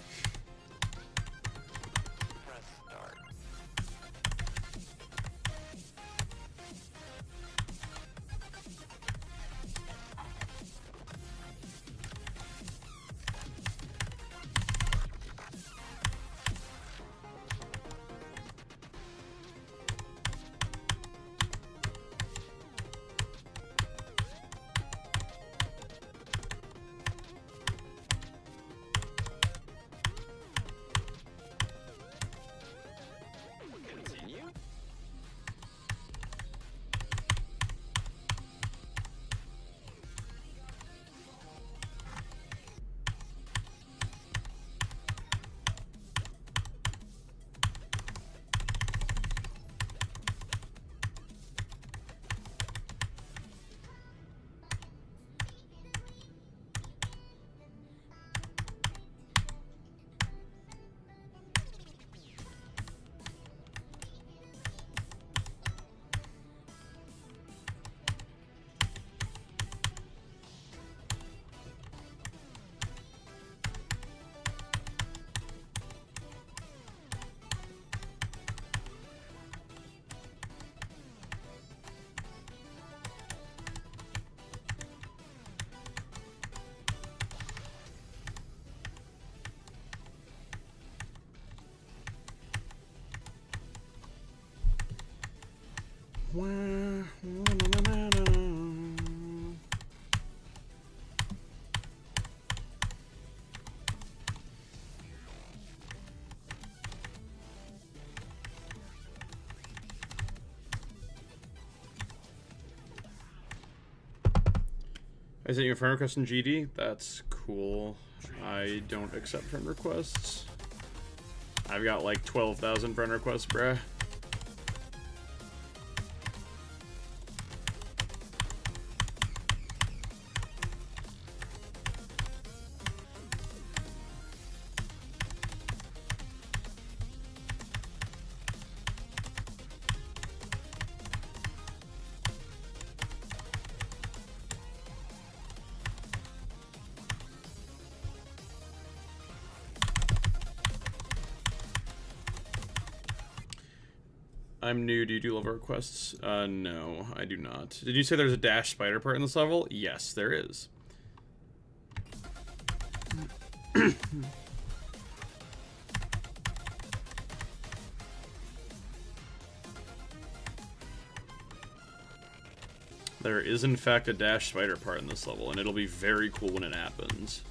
I sent you a friend request in GD? That's cool. I don't accept friend requests. I've got like 12,000 friend requests, bruh. I'm new. Do you do level requests? No, I do not. Did you say there's a dash spider part in this level? Yes, there is. There is, in fact, a dash spider part in this level, and it'll be very cool when it happens.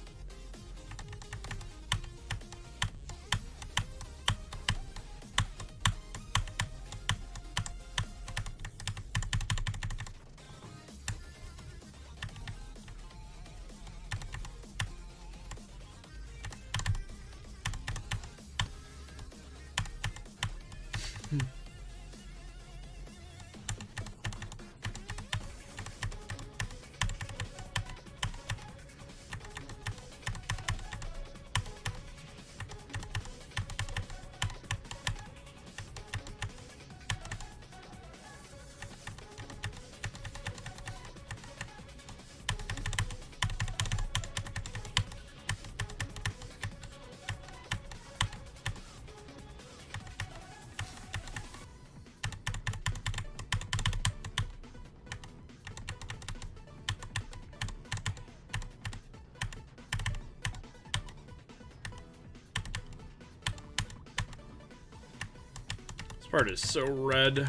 This part is so red.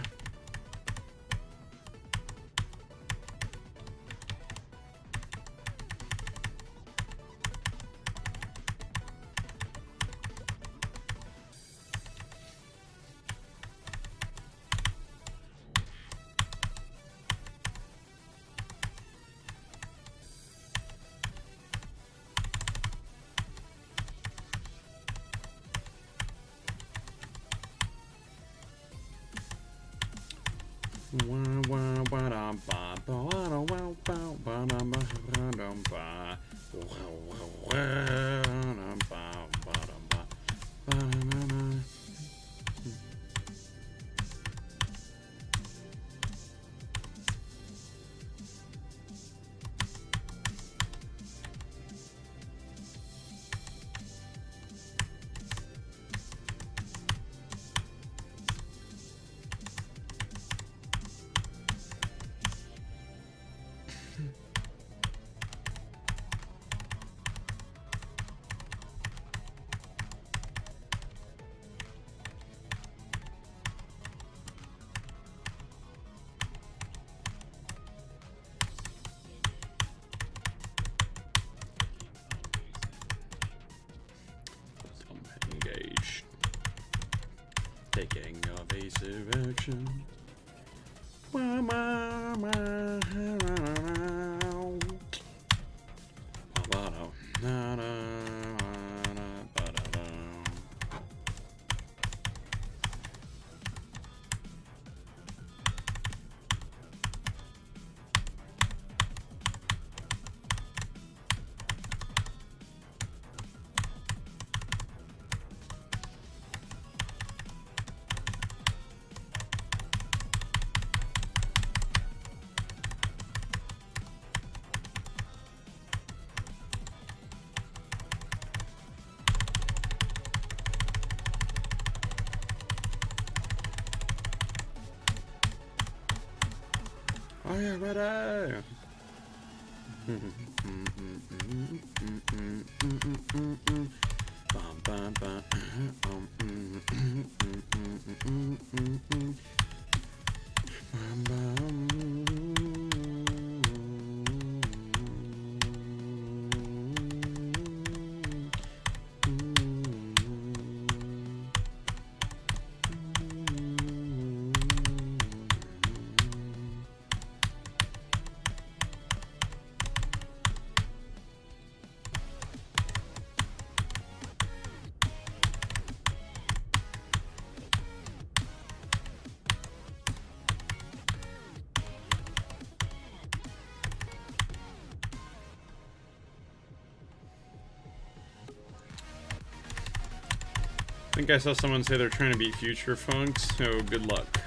Engage. Taking evasive action. Are you ready? think I saw someone say they're trying to beat Future Funk, so good luck.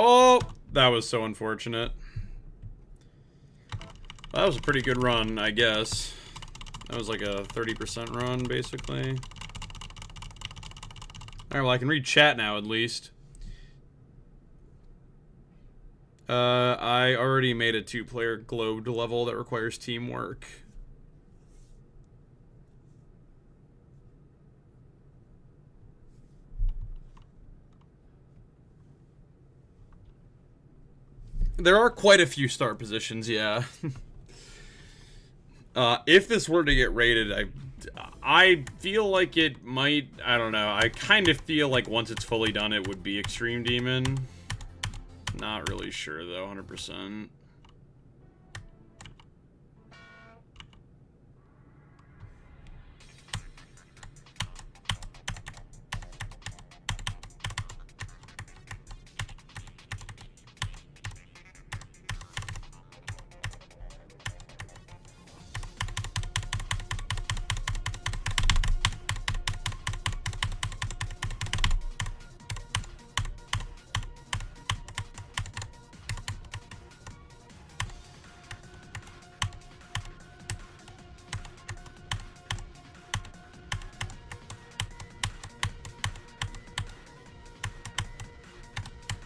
Oh, that was so unfortunate. That was a pretty good run, I guess. That was like a 30% run, basically. Alright, well, I can read chat now, at least. I already made a 2-player globed level that requires teamwork. There are quite a few start positions, yeah. If this were to get rated, I feel like it might, I don't know, I kind of feel like once it's fully done it would be Extreme Demon. Not really sure though, 100%.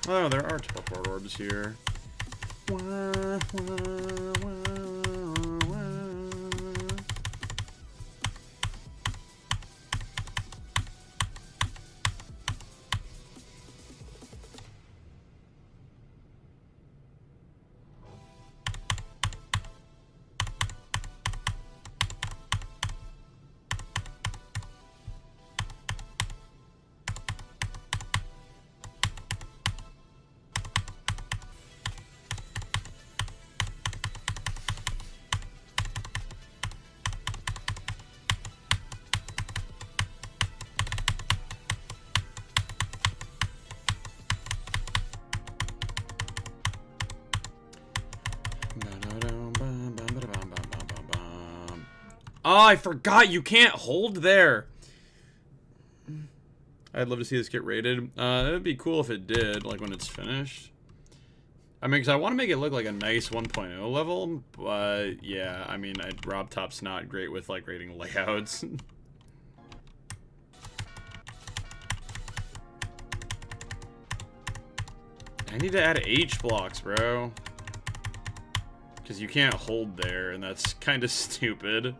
Oh, there are teleport orbs here. Oh, I forgot you can't hold there. I'd love to see this get rated. It would be cool if it did, like when it's finished. I mean, because I want to make it look like a nice 1.0 level, but yeah, I mean, Rob Top's not great with like rating layouts. I need to add H blocks, bro. Because you can't hold there, and that's kind of stupid.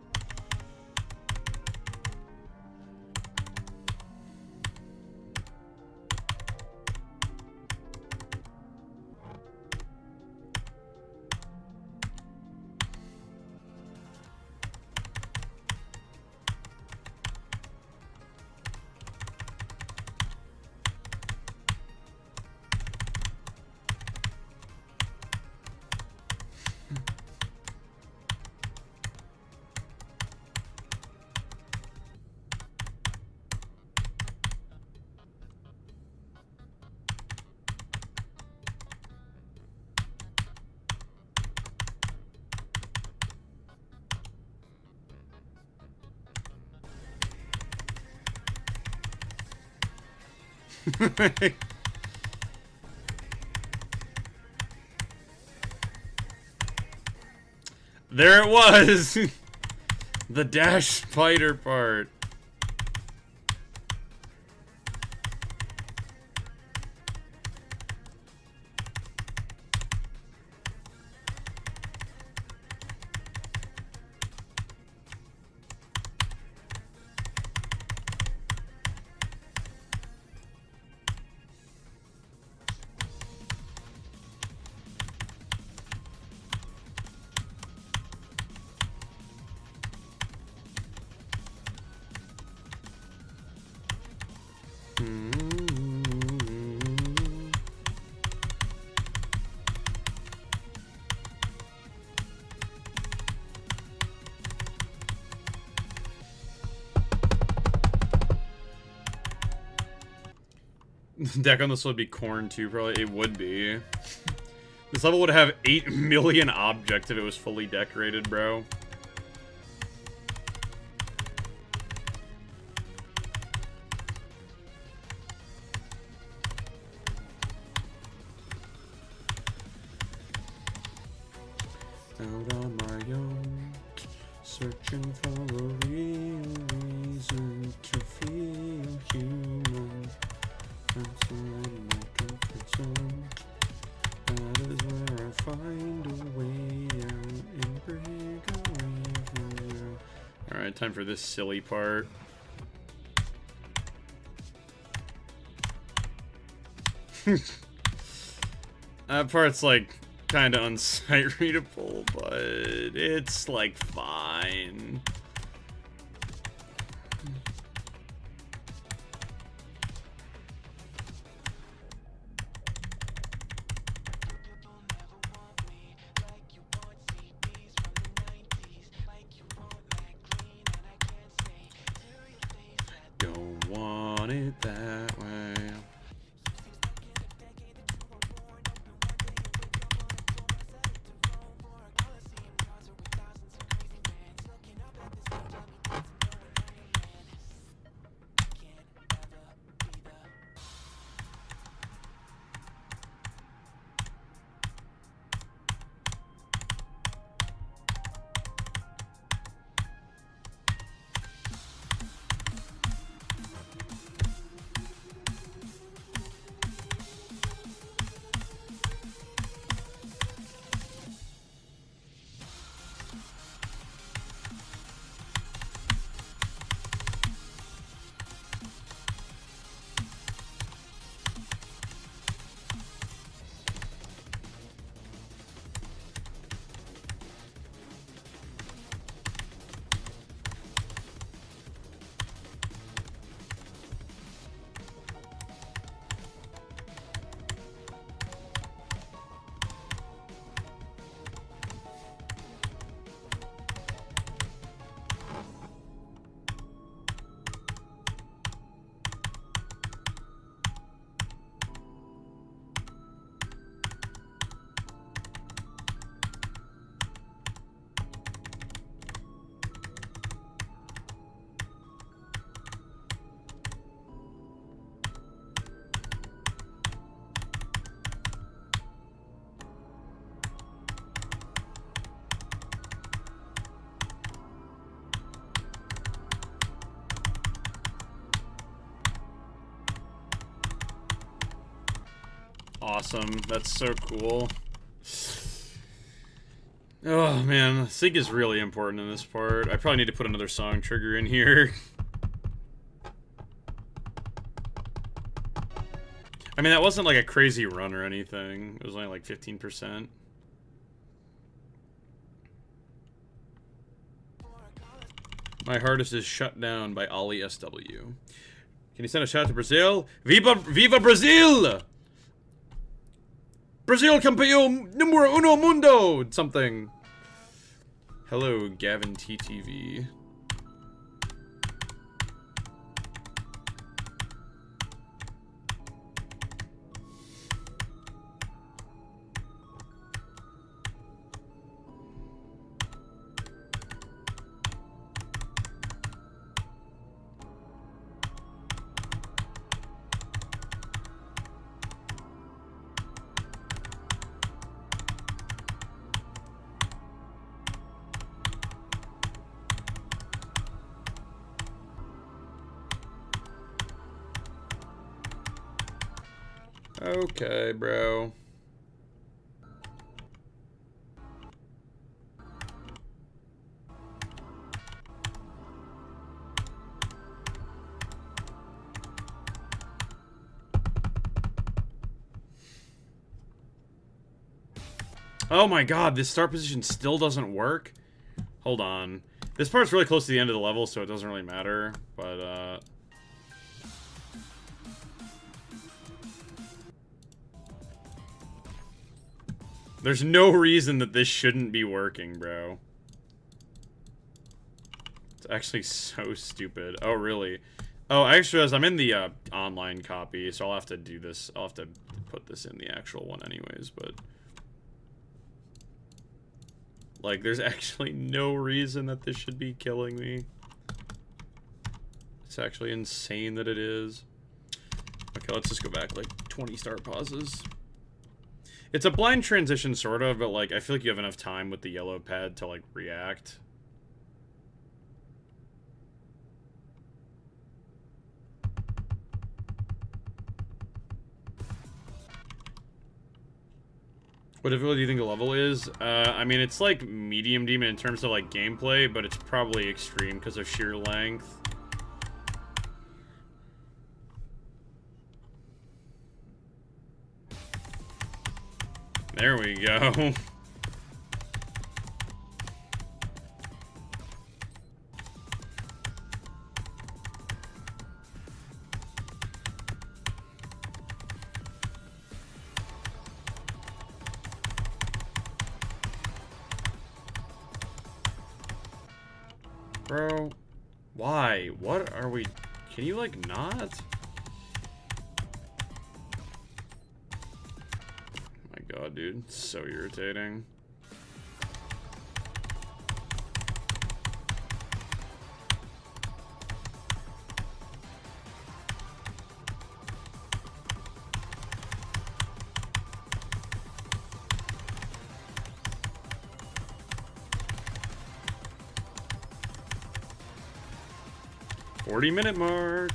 There it was! The dash spider part. Deck on this would be corn too, probably. It would be. This level would have 8 million objects if it was fully decorated, bro. Out on my own, searching for a real reason to feel human. Outside my comfort zone, that is where I find a way out and break away from you. Alright, time for this silly part. That part's like kind of unsight readable, but it's like fine. Don't want it that way. Awesome. That's so cool. Oh man, sync is really important in this part. I probably need to put another song trigger in here. I mean, that wasn't like a crazy run or anything. It was only like 15%. My Hardest is Shutdown by OliSW. Can you send a shout out to Brazil? Viva Brazil! Brazil campeão número uno mundo! Something. Hello, Gavin TTV. Okay, bro. Oh my god, this start position still doesn't work? Hold on. This part's really close to the end of the level, so it doesn't really matter, but, there's no reason that this shouldn't be working, bro. It's actually so stupid. Oh, really? Oh, I actually realized I'm in the, online copy, so I'll have to do this. I'll have to put this in the actual one anyways, but... Like, there's actually no reason that this should be killing me. It's actually insane that it is. Okay, let's just go back, like, 20 start pauses. It's a blind transition, sort of, but, like, I feel like you have enough time with the yellow pad to, like, react. What difficulty do you think the level is? I mean, it's like medium demon in terms of like gameplay, but it's probably extreme because of sheer length. There we go. Bro, why? What are we... Can you, like, not? My god, dude. It's so irritating. Minute mark.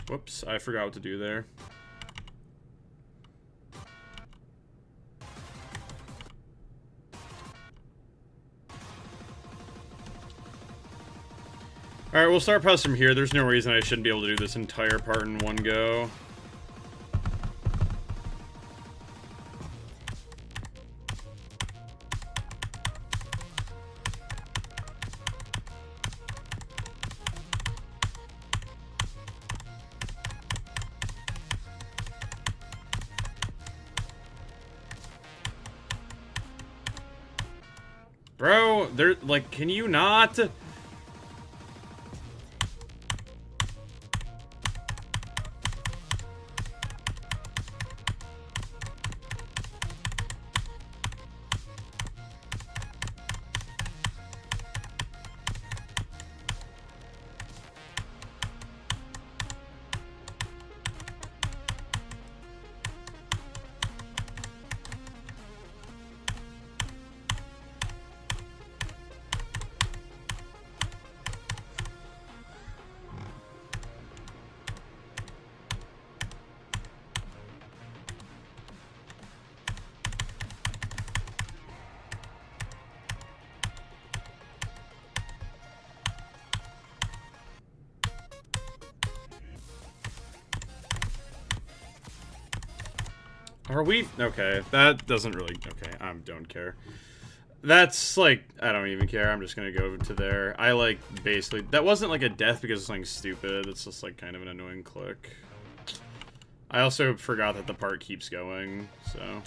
Whoops, I forgot what to do there. Alright, we'll start pause from here. There's no reason I shouldn't be able to do this entire part in one go. Bro, they're like, can you not? Are we? Okay, that doesn't really... Okay, I don't care. That's, like, I don't even care. I'm just gonna go to there. I, like, basically... That wasn't, like, a death because it's something stupid. It's just, like, kind of an annoying click. I also forgot that the part keeps going, so...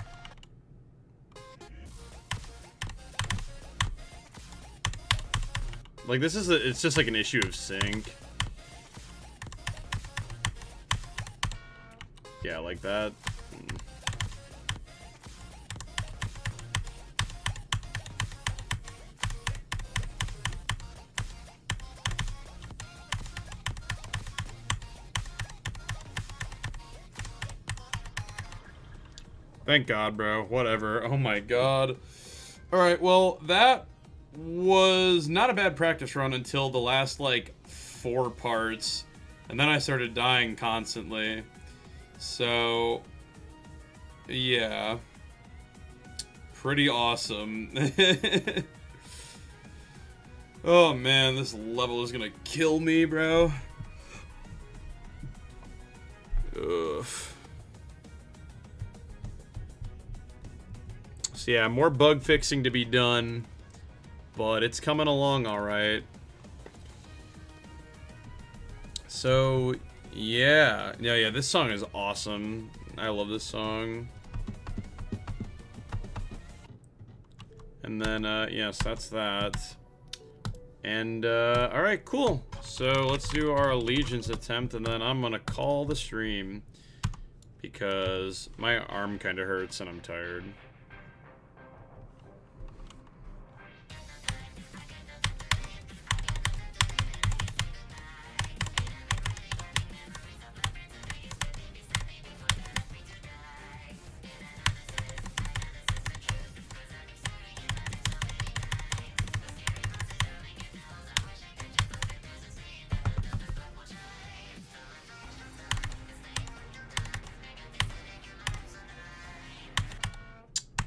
Like, this is a... It's just, like, an issue of sync. Yeah, like that. Hmm. Thank God, bro. Whatever. Oh my God. Alright, well, that was not a bad practice run until the last, like, 4 parts. And then I started dying constantly. So, yeah. Pretty awesome. Oh man, this level is gonna kill me, bro. Ugh. So yeah, more bug fixing to be done, but it's coming along all right. So yeah, this song is awesome. I love this song. And then yes, that's that. And all right, cool. So let's do our allegiance attempt, and then I'm gonna call the stream because my arm kind of hurts and I'm tired.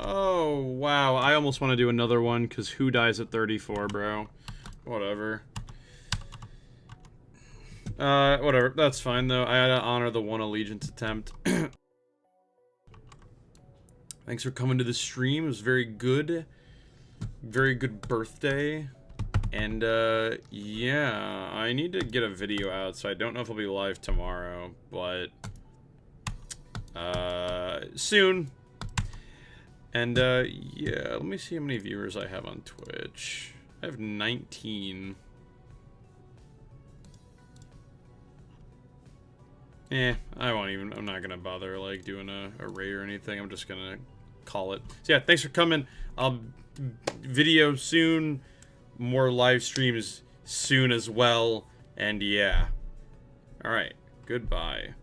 Oh, wow. I almost want to do another one, because who dies at 34, bro? Whatever. Whatever. That's fine, though. I had to honor the one allegiance attempt. Thanks for coming to the stream. It was very good. Very good birthday. And, yeah. I need to get a video out, so I don't know if I'll be live tomorrow, but... soon. And, yeah, let me see how many viewers I have on Twitch. I have 19. I'm not gonna bother, like, doing a array or anything. I'm just gonna call it. So, yeah, thanks for coming. I'll video soon. More live streams soon as well. And, yeah. Alright, goodbye.